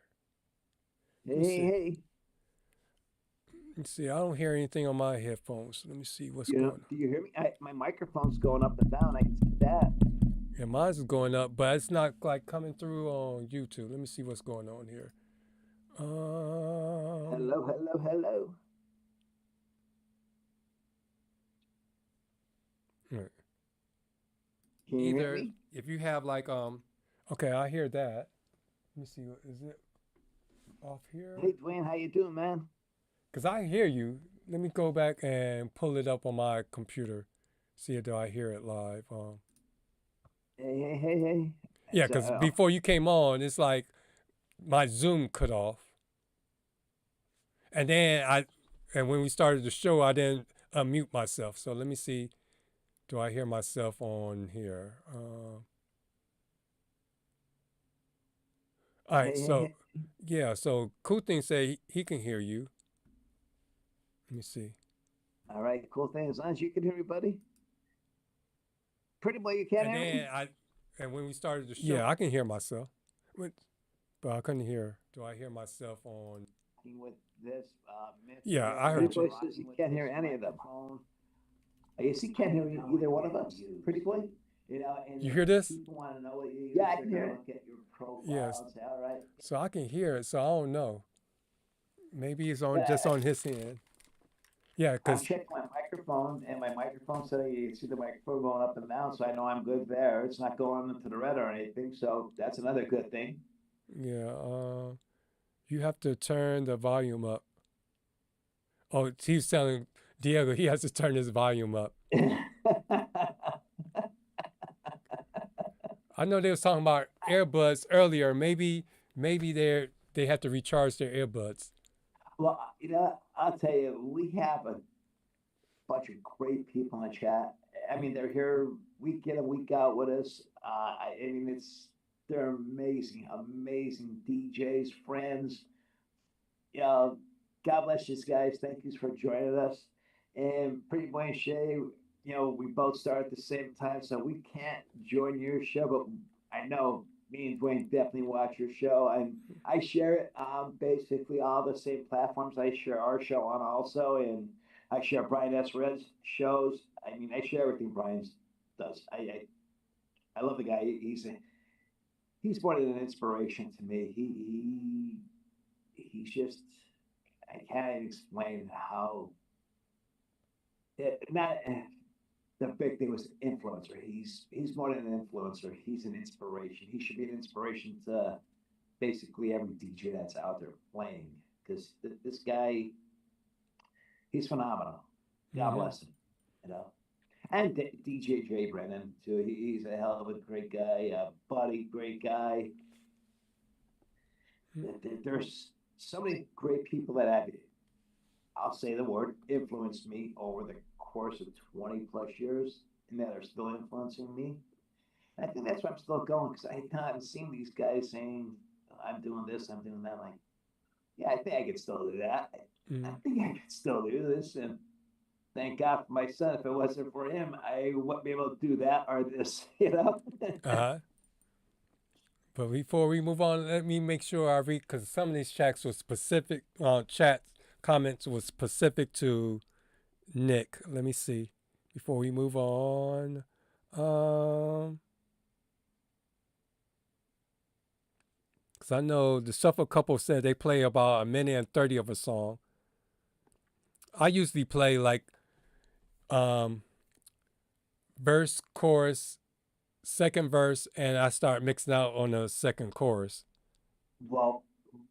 Hey. Let me see. I don't hear anything on my headphones. Let me see what's going on. Do you hear me? My microphone's going up and down. I can see that. Yeah, mine's is going up, but it's not like coming through on YouTube. Let me see what's going on here. Hello. Right. Can you hear Either me? if you have like okay, I hear that. Let me see. Is it off here? Hey, Dwayne, how you doing, man? Because I hear you. Let me go back and pull it up on my computer. See if I hear it live. Hey. Yeah, because before you came on, it's like my Zoom cut off. And then when we started the show, I didn't unmute myself. So let me see. Do I hear myself on here? All right, so yeah, so Cool Thing say he can hear you. Let me see. All right, cool thing. As long as you can hear me, buddy. Pretty boy, you can't And hear me? then and when we started the show, yeah, I can hear myself. But I couldn't hear. Do I hear myself on? With this, Yeah, I heard you. Pretty boy says he can't hear any of them. I guess he can't hear either one of us. Pretty boy. You hear this? Want to know what you yeah, I can hear it. Get your profiles, Yes. all right. So I can hear it. So I don't know. Maybe it's on just on his end. Yeah, I because checked my microphone, and my microphone said you can see the microphone going up and down, so I know I'm good there. It's not going into the red or anything, so that's another good thing. yeah, you have to turn the volume up. Oh, he's telling Diego he has to turn his volume up. I know they was talking about earbuds earlier. Maybe they have to recharge their earbuds. Well, I'll tell you, we have a bunch of great people in the chat. I mean, they're here week in and week out with us. I mean, they're amazing DJs, friends. God bless you guys. Thank you for joining us. And Pretty Boy and Shay, we both start at the same time, so we can't join your show, but I know me and Dwayne definitely watch your show, and I share it on basically all the same platforms I share our show on also, and I share Brian S. Red's shows. I mean, I share everything Brian does. I love the guy. He's more than an inspiration to me. He's just, I can't even explain how. Not the big thing was influencer. He's more than an influencer. He's an inspiration. He should be an inspiration to basically every DJ that's out there playing. Because this guy, he's phenomenal. God bless him. And DJ J Brennan too. He's a hell of a great guy. Buddy, great guy. There's so many great people that have, I'll say the word, influenced me over the course of 20 plus years, and that are still influencing me. And I think that's why I'm still going, because I haven't seen these guys saying, I'm doing this, I'm doing that. Like, yeah, I think I could still do that. I think I could still do this. And thank God for my son. If it wasn't for him, I wouldn't be able to do that or this, But before we move on, let me make sure I read, because some of these chats were specific, comments was specific to Nick. Let me see before we move on. Because I know the Shuffle Couple said they play about 1:30 of a song. I usually play like verse, chorus, second verse, and I start mixing out on the second chorus. Well,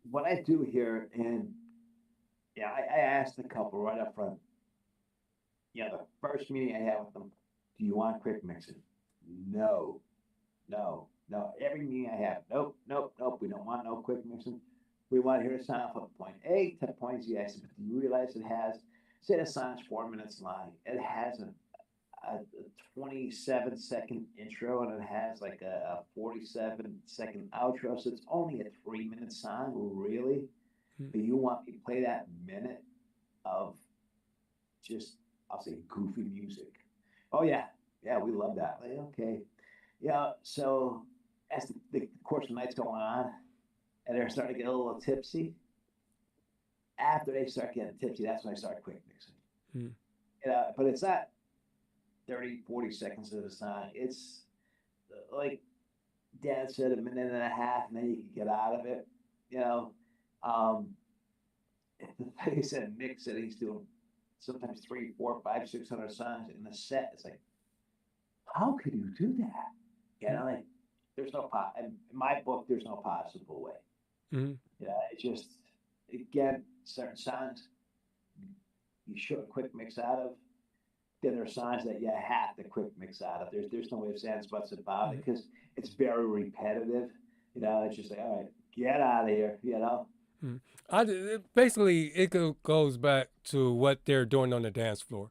what I do here, and I asked the couple right up front. The first meeting I have with them, do you want quick mixing? No. Every meeting I have, nope. We don't want no quick mixing. we want to hear a song from point A to point Z. I said, but do you realize it has, say the song's 4 minutes long, it has a 27-second intro and it has like a 47-second outro. So it's only a 3-minute song, really. But you want me to play that minute of just, I'll say, goofy music. Oh, yeah. Yeah, we love that. Like, okay. Yeah, so as the course of the night's going on, and they're starting to get a little tipsy, after they start getting tipsy, that's when I start quick mixing. But it's not 30, 40 seconds of the song. It's like Dad said, a minute and a half, and then you can get out of it. Like I said, Mick said he's doing sometimes 300, 400, 500, 600 songs in the set. It's like, how could you do that? Like there's no in my book, there's no possible way. It's just, again, certain songs you should a quick mix out of. Then there are songs that you have to quick mix out of. There's no way of saying buts about it because it's very repetitive. It's just like, all right, get out of here. Basically, it goes back to what they're doing on the dance floor,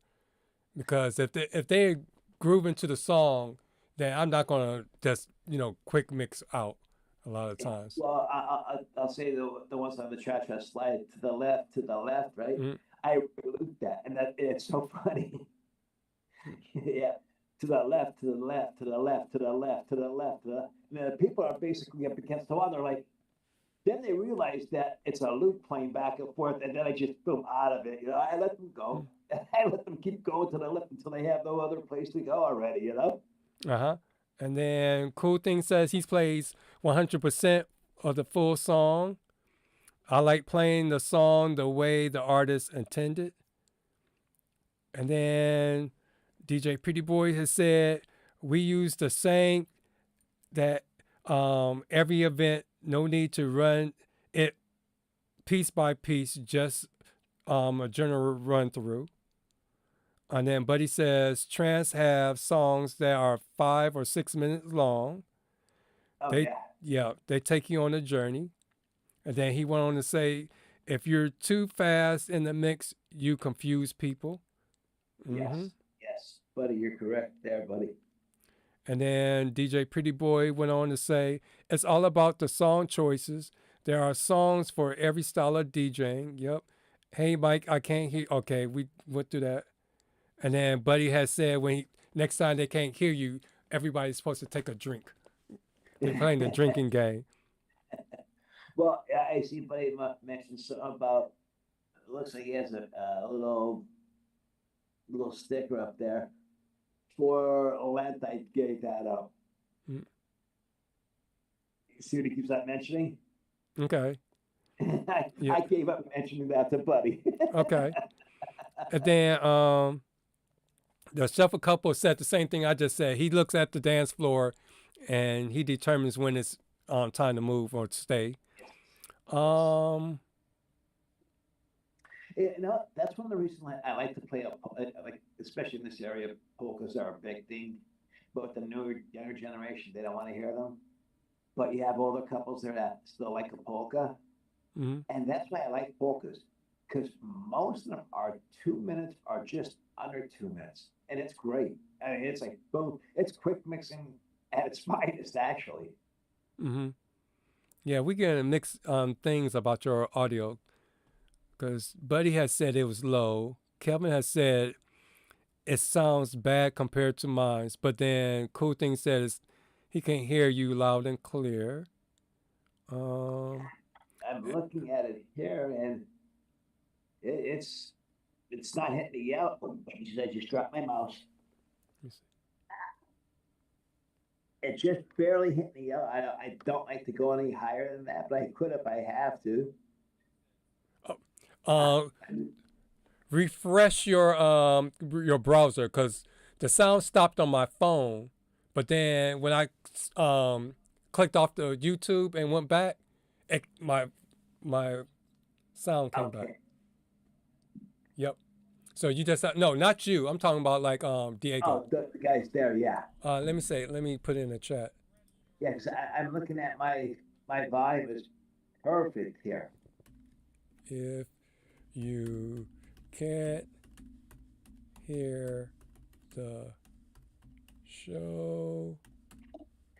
because if they groove into the song, then I'm not gonna just quick mix out a lot of times. Well, I'll say the ones on the cha-cha slide to the left, right? I loop that, and it's so funny. Yeah, to the left, to the left, to the left, to the left, to the left. And the people are basically up against the wall. They're like, then they realize that it's a loop playing back and forth, and then I just boom out of it. I let them go. I let them keep going to the left until they have no other place to go already. And then Cool Thing says he plays 100% of the full song. I like playing the song the way the artist intended. And then DJ Pretty Boy has said, we use the same that every event, no need to run it piece by piece, just a general run through. And then Buddy says, trance have songs that are 5 or 6 minutes long. They take you on a journey. And then he went on to say, if you're too fast in the mix, you confuse people. Yes, buddy, you're correct there, buddy. And then DJ Pretty Boy went on to say, it's all about the song choices. There are songs for every style of DJing. Yep. Hey, Mike, I can't hear. Okay, we went through that. And then Buddy has said, next time they can't hear you, everybody's supposed to take a drink. They're playing the drinking game. Well, I see Buddy mentioned something about, it looks like he has a little sticker up there for Lent. I gave that up. See what he keeps on mentioning? Okay. I gave up mentioning that to Buddy. Okay. And then the shuffle couple said the same thing I just said. He looks at the dance floor and he determines when it's time to move or to stay. That's one of the reasons I like to play like, especially in this area, polkas are a big thing. But the younger generation, they don't want to hear them. But you have older couples there that still like a polka. And that's why I like polkas, because most of them are 2 minutes or just under 2 minutes. And it's great. I mean, it's like, boom, it's quick mixing at its finest, actually. Yeah, we get mixed things about your audio, because Buddy has said it was low. Kelvin has said it sounds bad compared to mine, but then Cool Thing says he can hear you loud and clear. I'm looking at it here, and it's not hitting the yellow. I just dropped my mouse. It just barely hit the yellow. I don't like to go any higher than that, but I could if I have to. Refresh your browser, because the sound stopped on my phone, but then when I clicked off the YouTube and went back, my sound came back. Yep. So you just no, not you. I'm talking about like Diego. Oh, the guy's there, yeah. Let me put it in the chat. Yeah, because I'm looking at my volume is perfect here. If you can't hear the show,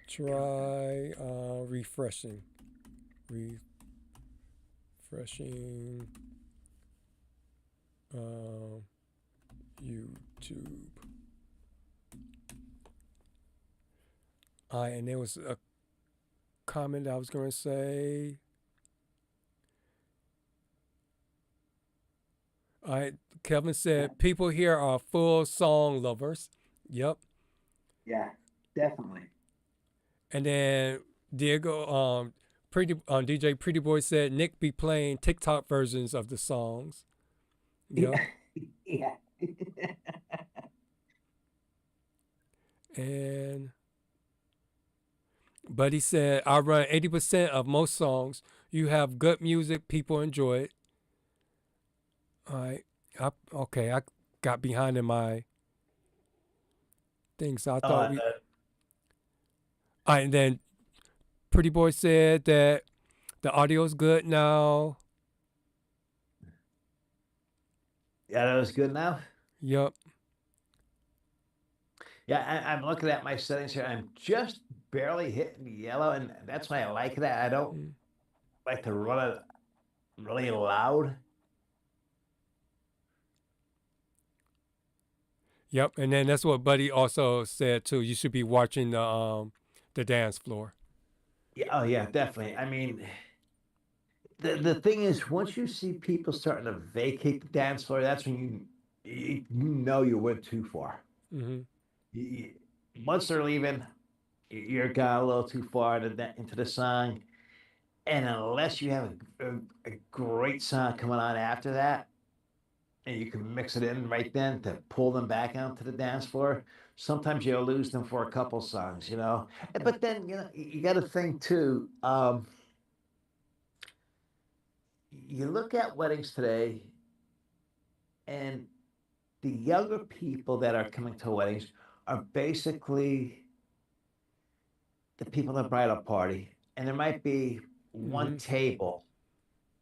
try refreshing. Refreshing YouTube. And there was a comment I was going to say. All right, Kevin said, people here are full song lovers. Yep. Yeah, definitely. And then Diego, DJ Pretty Boy said, Nick be playing TikTok versions of the songs. Yep. Yeah. And Buddy said, I run 80% of most songs. You have good music, people enjoy it. All right. I got behind in my things. I thought all right, and then Pretty Boy said that the audio's good now. Yeah, that was good now. Yep. Yeah, I'm looking at my settings here. I'm just barely hitting yellow, and that's why I like that. I don't like to run it really loud. Yep, and then that's what Buddy also said too. You should be watching the dance floor. Yeah, oh yeah, definitely. I mean, the thing is, once you see people starting to vacate the dance floor, that's when you know you went too far. Mm-hmm. Once they're leaving, you're gone a little too far into the song, and unless you have a great song coming on after that, and you can mix it in right then to pull them back onto the dance floor, sometimes you'll lose them for a couple songs, you know. But then you got to think too. You look at weddings today, and the younger people that are coming to weddings are basically the people in the bridal party, and there might be one table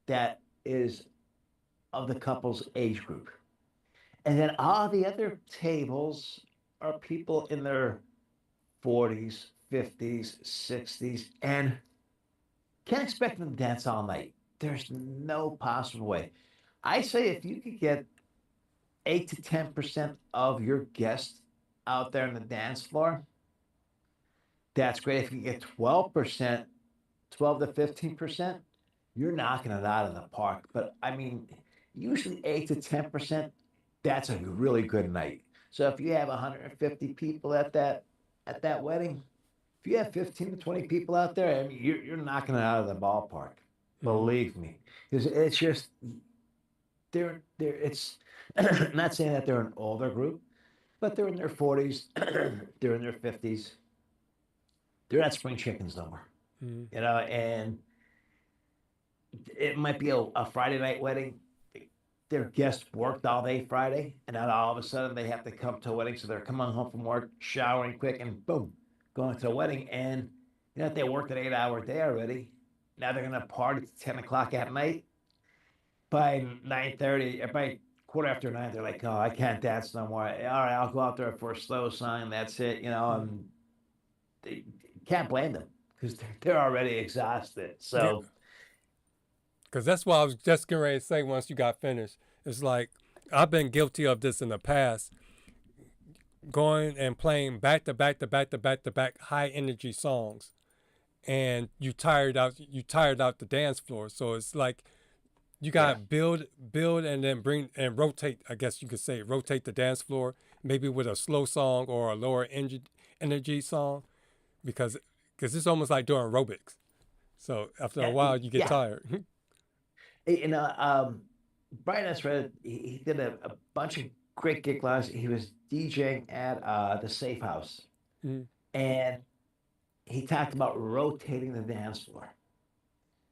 that is of the couple's age group. And then all the other tables are people in their 40s, 50s, 60s, and can't expect them to dance all night. There's no possible way. I say if you could get 8 to 10% of your guests out there on the dance floor, that's great. If you get 12%, 12 to 15%, you're knocking it out of the park. But I mean, usually 8 to 10%, that's a really good night. So if you have 150 people at that wedding, if you have 15 to 20 people out there, I mean, you're knocking it out of the ballpark. Believe me, because it's just it's not saying that they're an older group, but they're in their 40s, they're in their 50s. They're not spring chickens no more, you know. And it might be a Friday night wedding. Their guests worked all day Friday, and then all of a sudden they have to come to a wedding. So they're coming home from work, showering quick, and boom, going to a wedding. And if they worked an 8-hour day already, now they're gonna party to 10 o'clock at night. By 9:30, by quarter after 9, they're like, "Oh, I can't dance no more. All right, I'll go out there for a slow song, and that's it." You know, and they can't blame them because they're already exhausted. So. Because that's what I was just getting ready to say once you got finished. It's like, I've been guilty of this in the past, going and playing back to back high energy songs, and you tired out the dance floor. So it's like you gotta build and then bring and rotate. I guess you could say rotate the dance floor, maybe with a slow song or a lower energy song, because it's almost like doing aerobics. So after a while, you get tired. You know, Brian S. Red, he did a bunch of great gig lives. He was DJing at the Safe House, and he talked about rotating the dance floor.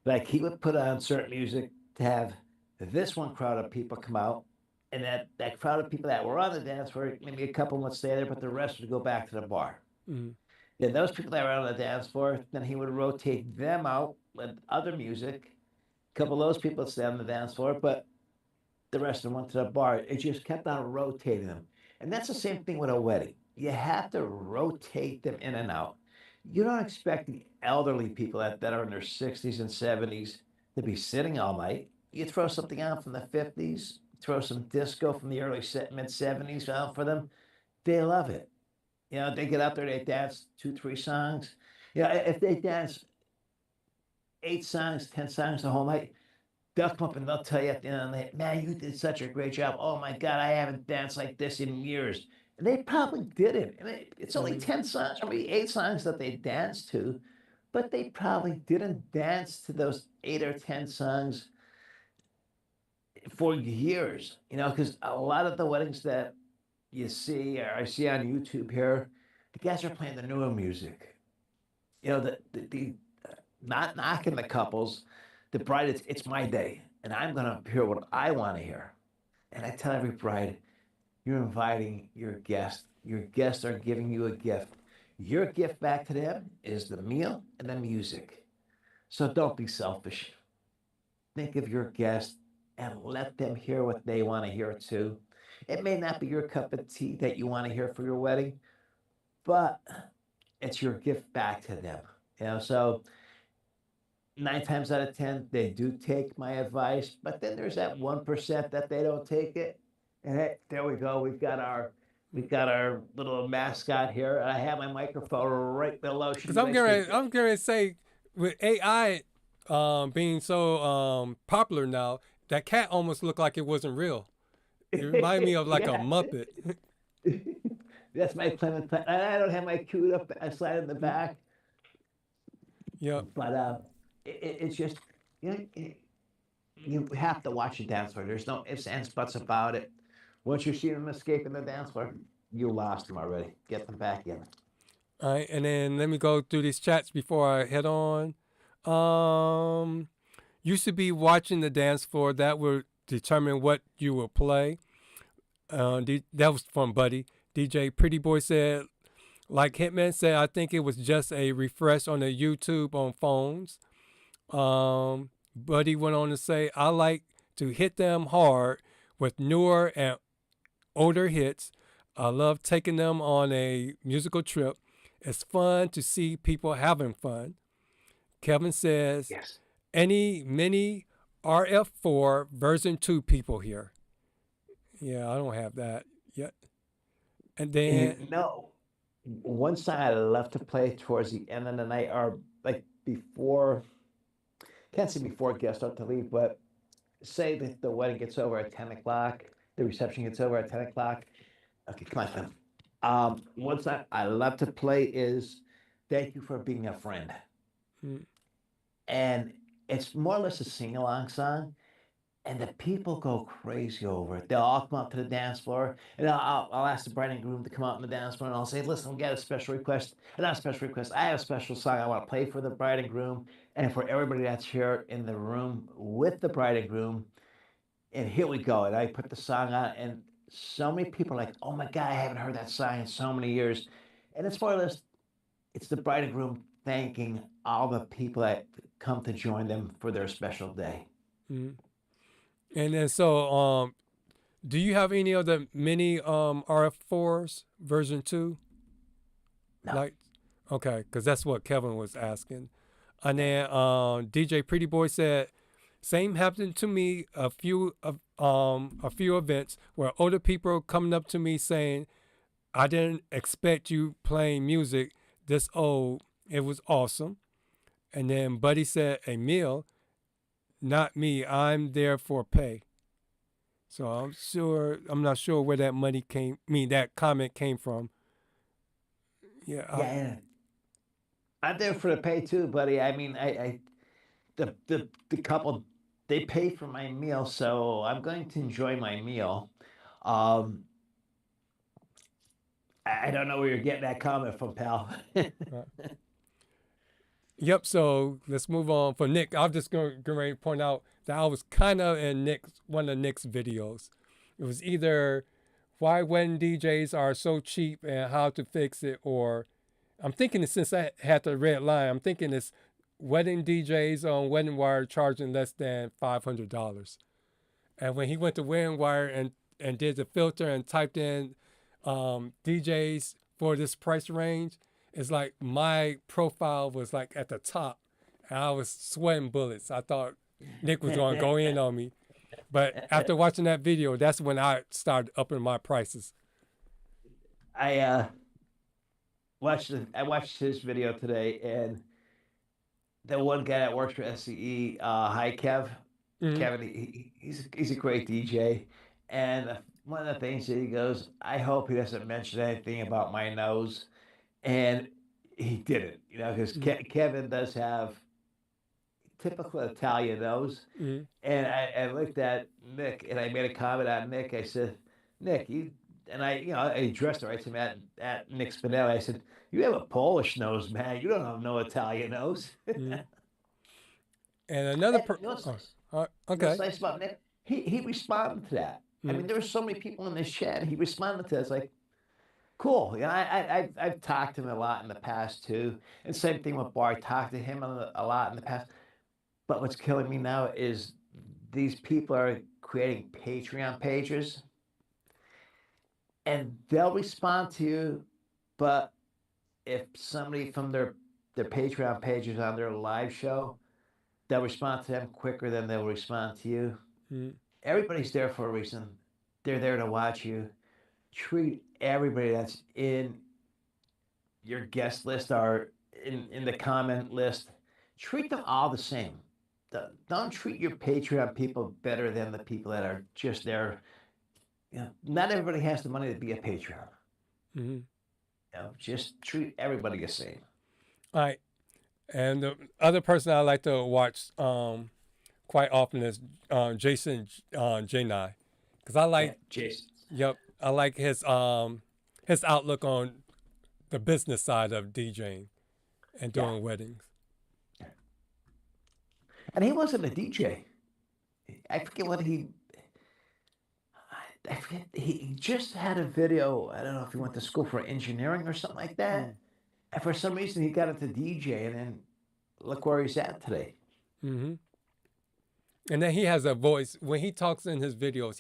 Like he would put on certain music to have this one crowd of people come out, and that crowd of people that were on the dance floor, maybe a couple would stay there, but the rest would go back to the bar. Then those people that were on the dance floor, then he would rotate them out with other music. couple of those people stayed on the dance floor, but the rest of them went to the bar. It just kept on rotating them. And that's the same thing with a wedding. You have to rotate them in and out. You don't expect the elderly people that are in their 60s and 70s to be sitting all night. You throw something out from the 50s, throw some disco from the mid 70s out for them. They love it. You know, they get out there, they dance 2, 3 songs. You know, if they dance 8 songs, 10 songs the whole night, they'll come up and they'll tell you at the end of the night, man, you did such a great job. Oh my God, I haven't danced like this in years. And they probably didn't. And it's only 10 songs, or maybe 8 songs that they danced to, but they probably didn't dance to those 8 or 10 songs for years, you know, because a lot of the weddings that you see, or I see on YouTube here, the guys are playing the newer music. You know, the not knocking the couples, the bride, it's my day, and I'm gonna hear what I want to hear. And I tell every bride, you're inviting your guest. Your guests are giving you a gift. Your gift back to them is the meal and the music. So don't be selfish. Think of your guest and let them hear what they want to hear too. It may not be your cup of tea that you want to hear for your wedding, but it's your gift back to them. You know, so 9 times out of 10, they do take my advice, but then there's that 1% that they don't take it. And hey, there we go. We've got our little mascot here. I have my microphone right below. Because I'm going to say, with AI being so popular now, that cat almost looked like it wasn't real. It reminded me of like a Muppet. That's my Clementine. I don't have my queued up slide in the back. Yeah. But it's just, you know, you have to watch the dance floor. There's no ifs, ands, buts about it. Once you see them escaping the dance floor, you lost them already. Get them back in. All right, and then let me go through these chats before I head on. Used to be watching the dance floor. That would determine what you will play. That was from Buddy. DJ Pretty Boy said, like Hitman said, I think it was just a refresh on the YouTube on phones. Buddy went on to say, I like to hit them hard with newer and older hits. I love taking them on a musical trip. It's fun to see people having fun. Kevin says, yes. Any mini RF4 version 2 people here. Yeah, I don't have that yet. And then no, one song I love to play towards the end of the night, or like before, can't say before guests start to leave, but say that the wedding gets over at 10 o'clock, the reception gets over at 10 o'clock. Okay, come on, Tim. One song I love to play is Thank You for Being a Friend. And it's more or less a sing-along song, and the people go crazy over it. They'll all come out to the dance floor, and I'll ask the bride and groom to come out on the dance floor, and I'll say, listen, we got a special request. And not a special request, I have a special song I want to play for the bride and groom, and for everybody that's here in the room with the bride and groom. And here we go. And I put the song on, and so many people are like, oh my God, I haven't heard that song in so many years. And it's more or less, it's the bride and groom thanking all the people that come to join them for their special day. Mm-hmm. And then so, do you have any of the mini RF4s version 2? No. Like, okay, because that's what Kevin was asking. And then DJ Pretty Boy said, same happened to me a few events where older people coming up to me saying, I didn't expect you playing music this old. It was awesome. And then Buddy said, a meal, not me. I'm there for pay. So I'm not sure where that that comment came from. Yeah. I'm there for the pay too, buddy. I mean, the couple, they pay for my meal, so I'm going to enjoy my meal. I don't know where you're getting that comment from, pal. Yep, so let's move on. For Nick, I'm just going to point out that I was kind of in one of Nick's videos. It was either why wedding DJs are so cheap and how to fix it, or I'm thinking since I had the red line, I'm thinking it's wedding DJs on Wedding Wire charging less than $500. And when he went to Wedding Wire and did the filter and typed in DJs for this price range, it's like my profile was like at the top, and I was sweating bullets. I thought Nick was going to go in on me. But after watching that video, that's when I started upping my prices. I watched his video today, and the one guy that works for SCE, hi Kev, Kevin, he's a great DJ, and one of the things that he goes, I hope he doesn't mention anything about my nose, and he didn't, you know, because Kevin does have typical Italian nose, and I looked at Nick and I made a comment on Nick. I said, Nick, you. And I addressed it right to him at Nick Spinelli. I said, you have a Polish nose, man. You don't have no Italian nose. And another okay. What's nice about Nick, he responded to that. I mean, there were so many people in this chat. He responded to it. It's like, cool. You know, I've talked to him a lot in the past too. And same thing with Bar. I talked to him a lot in the past. But what's killing me now is these people are creating Patreon pages. And they'll respond to you, but if somebody from their Patreon page is on their live show, they'll respond to them quicker than they'll respond to you. Everybody's there for a reason. They're there to watch you. Treat everybody that's in your guest list or in the comment list, treat them all the same. Don't treat your Patreon people better than the people that are just there. You know, not everybody has the money to be a Patreon. You know, just treat everybody the same. All right. And the other person I like to watch quite often is Jason J9, because I like Jason. Yep, I like his outlook on the business side of DJing and doing weddings. And he wasn't a DJ. I forget what he just had a video. I don't know if he went to school for engineering or something like that. And for some reason, he got into DJ, and then look where he's at today. And then he has a voice. When he talks in his videos,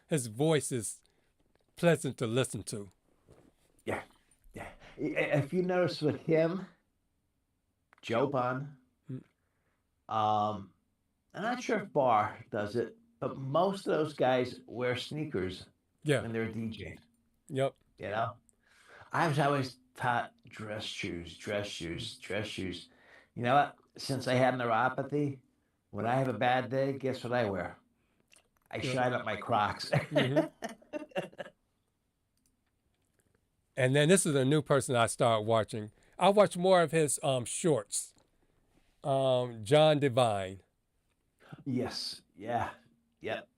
his voice is pleasant to listen to. Yeah. If you notice with him, Joe Bun, I'm not sure if Barr does it, but most of those guys wear sneakers when they're DJing. Yep. You know? I was always taught dress shoes. You know what? Since I had neuropathy, when I have a bad day, guess what I wear? I shine up my Crocs. And then this is a new person I started watching. I watch more of his shorts. John Devine. Yes. Yeah. Yep.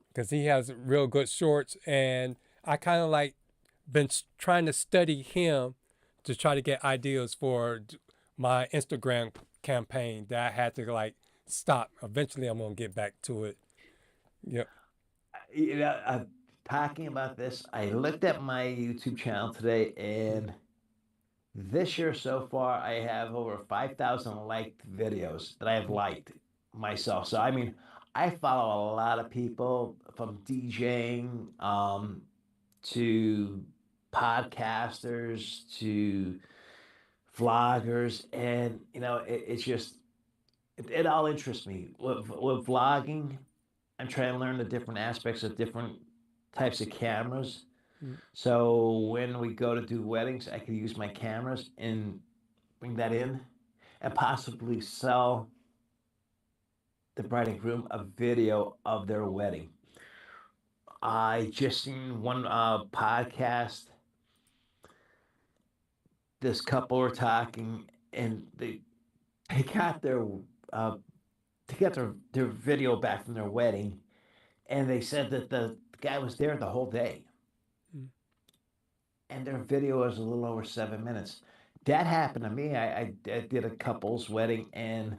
Because he has real good shorts, and I kind of like been trying to study him to try to get ideas for my Instagram campaign that I had to like stop. Eventually, I'm gonna get back to it. Yep. You know, talking about this, I looked at my YouTube channel today, and this year so far, I have over 5,000 liked videos that I have liked myself. So I mean, I follow a lot of people from DJing to podcasters to vloggers, and you know, it's just it all interests me. With vlogging, I'm trying to learn the different aspects of different types of cameras. So when we go to do weddings, I can use my cameras and bring that in and possibly sell the bride and groom a video of their wedding. I just seen one podcast. This couple were talking, and they got their video back from their wedding, and they said that the guy was there the whole day, and their video was a little over 7 minutes. That happened to me. I did a couple's wedding, and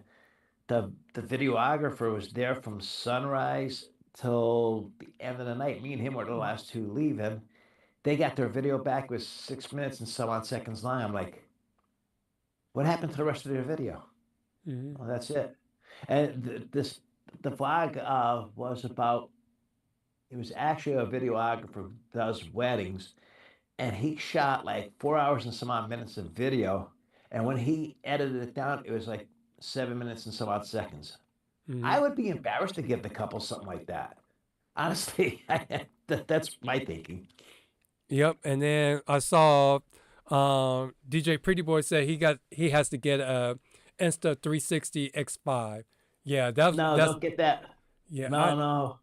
the videographer was there from sunrise till the end of the night. Me and him were the last two leaving. They got their video back with 6 minutes and some odd seconds long. I'm like, What happened to the rest of your video? Well, that's it. And the vlog was about, it was actually a videographer who does weddings, and he shot like 4 hours and some odd minutes of video. And when he edited it down, it was like 7 minutes and some odd seconds. I would be embarrassed to give the couple something like that. Honestly, that's my thinking. Yep. And then I saw DJ Pretty Boy say he has to get a Insta360 X5. Yeah, that's don't get that. Yeah, No,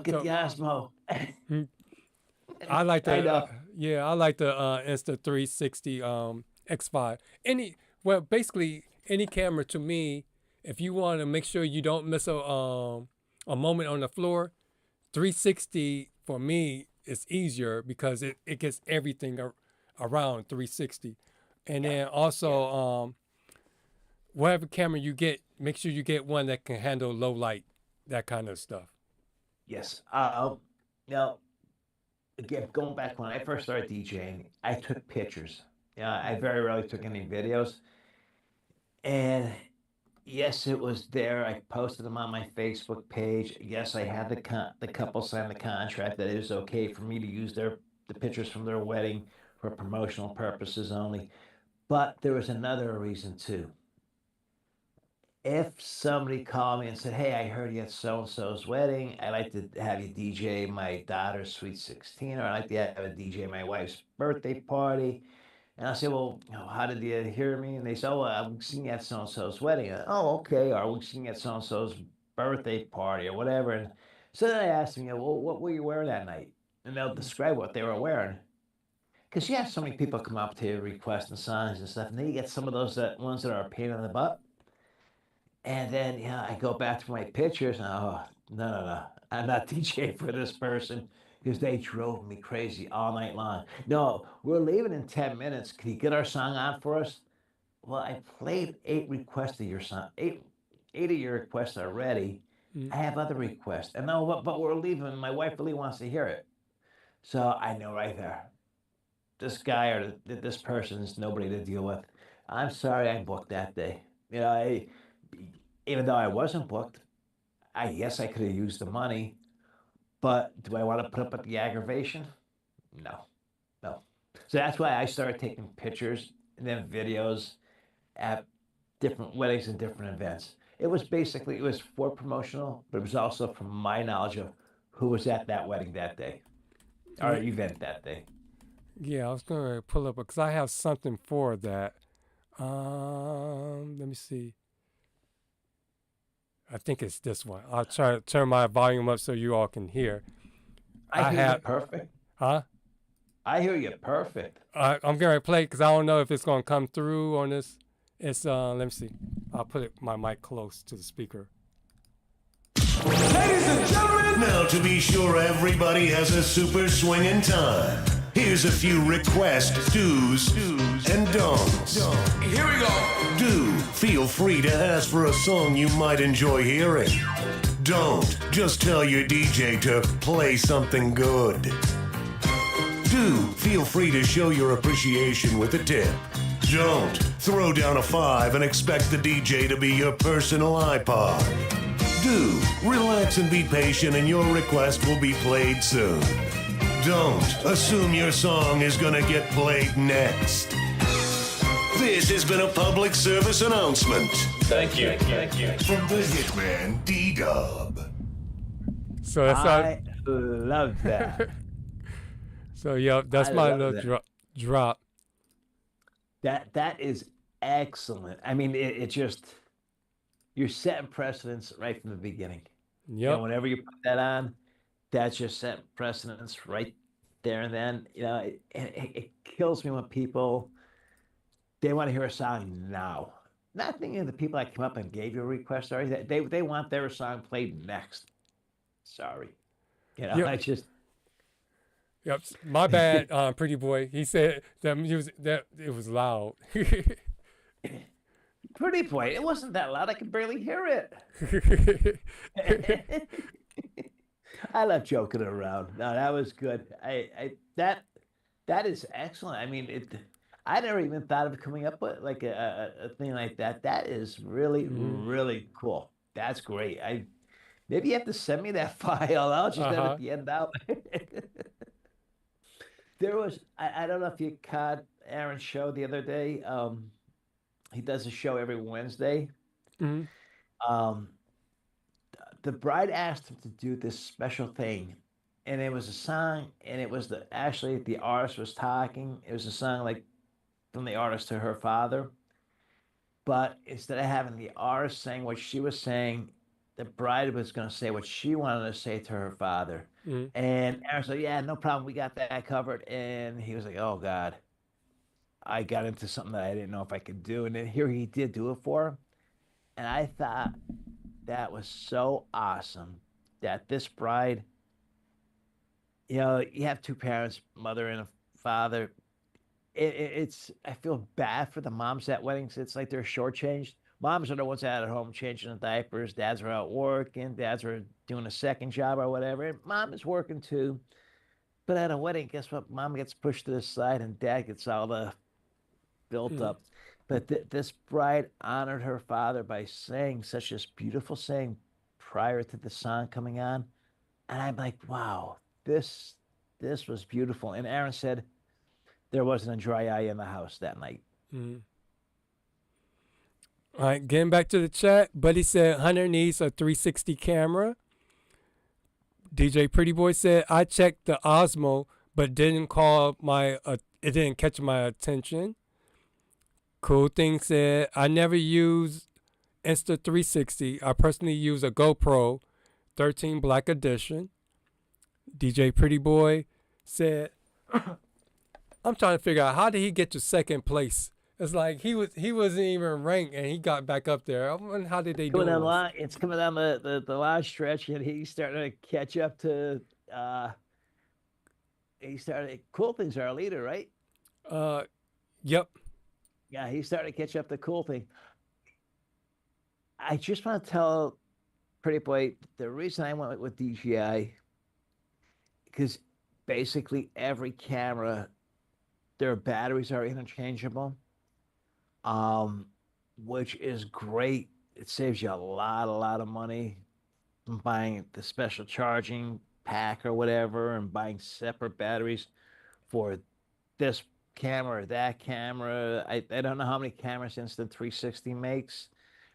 get the Osmo. I like the I know. I like the Insta360 X5. Basically any camera to me, if you want to make sure you don't miss a moment on the floor, 360 for me is easier because it gets everything around 360. And then also whatever camera you get, make sure you get one that can handle low light, that kind of stuff. Yes. Now, again, going back when I first started DJing, I took pictures. I very rarely took any videos. And yes, it was there. I posted them on my Facebook page. Yes, I had the couple sign the contract that it was okay for me to use the pictures from their wedding for promotional purposes only. But there was another reason too. If somebody called me and said, "Hey, I heard you at so-and-so's wedding. I'd like to have you DJ my daughter's sweet 16, or I'd like to have a DJ my wife's birthday party." And I say, "Well, how did you hear me?" And they say, "Oh, I'm singing at so-and-so's wedding." "Oh, okay. Or we're singing at so-and-so's birthday party or whatever." And so then I asked them, "Well, what were you wearing that night?" And they'll describe what they were wearing. Because you have so many people come up to you requesting songs and stuff, and then you get some of those ones that are a pain in the butt. And then, I go back to my pictures, and no, I'm not DJing for this person because they drove me crazy all night long. No, we're leaving in 10 minutes. Can you get our song on for us? Well, I played 8 requests of your song, eight of your requests already. I have other requests. And no, but we're leaving. My wife really wants to hear it. So I know right there, this guy or this person is nobody to deal with. I'm sorry I booked that day. Even though I wasn't booked, yes, I could have used the money, but do I want to put up with the aggravation? No. So that's why I started taking pictures and then videos at different weddings and different events. It was for promotional, but it was also from my knowledge of who was at that wedding that day or event that day. Yeah, I was going to pull up because I have something for that. Let me see. I think it's this one. I'll try to turn my volume up so you all can hear. I hear you perfect. Huh? I hear you perfect. I'm going to play because I don't know if it's going to come through on this. It's, let me see. I'll put my mic close to the speaker. Ladies and gentlemen! Now, to be sure everybody has a super swinging time, here's a few requests, do's, and don'ts. Here we go. Do, feel free to ask for a song you might enjoy hearing. Don't, just tell your DJ to play something good. Do, feel free to show your appreciation with a tip. Don't, throw down a 5 and expect the DJ to be your personal iPod. Do, relax and be patient and your request will be played soon. Don't assume your song is gonna get played next. This has been a public service announcement. Thank you. From the hitman D-Dub. So that's I love that. So yeah, that's my little drop. That is excellent. I mean, it just, you're setting precedence right from the beginning. Yep. Whenever you put that on, that's just setting precedence right there and then. It kills me when people, they want to hear a song now. Not thinking of the people that come up and gave you a request already. They want their song played next. Sorry. Yep. I just. Yep. My bad, Pretty Boy. He said that it was loud. Pretty Boy, it wasn't that loud. I could barely hear it. I love joking around. No, that was good. That is excellent. I mean, I never even thought of coming up with like a thing like that. That is really, really cool. That's great. Maybe you have to send me that file. I'll just edit the end out. There was, I don't know if you caught Aaron's show the other day. He does a show every Wednesday. Um, the bride asked him to do this special thing, and it was a song, and it was actually the artist was talking. It was a song like from the artist to her father, but instead of having the artist saying what she was saying, the bride was going to say what she wanted to say to her father. And Aaron said, "Yeah, no problem. We got that covered." And he was like, "Oh God, I got into something that I didn't know if I could do." And then here he did do it for him. And I thought that was so awesome that this bride, you know, you have two parents, mother and a father. It's I feel bad for the moms at weddings. It's like they're shortchanged. Moms are the ones out at home changing the diapers. Dads are out working. Dads are doing a second job or whatever. And mom is working too. But at a wedding, guess what? Mom gets pushed to the side and dad gets all the built up. But this bride honored her father by saying such this beautiful saying prior to the song coming on. And I'm like, wow, this was beautiful. And Aaron said there wasn't a dry eye in the house that night. All right, getting back to the chat. Buddy said Hunter needs a 360 camera. DJ Pretty Boy said I checked the Osmo, but didn't it didn't catch my attention. Cool Thing said I never use Insta360. I personally use a GoPro 13 Black Edition. DJ Pretty Boy said I'm trying to figure out how did he get to second place. It's like he wasn't even ranked and he got back up there. I wonder how did they do it? It's coming down the last stretch, and he's starting to catch up to. Cool Thing's our leader, right? Yep. Yeah, he started to catch up to Cool Thing. I just want to tell Pretty Boy the reason I went with DJI because basically every camera, their batteries are interchangeable. Which is great. It saves you a lot of money from buying the special charging pack or whatever and buying separate batteries for this camera or that camera. I don't know how many cameras Insta360 makes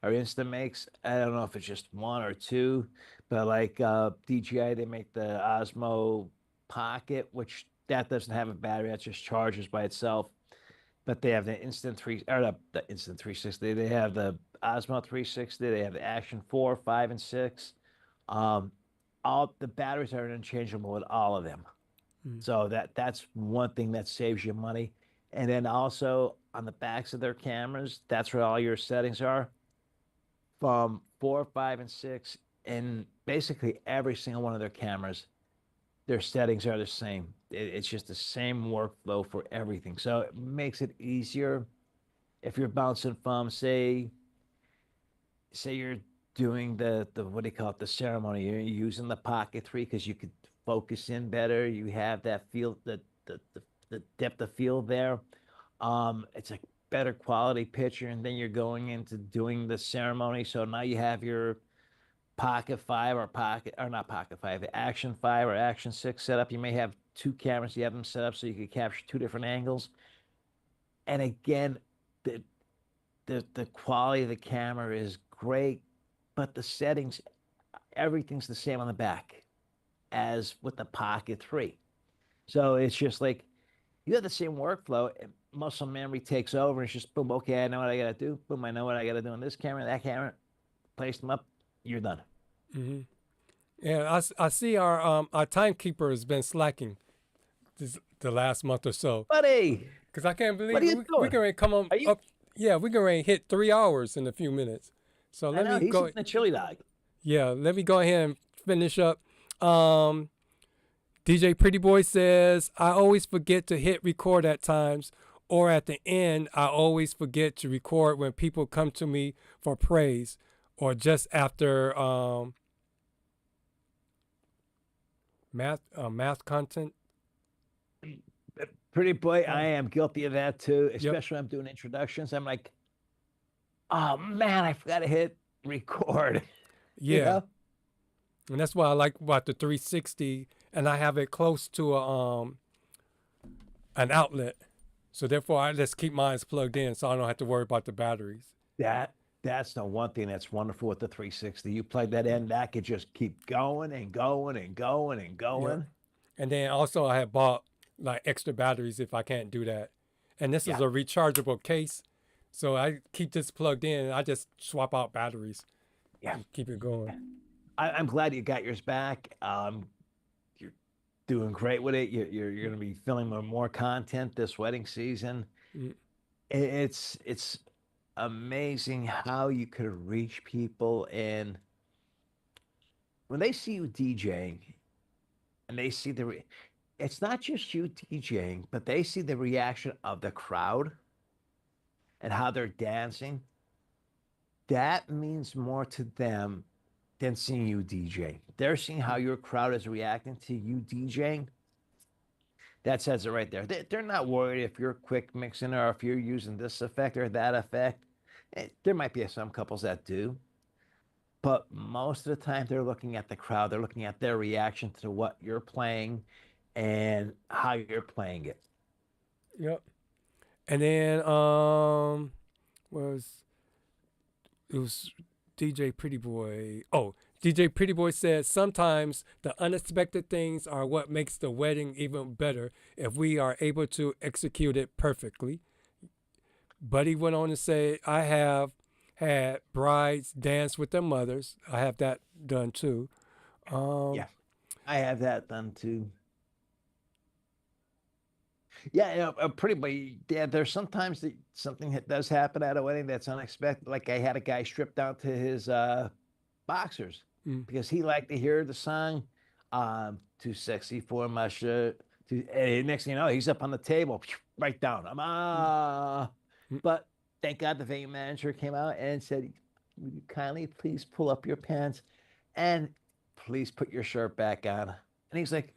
or Insta makes. I don't know if it's just one or two, but like DJI, they make the Osmo Pocket, which that doesn't have a battery. That just charges by itself. But they have the the Insta360. They have the Osmo 360. They have the Action 4, 5, and 6. All the batteries are interchangeable with all of them. So that's one thing that saves you money. And then also on the backs of their cameras, that's where all your settings are. From 4, 5, and 6, and basically every single one of their cameras, their settings are the same. It's just the same workflow for everything. So it makes it easier if you're bouncing from, say you're doing the what do you call it, the ceremony. You're using the Pocket 3 because you could focus in better. You have that field, the depth of field there. It's a better quality picture, and then you're going into doing the ceremony. So now you have your Pocket 5 not Pocket 5, the Action 5 or Action 6 setup. You may have two cameras. You have them set up so you can capture two different angles. And again, the quality of the camera is great, but the settings, everything's the same on the back as with the Pocket 3. So it's just like you have the same workflow. And muscle memory takes over. It's just boom, okay, I know what I got to do. Boom, I know what I got to do on this camera, that camera. Place them up. You're done. Yeah, I see our timekeeper has been slacking the last month or so. Buddy, because I can't believe what are you doing? We're going to come on up. Yeah, we're going to hit 3 hours in a few minutes. So let me go. He's eating a chili dog. Yeah, let me go ahead and finish up. DJ Pretty Boy says I always forget to hit record at times, or at the end I always forget to record when people come to me for praise. Or just after math content. Pretty boy, I am guilty of that too, especially when I'm doing introductions. I'm like, oh man, I forgot to hit record. Yeah. You know? And that's why I like about the 360, and I have it close to an outlet. So therefore, I just keep mine plugged in so I don't have to worry about the batteries. That's the one thing that's wonderful with the 360. You plug that in, that could just keep going and going and going and going. Yep. And then also I have bought like extra batteries if I can't do that. And this is a rechargeable case. So I keep this plugged in and I just swap out batteries. Yeah. And keep it going. I'm glad you got yours back. You're doing great with it. You're going to be filming more content this wedding season. Mm. It's amazing how you could reach people, and when they see you DJing and they see it's not just you DJing, but they see the reaction of the crowd and how they're dancing. That means more to them than seeing you DJ. They're seeing how your crowd is reacting to you DJing. That says it right there. They're not worried if you're quick mixing or if you're using this effect or that effect. There might be some couples that do, but most of the time they're looking at the crowd. They're looking at their reaction to what you're playing and how you're playing it. Yep. And then it was DJ Pretty Boy. Oh, DJ Pretty Boy said sometimes the unexpected things are what makes the wedding even better if we are able to execute it perfectly. Buddy went on to say, I have had brides dance with their mothers. I have that done too. Yeah, I have that done too. Yeah, pretty much. Yeah, there's sometimes something that does happen at a wedding that's unexpected. Like I had a guy strip down to his boxers because he liked to hear the song "Too Sexy for My Shirt." And next thing you know, he's up on the table, right down. But thank God the venue manager came out and said, "Would you kindly please pull up your pants and please put your shirt back on?" And he's like,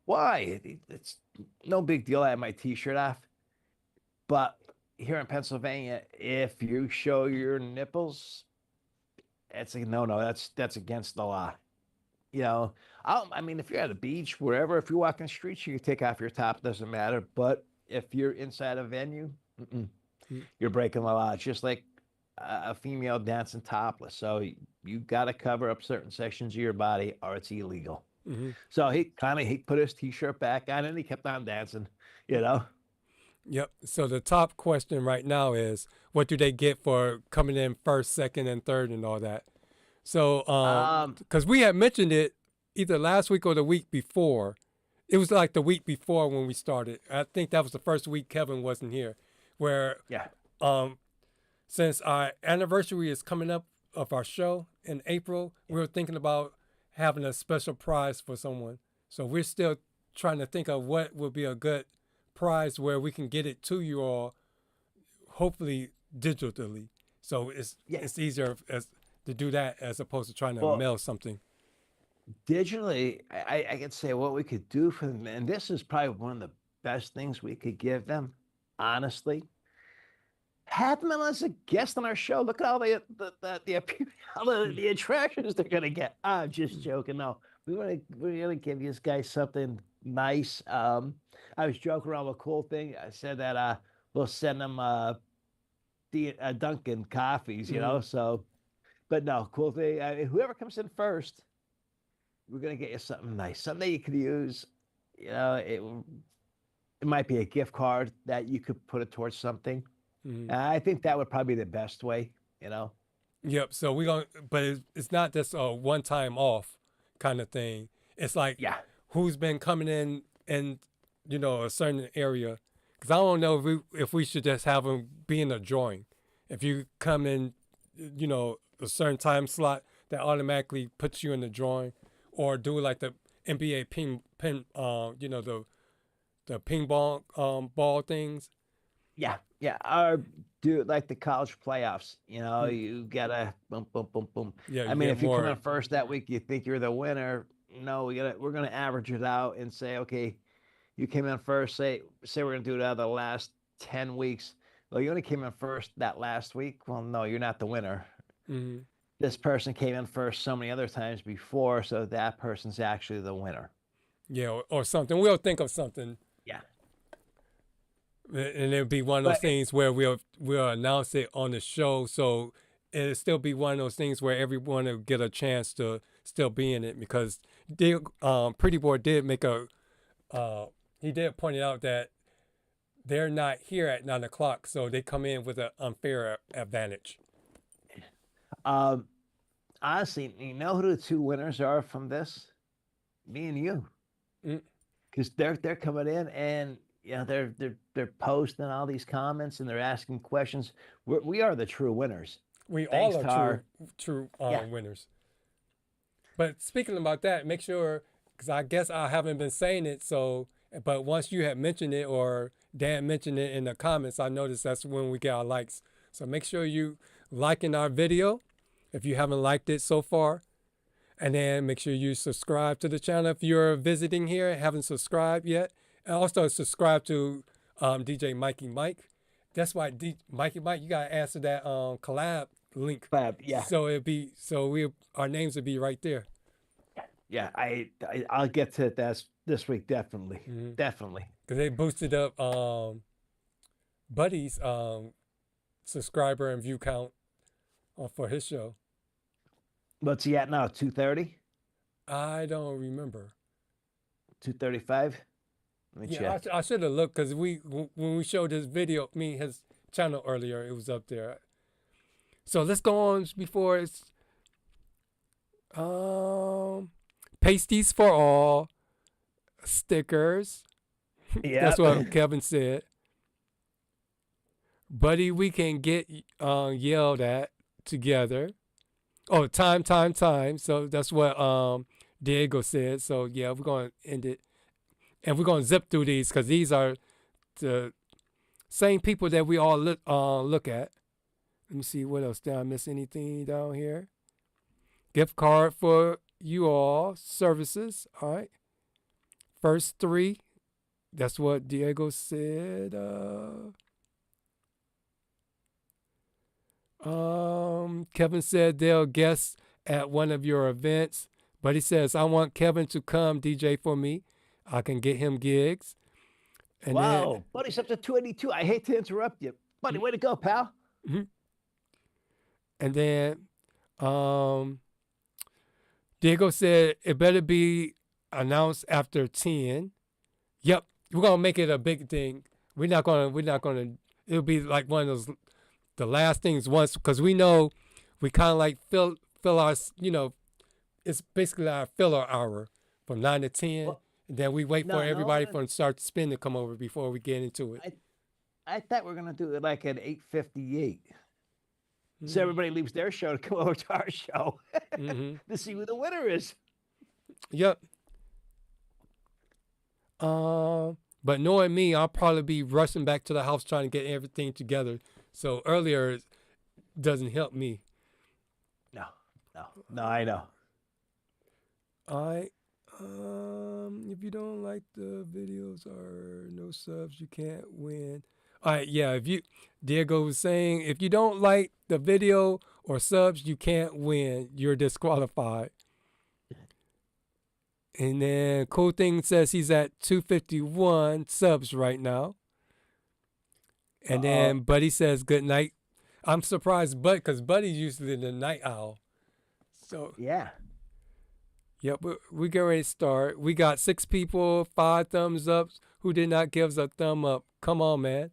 "Why? It's no big deal. I have my T-shirt off." But here in Pennsylvania, if you show your nipples, it's a no. That's against the law. You know, I mean, if you're at a beach, wherever, if you're walking the streets, you can take off your top. Doesn't matter. But if you're inside a venue, you're breaking the law. It's just like a female dancing topless. So you got to cover up certain sections of your body, or it's illegal. So he put his T-shirt back on and he kept on dancing, you know? Yep. So the top question right now is, what do they get for coming in first, second, and third and all that? So, because we had mentioned it either last week or the week before. It was like the week before when we started. I think that was the first week Kevin wasn't here, where since our anniversary is coming up of our show in April, we were thinking about having a special prize for someone. So we're still trying to think of what would be a good prize where we can get it to you all, hopefully digitally. So it's easier to do that as opposed to trying to mail something. Digitally, I could say what we could do for them, and this is probably one of the best things we could give them, honestly. Have them as a guest on our show. Look at all the attractions they're gonna get. I'm just joking. No, we're gonna give these guys something nice. I was joking around with a cool thing. I said that we'll send them Dunkin' coffees, you know. So, but no, cool thing. Whoever comes in first, we're gonna get you something nice, something you could use. You know, it might be a gift card that you could put it towards something. I think that would probably be the best way, you know? Yep. So but it's not just a one-time off kind of thing. It's like, who's been coming in, you know, a certain area. Because I don't know if we should just have them be in a drawing. If you come in, you know, a certain time slot, that automatically puts you in the drawing, or do like the NBA ping, you know, the ping pong ball things. Yeah, or do it like the college playoffs. You know, you gotta boom, boom, boom, boom. Yeah, I mean, if you come in first that week, you think you're the winner. No, we're gonna average it out and say, okay, you came in first. Say we're gonna do it out of the last 10 weeks. Well, you only came in first that last week. Well, no, you're not the winner. Mm-hmm. This person came in first so many other times before, so that person's actually the winner. Yeah, or something. We'll think of something. Yeah. And it'll be one of those things where we'll announce it on the show. So it'll still be one of those things where everyone will get a chance to still be in it, because Pretty Boy did make he did point it out that they're not here at 9 o'clock, so they come in with an unfair advantage. Honestly, you know who the two winners are from this? Me and you. Because they're coming in and they're posting all these comments and they're asking questions. We are the true winners. We all are true winners. But speaking about that, make sure, because I guess I haven't been saying it, but once you had mentioned it or Dan mentioned it in the comments, I noticed that's when we get our likes. So make sure you liking our video if you haven't liked it so far. And then make sure you subscribe to the channel if you're visiting here and haven't subscribed yet. And also subscribe to DJ Mikey Mike. That's why Mikey Mike, you gotta answer that collab link. Collab, yeah. So our names will be right there. Yeah, I'll get to that this week, definitely. Definitely. Because they boosted up Buddy's subscriber and view count for his show. What's he at now? 230? I don't remember. 235? Let me check. I should have looked, because when we showed his video, his channel earlier, it was up there. So let's go on before it's pasties for all, stickers. Yeah, that's what Kevin said. Buddy, we can get yelled at together. Oh, time. So that's what Diego said. So yeah, we're gonna end it, and we're gonna zip through these because these are the same people that we all look at. Let me see what else. Did I miss anything down here? Gift card for you all services. All right. First three. That's what Diego said. Kevin said they'll guest at one of your events, but he says, I want Kevin to come DJ for me. I can get him gigs. And wow, Buddy's up to 282. I hate to interrupt you. Buddy, way to go, pal. Mm-hmm. And then Diego said it better be announced after 10. Yep, we're gonna make it a big thing. We're not gonna. It'll be like one of those, the last things once, because we know we kind of like fill our, it's basically our filler hour from 9 to 10. Well, and then we wait for everybody from start to spin to come over before we get into it. I thought we were gonna do it like at 8:58. So everybody leaves their show to come over to our show to see who the winner is. Yep. But knowing me, I'll probably be rushing back to the house trying to get everything together. So earlier doesn't help me. No, I know. All right. If you don't like the videos or no subs, you can't win. All right, yeah, Diego was saying, if you don't like the video or subs, you can't win. You're disqualified. And then Cool Thing says he's at 251 subs right now. And then Buddy says good night. I'm surprised, because Buddy's usually the night owl. So yeah. Yep, we get ready to start. We got 6 people, 5 thumbs up. Who did not give us a thumb up? Come on, man.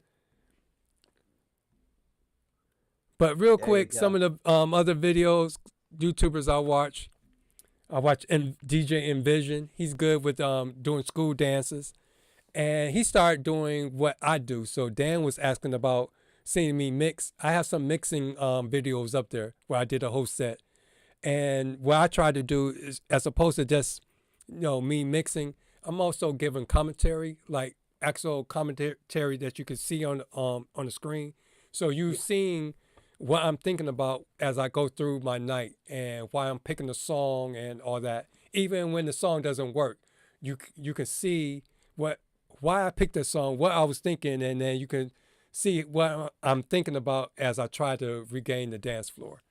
But real quick, some of the other videos, YouTubers I watch DJ Envision. He's good with doing school dances. And he started doing what I do. So Dan was asking about seeing me mix. I have some mixing videos up there where I did a whole set. And what I try to do is, as opposed to just, me mixing, I'm also giving commentary, like actual commentary that you can see on the screen. So you're seeing what I'm thinking about as I go through my night and why I'm picking the song and all that. Even when the song doesn't work, you can see why I picked this song, what I was thinking, and then you can see what I'm thinking about as I try to regain the dance floor.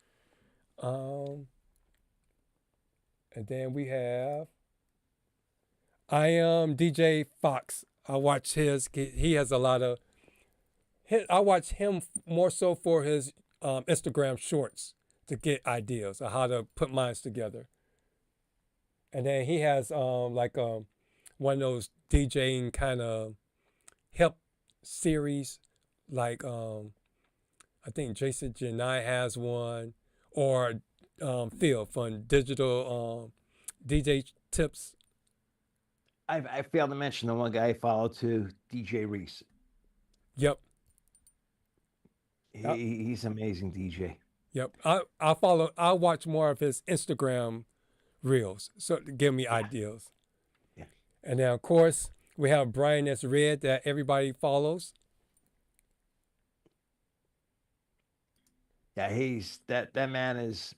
And then we have I Am DJ Fox. I watch his. He has a lot of. I watch him more so for his Instagram shorts to get ideas of how to put mines together. And then he has one of those DJing kind of help series, like I think Jason Janai has one, or Phil from Digital DJ Tips. I failed to mention the one guy I follow too, DJ Reese. Yep. He's an amazing DJ. Yep. I watch more of his Instagram reels, so to give me ideas. Yeah. And then of course we have Brian S. Red that everybody follows. Yeah, that man is.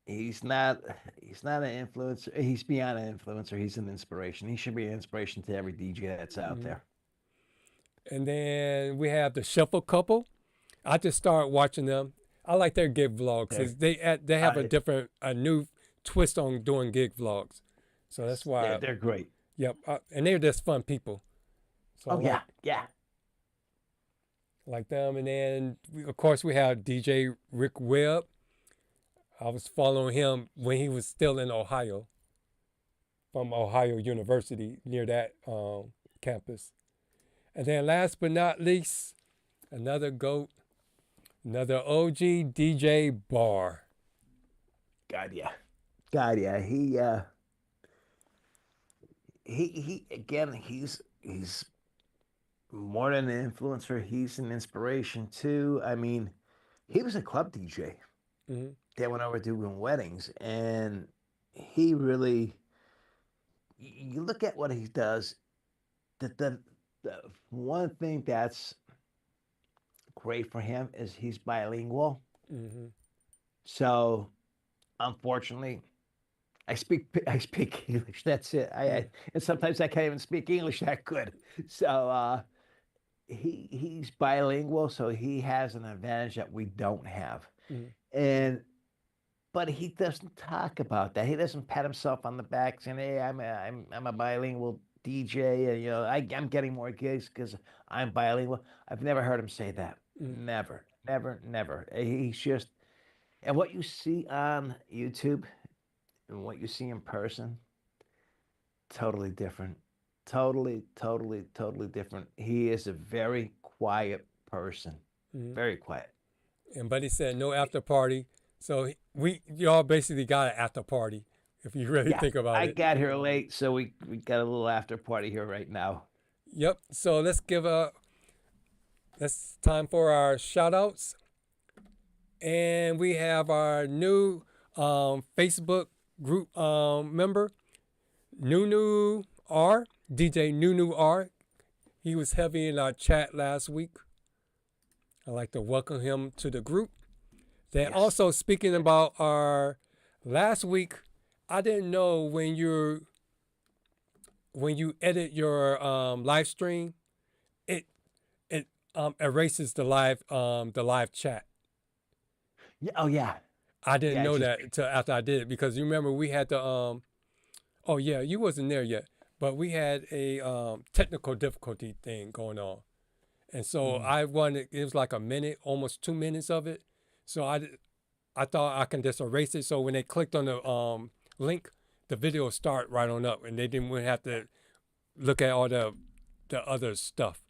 He's not an influencer. He's beyond an influencer. He's an inspiration. He should be an inspiration to every DJ that's out there. And then we have the Shuffle Couple. I just started watching them. I like their gig vlogs. They have a new twist on doing gig vlogs. So that's why they're great. Yep. And they're just fun people. So yeah. Like them. And then of course we have DJ Rick Webb. I was following him when he was still in Ohio, from Ohio University, near that campus. And then last but not least, another GOAT, another OG, DJ Barr. God, yeah. He again, he's more than an influencer. He's an inspiration too. I mean, he was a club DJ. Mm-hmm. That went over doing weddings, and he really, you look at what he does, the one thing that's great for him is he's bilingual. Mm-hmm. So unfortunately I speak English, that's it. And sometimes I can't even speak English that good. So he's bilingual, so he has an advantage that we don't have. Mm-hmm. But he doesn't talk about that. He doesn't pat himself on the back saying, "Hey, I'm a bilingual DJ, and I'm getting more gigs because I'm bilingual." I've never heard him say that. Mm-hmm. Never. He's just, and what you see on YouTube and what you see in person, totally different. Totally different. He is a very quiet person. Mm-hmm. Very quiet. And Buddy said no after party. So y'all basically got an after party, if you really think about it. I got here late, so we got a little after party here right now. Yep. So let's time for our shout outs. And we have our new Facebook group member, Nunu R, DJ Nunu R. He was heavy in our chat last week. I'd like to welcome him to the group. Then also speaking about our last week, I didn't know when you edit your live stream, it erases the live chat. Yeah. Oh yeah. I didn't know that until after I did it, because you remember we had the you wasn't there yet, but we had a technical difficulty thing going on, and so it was like a minute, almost 2 minutes of it. So I thought I can just erase it. So when they clicked on the link, the video start right on up, and they didn't have to look at all the other stuff,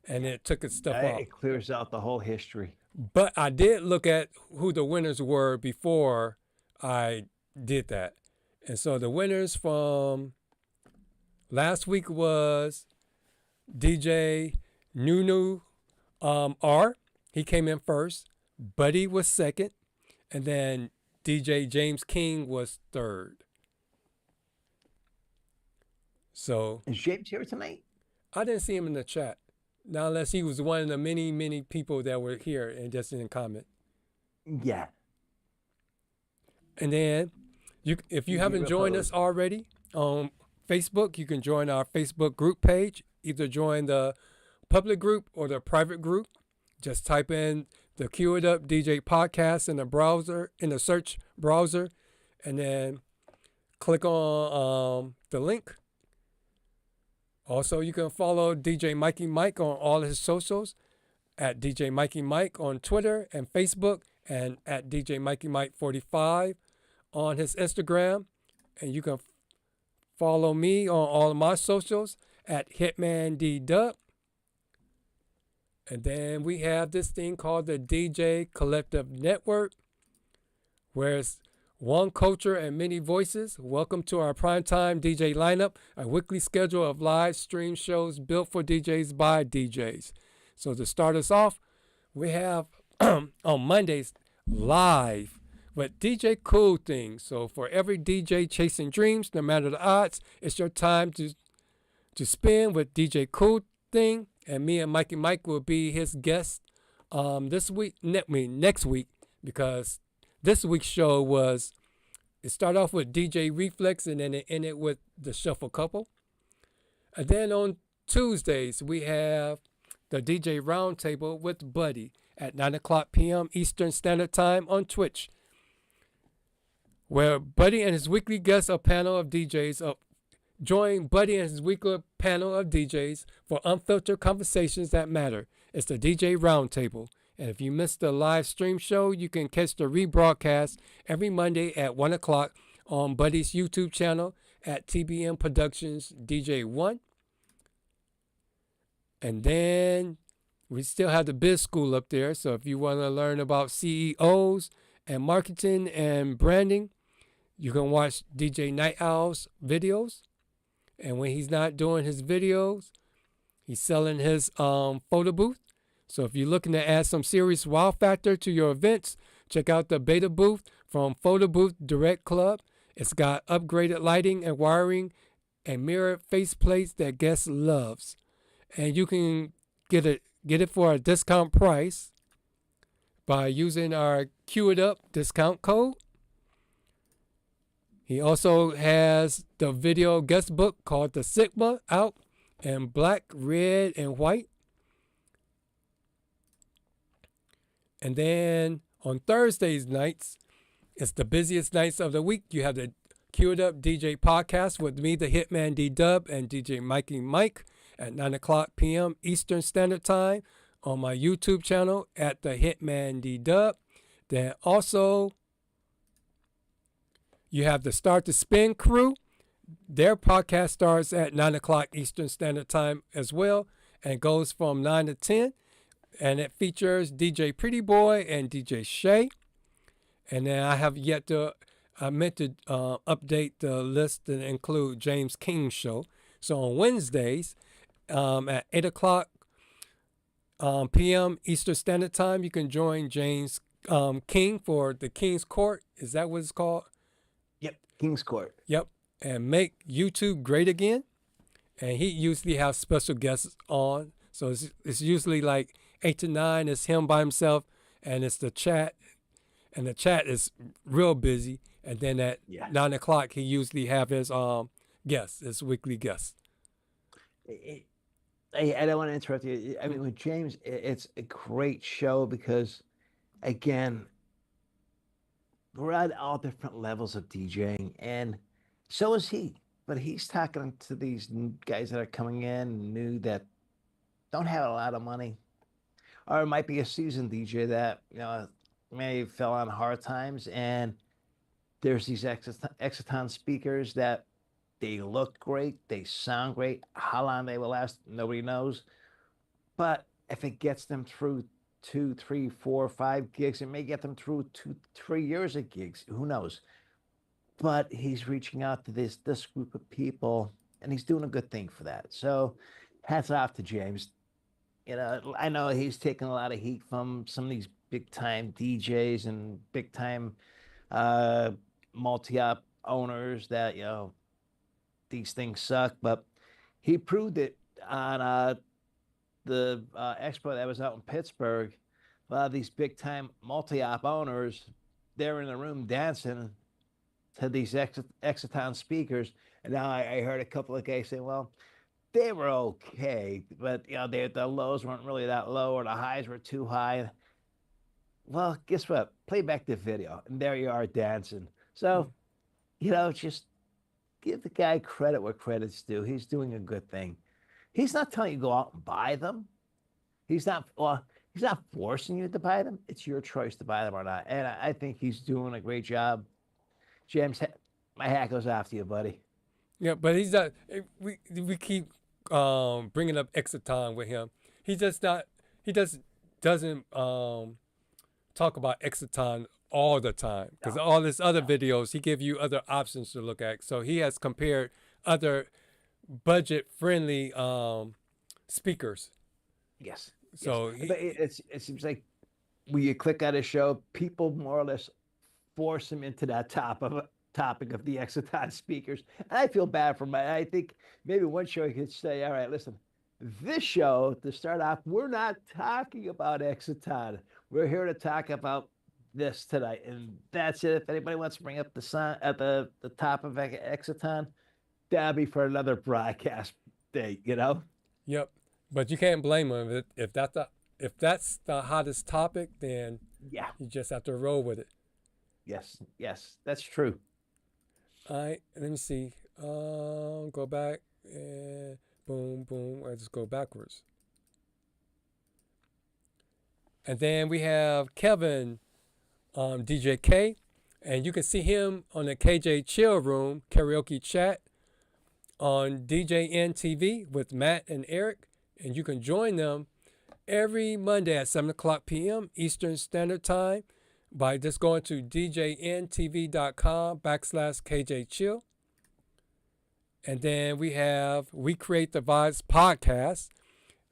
and it took its stuff off. It clears out the whole history. But I did look at who the winners were before I did that, and so the winners from last week was DJ Nunu R. He came in first. Buddy was second, and then DJ James King was third. So is James here tonight? I didn't see him in the chat. Now, unless he was one of the many people that were here and just didn't comment. Yeah. And then, if you haven't joined us already on Facebook, you can join our Facebook group page. Either join the public group or the private group. Just type in the Cue It Up DJ podcast in the browser, in the search browser, and then click on the link. Also, you can follow DJ Mikey Mike on all his socials at DJ Mikey Mike on Twitter and Facebook, and at DJ Mikey Mike 45 on his Instagram. And you can follow me on all of my socials at hitmanddub. And then we have this thing called the DJ Collective Network, where it's one culture and many voices. Welcome to our primetime DJ lineup, a weekly schedule of live stream shows built for DJs by DJs. So to start us off, we have on Mondays live with DJ Cool Things. So for every DJ chasing dreams, no matter the odds, it's your time to spin with DJ Cool Thing. And me and Mikey Mike will be his guest next week, because this week's show it started off with DJ Reflex and then it ended with the Shuffle Couple. And then on Tuesdays, we have the DJ Roundtable with Buddy at 9 o'clock p.m. Eastern Standard Time on Twitch, where Buddy and his weekly guests, a panel of DJs, join Buddy and his weekly panel of DJs for unfiltered conversations that matter. It's the DJ Roundtable. And if you missed the live stream show, you can catch the rebroadcast every Monday at 1 o'clock on Buddy's YouTube channel at TBM Productions DJ1. And then we still have the Biz School up there. So if you want to learn about CEOs and marketing and branding, you can watch DJ Night Owl's videos. And when he's not doing his videos, he's selling his photo booth. So if you're looking to add some serious wow factor to your events, check out the beta booth from Photo Booth Direct Club. It's got upgraded lighting and wiring and mirrored faceplates that guests loves. And you can get it for a discount price by using our Cue It Up discount code. He also has the video guest book called The Sigma out in black, red, and white. And then on Thursdays nights, it's the busiest nights of the week. You have the Cue It Up DJ podcast with me, the Hitman D-Dub, and DJ Mikey Mike at 9 o'clock p.m. Eastern Standard Time on my YouTube channel at the Hitman D-Dub. Then also, you have the Start to Spin crew. Their podcast starts at 9 o'clock Eastern Standard Time as well and goes from 9 to 10. And it features DJ Pretty Boy and DJ Shay. And then I meant to update the list and include James King's show. So on Wednesdays at 8 o'clock p.m. Eastern Standard Time, you can join James King for the King's Court. Is that what it's called? Yep, King's Court. Yep, and Make YouTube Great Again. And he usually has special guests on. So it's usually like 8 to 9 is him by himself, and it's the chat. And the chat is real busy. And then at 9 o'clock, he usually have his guests, his weekly guests. I don't want to interrupt you. I mean, with James, it's a great show because, again, we're at all different levels of DJing, and so is he. But he's talking to these guys that are coming in new that don't have a lot of money, or it might be a seasoned DJ that may fell on hard times, and there's these Exciton speakers that they look great, they sound great. How long they will last, nobody knows. But if it gets them through 2, 3, 4, 5 gigs, it may get them through 2, 3 years of gigs. Who knows? But he's reaching out to this group of people, and he's doing a good thing for that. So hats off to James. I know he's taking a lot of heat from some of these big-time DJs and big-time multi-op owners that, these things suck. But he proved it on the expo that was out in Pittsburgh. A lot of these big-time multi-op owners, they're in the room dancing to these Exciton speakers. And now I heard a couple of guys say, well, they were okay, but the lows weren't really that low, or the highs were too high. Well, guess what? Play back the video, and there you are dancing. So, just give the guy credit where credit's due. He's doing a good thing. He's not telling you to go out and buy them. He's not forcing you to buy them. It's your choice to buy them or not. And I think he's doing a great job. James, my hat goes off to you, buddy. Yeah, but he's not. We keep bringing up Exciton with him. He just not. He doesn't talk about Exciton all the time, because all his other videos, he give you other options to look at. So he has compared other budget-friendly speakers. Yes. So but it seems like when you click on a show, people more or less force him into that topic of the Exciton speakers. And I feel bad for him. I think maybe one show he could say, all right, listen, this show, to start off, we're not talking about Exciton. We're here to talk about this tonight, and that's it. If anybody wants to bring up the song at the top of Exciton, that'll be for another broadcast date, Yep, but you can't blame him if that's the hottest topic. Then yeah, you just have to roll with it. Yes, that's true. All right, let me see. Go back and boom, boom. I just go backwards, and then we have Kevin. DJ K, and you can see him on the KJ Chill Room karaoke chat on DJing TV with Matt and Eric, and you can join them every Monday at 7 o'clock p.m. Eastern Standard Time by just going to djntv.com/KJ Chill. And then we have We Create the Vibes podcast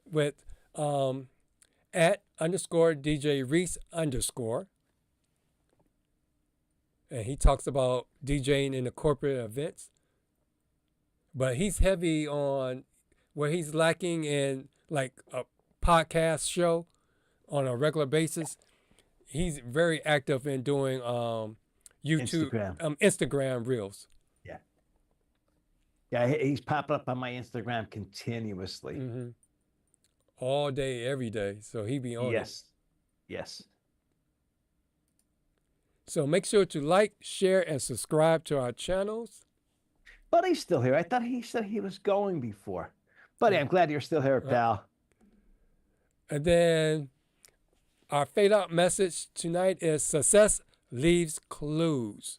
with @_DJ Reese _ and he talks about DJing in the corporate events. But he's heavy on where he's lacking in like a podcast show on a regular basis. He's very active in doing YouTube, Instagram Reels. Yeah, he's popping up on my Instagram continuously. Mm-hmm. All day, every day. So he be on it. Yes. So make sure to like, share, and subscribe to our channels. Buddy's still here. I thought he said he was going before. Buddy, I'm glad you're still here, pal. And then our fade out message tonight is success leaves clues.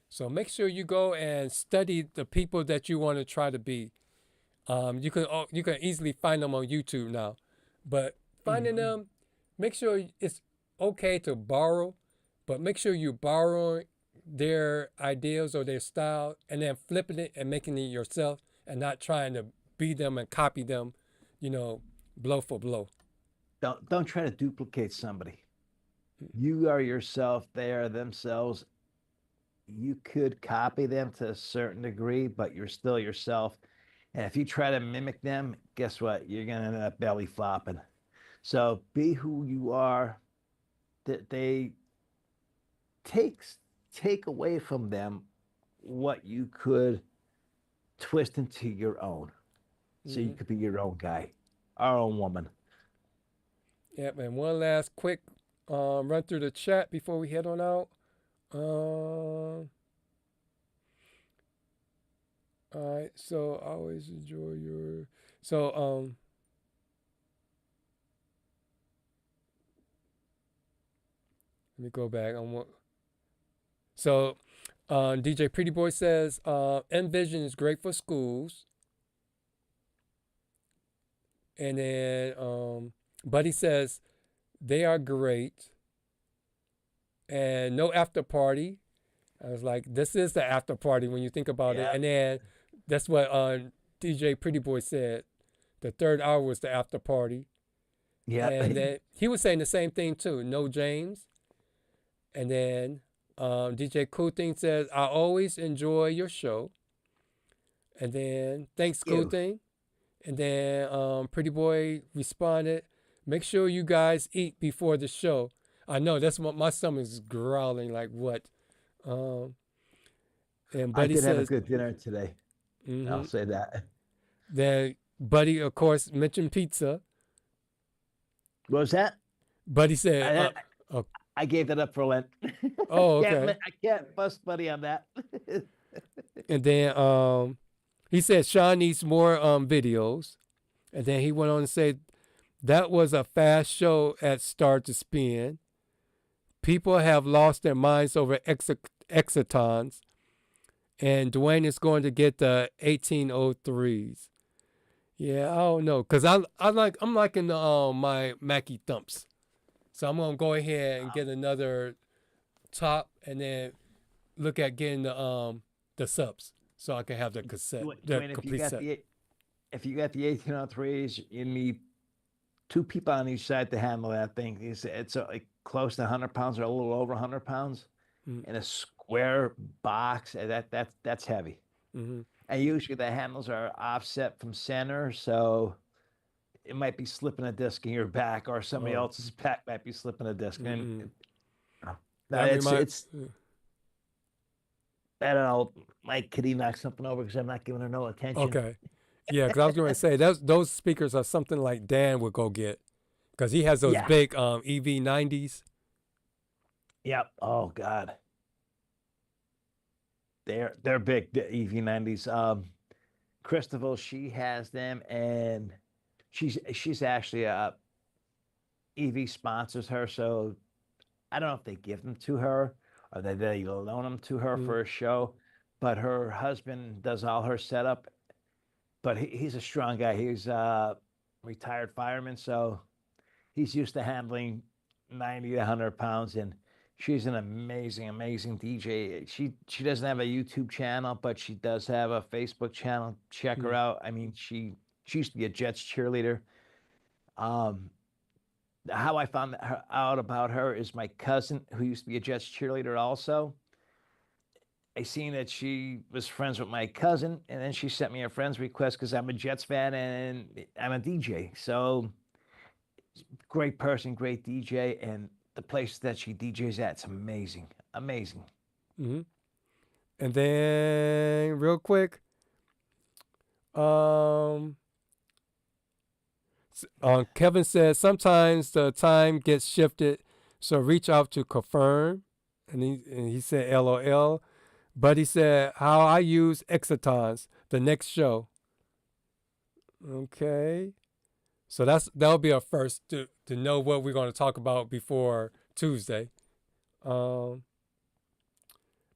So make sure you go and study the people that you want to try to be. You can easily find them on YouTube now. But finding them, make sure it's okay to borrow. But make sure you borrow their ideas or their style and then flipping it and making it yourself and not trying to be them and copy them, blow for blow. Don't try to duplicate somebody. You are yourself. They are themselves. You could copy them to a certain degree, but you're still yourself. And if you try to mimic them, guess what? You're going to end up belly flopping. So be who you are. They take away from them what you could twist into your own. So you could be your own guy, our own woman. Yep, and one last quick run through the chat before we head on out. All right, so I always enjoy your... So, let me go back. So, DJ Pretty Boy says, Envision is great for schools. And then Buddy says, they are great. And no after party. I was like, this is the after party when you think about it. And then that's what DJ Pretty Boy said. The third hour was the after party. Yeah. And then he was saying the same thing too. No James. And then DJ Cool Thing says, I always enjoy your show. And then thanks, Cool Thing. And then Pretty Boy responded, make sure you guys eat before the show. I know that's what my stomach's growling like what. And Buddy I did says, have a good dinner today. I'll say that. Then Buddy, of course, mentioned pizza. What was that? Buddy said, I gave that up for Lent. "Oh, okay." I can't bust Buddy on that. And then he said Sean needs more videos. And then he went on to say that was a fast show at start to spin. People have lost their minds over exitons. And Dwayne is going to get the 1803s. Yeah, I don't know, cause I'm liking the my Mackie Thumps, so I'm gonna go ahead and get another top, and then look at getting the subs, so I can have the cassette, the complete set. If you got the 1803s, you need 2 people on each side to handle that thing. It's like close to 100 pounds or a little over 100 pounds in a square box. That's heavy. And usually the handles are offset from center, so it might be slipping a disc in your back, or somebody else's back might be slipping a disc. And it's I don't know. Mike, could he knock something over because I'm not giving her no attention? Okay. Yeah, because I was going to say those speakers are something like Dan would go get, because he has those big EV90s. Yep. Oh God. They're big, the EV90s. Christabel, she has them, and she's actually EV sponsors her, so I don't know if they give them to her or they loan them to her for a show, but her husband does all her setup. But he's a strong guy. He's a retired fireman, so he's used to handling 90 to 100 pounds, and she's an amazing, amazing DJ. She doesn't have a YouTube channel, but she does have a Facebook channel. Check her out. I mean, she used to be a Jets cheerleader. How I found out about her is my cousin, who used to be a Jets cheerleader also. I seen that she was friends with my cousin, and then she sent me a friend's request because I'm a Jets fan and I'm a DJ. So great person, great DJ, and the place that she DJs at, it's amazing, amazing. And then real quick, Kevin says sometimes the time gets shifted, so reach out to confirm. And he said LOL. But he said how I use Exitons the next show. Okay. So that'll be our first to know what we're going to talk about before Tuesday. And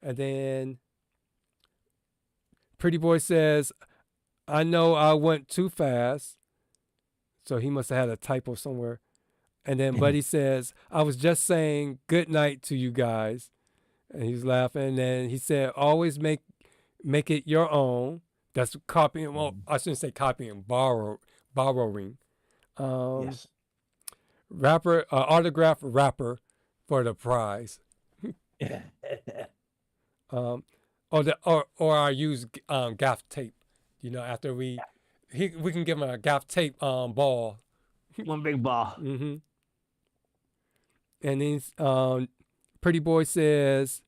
then Pretty Boy says, I know I went too fast. So he must have had a typo somewhere. And then Buddy says, I was just saying good night to you guys. And he's laughing. And then he said, always make it your own. That's copying. Well, I shouldn't say copying, borrowing. Yes. Rapper, autograph rapper for the prize. Or I use gaff tape. You know, after we can give him a gaff tape ball. One big ball. And then Pretty Boy says,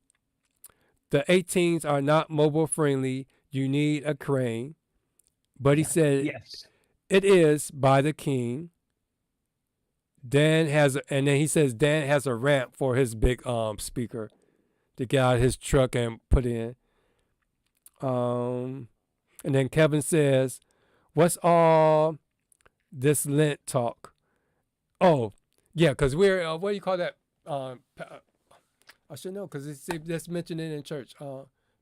the 18s are not mobile friendly. You need a crane. But he said, yes, it is by the king. And then he says Dan has a ramp for his big speaker to get out of his truck and put in. And then Kevin says, what's all this Lent talk? Oh, yeah, because we're, what do you call that? I should know because it's mentioned it in church.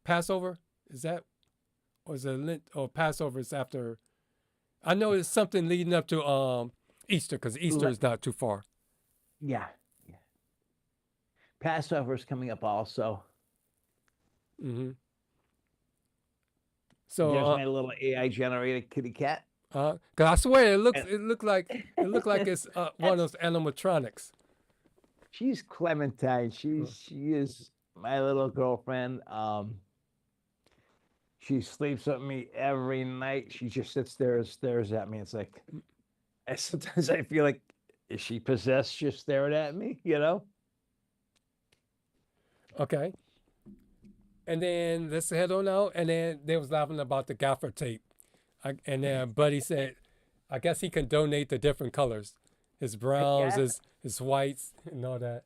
Passover, is that? Or is it Lent? Or Passover is after? I know it's something leading up to Easter, because Easter is not too far. Yeah. Passover is coming up also. So there's my little AI generated kitty cat. Cause I swear it looked like it's one of those animatronics. She's Clementine. She is my little girlfriend. She sleeps with me every night. She just sits there and stares at me. It's like, sometimes I feel like, is she possessed just staring at me, you know? Okay. And then let's head on out. And then they was laughing about the gaffer tape. And then Buddy said, I guess he can donate the different colors, his browns, his whites, and all that.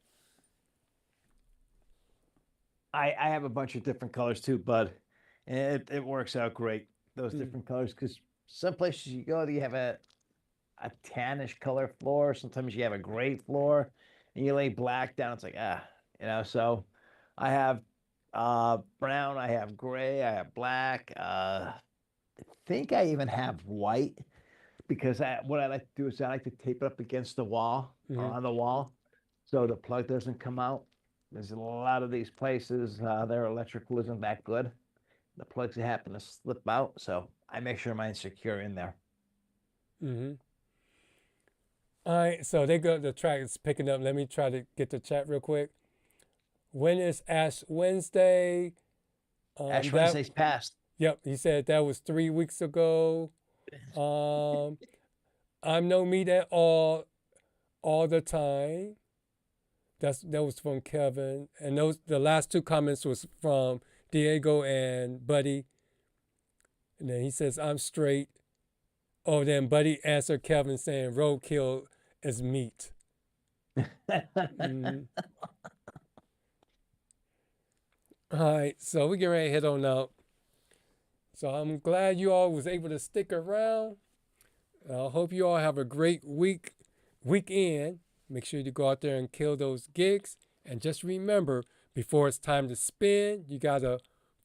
I have a bunch of different colors too, bud. And it works out great, those different colors, because some places you go, you have a tannish color floor. Sometimes you have a gray floor, and you lay black down. It's like, so I have brown, I have gray, I have black. I think I even have white, because what I like to do is I like to tape it up against the wall, or on the wall, so the plug doesn't come out. There's a lot of these places, their electrical isn't that good. The plugs happen to slip out, so I make sure mine's secure in there. All right, so the track is picking up. Let me try to get the chat real quick. When is Ash Wednesday? Ash Wednesday's passed. Yep, he said that was 3 weeks ago. I'm no meat at all the time. That was from Kevin, and the last two comments was from Diego and Buddy. And then he says, I'm straight. Oh, then Buddy answered Kevin saying roadkill is meat. All right, so we get ready to head on out. So I'm glad you all was able to stick around. I hope you all have a great weekend. Make sure you go out there and kill those gigs. And just remember, before it's time to spin, you got to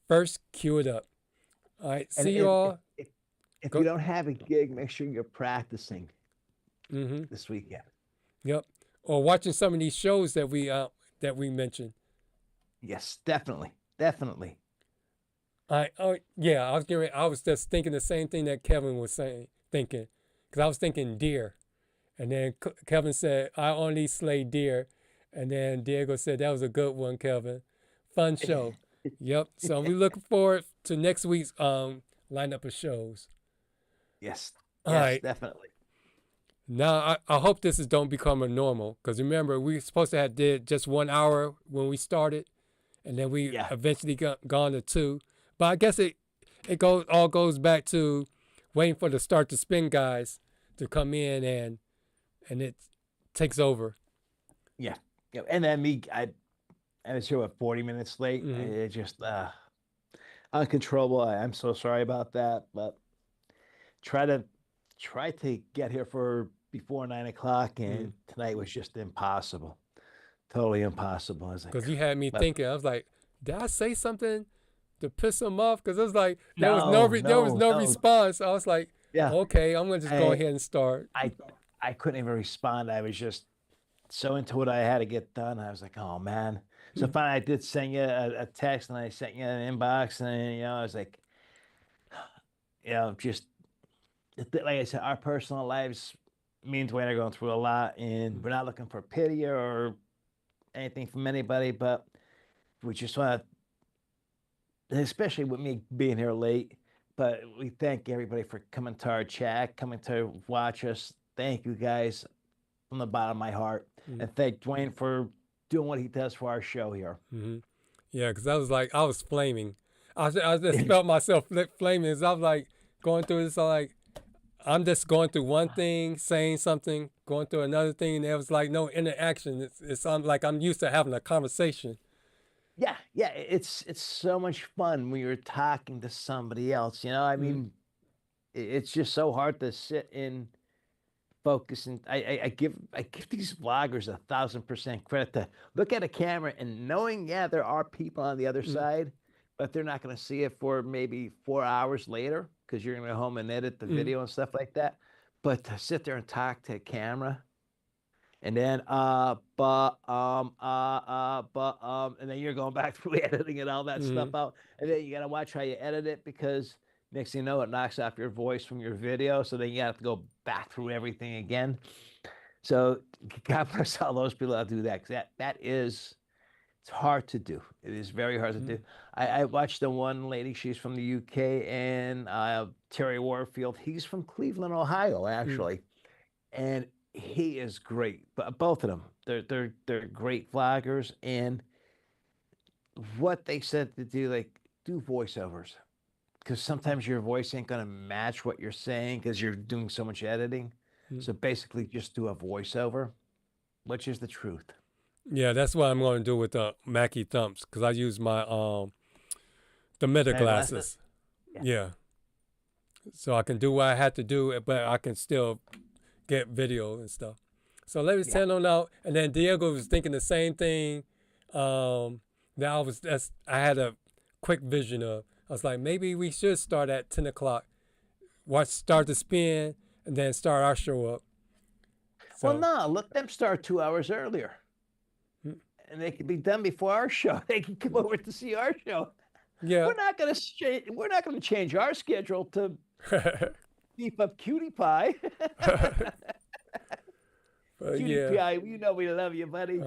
first cue it up. All right, see you all. If you don't have a gig, make sure you're practicing this weekend. Yep. Or watching some of these shows that we mentioned. Yes, definitely. Definitely. I was just thinking the same thing that Kevin was thinking. Because I was thinking deer. And then Kevin said, I only slay deer. And then Diego said, that was a good one, Kevin. Fun show. Yep. So we looking forward to next week's lineup of shows. Yes. All right. Definitely. Now, I hope this don't become a normal. Because remember, we were supposed to have did just 1 hour when we started. And then we eventually gone to 2. But I guess it all goes back to waiting for the Start to Spin guys to come in and it takes over. Yeah. And then I was here 40 minutes late. It just uncontrollable. I'm so sorry about that, but try to get here for before 9 o'clock, and tonight was just impossible. Totally impossible. I was like, because you had me thinking. I was like, did I say something to piss him off? Because it was like there was no response. I was like, okay, I'm gonna just go ahead and start. I couldn't even respond. I was just so into what I had to get done. I was like, oh man. So finally I did send you a text, and I sent you an inbox, and I was like, just like I said, our personal lives, me and Dwayne are going through a lot, and we're not looking for pity or anything from anybody, but we just want to, especially with me being here late, but we thank everybody for coming to our chat, coming to watch us. Thank you guys from the bottom of my heart. And thank Dwayne for doing what he does for our show here. Yeah, because I was flaming. I just felt myself flaming. As I was like going through this, I'm just going through one thing, saying something, going through another thing, and there was like no interaction. It's like I'm used to having a conversation. Yeah, it's so much fun when you're talking to somebody else. I mean, it's just so hard to sit and focus. And I give these vloggers 1,000% credit to look at a camera and knowing, there are people on the other side, but they're not going to see it for maybe 4 hours later, because you're going to go home and edit the video and stuff like that. But to sit there and talk to a camera, and then and then you're going back through editing and all that stuff out, and then you got to watch how you edit it, because next thing you know, it knocks off your voice from your video, so then you have to go back through everything again. So God bless all those people that do that, because it's hard to do. It is very hard to do. I watched the one lady, she's from the UK, and Terry Warfield, he's from Cleveland, Ohio, actually. And he is great. But both of them, they're great vloggers, and what they said to do, like do voiceovers, because sometimes your voice ain't gonna match what you're saying because you're doing so much editing. So basically, just do a voiceover, which is the truth. Yeah, that's what I'm going to do with the Mackie Thumps, because I use my the meta glasses. Yeah. So I can do what I had to do, but I can still get video and stuff. So let me send on out. And then Diego was thinking the same thing. That I had a quick vision of. I was like, maybe we should start at 10 o'clock, start the spin, and then start our show up. So, Well, no, let them start 2 hours earlier. And they can be done before our show. They can come over to see our show. yeah. We're not gonna change our schedule to beef up Cutie Pie. Cutie Pie, you know we love you, buddy.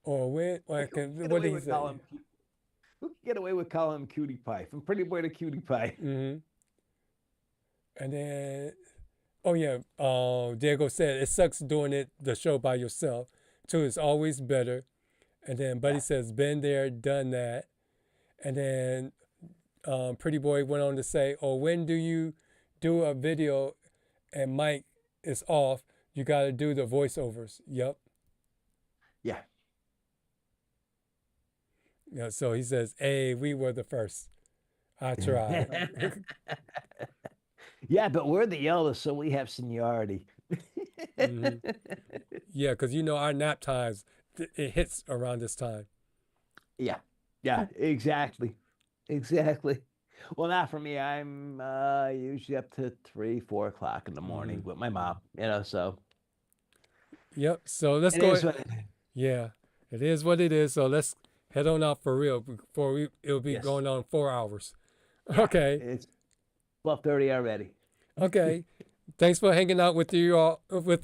Or when? What did he say? Who can get away with calling him Cutie Pie? From Pretty Boy to Cutie Pie. And then, Diego said it sucks doing the show by yourself. Two is always better. And then Buddy says, been there, done that. And then Pretty Boy went on to say, when do you do a video and mic is off, you got to do the voiceovers. Yep. Yeah. Yeah. So he says, hey, we were the first. I tried. Yeah, but we're the eldest, so we have seniority. Yeah, because our nap times, it hits around this time. Yeah, exactly. Well, not for me. I'm usually up to 3, 4 o'clock in the morning with my mom, so. Yep, so let's It go. is what it is. Yeah, it is what it is. So let's head on out for real before it'll be going on 4 hours. Yeah, okay. It's 12:30 already. Okay. Thanks for hanging out with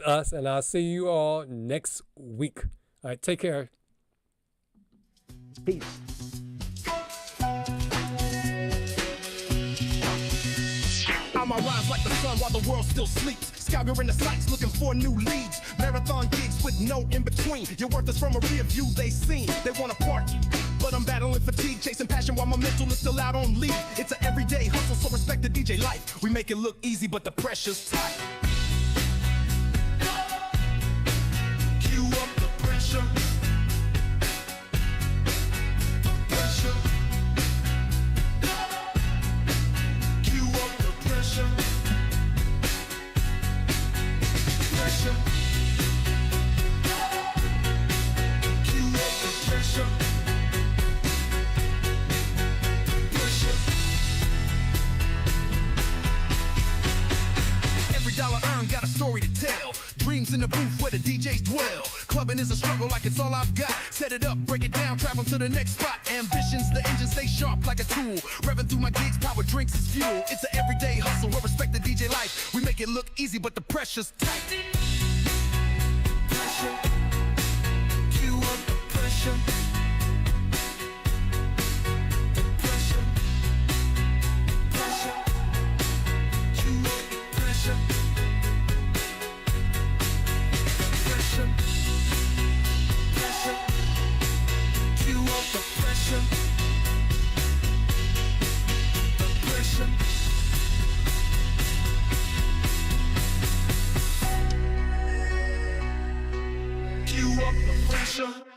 us, and I'll see you all next week. All right, take care. Peace. I'm a rise like the sun while the world still sleeps. Scouring the sights looking for new leads. Marathon gigs with no in between. Your worth is from a rear view they seen. They want to party, but I'm battling fatigue, chasing passion while my mental is still out on leave. It's an everyday hustle, so respect the DJ life. We make it look easy, but the pressure's tight. Cue up the pressure. In the booth where the DJs dwell. Clubbing is a struggle like it's all I've got. Set it up, break it down, travel to the next spot. Ambitions, the engine stay sharp like a tool. Revving through my gigs, power drinks is fuel. It's an everyday hustle, we respect the DJ life. We make it look easy, but the pressure's tight. Pressure. Cue up the pressure. Cue up the pressure.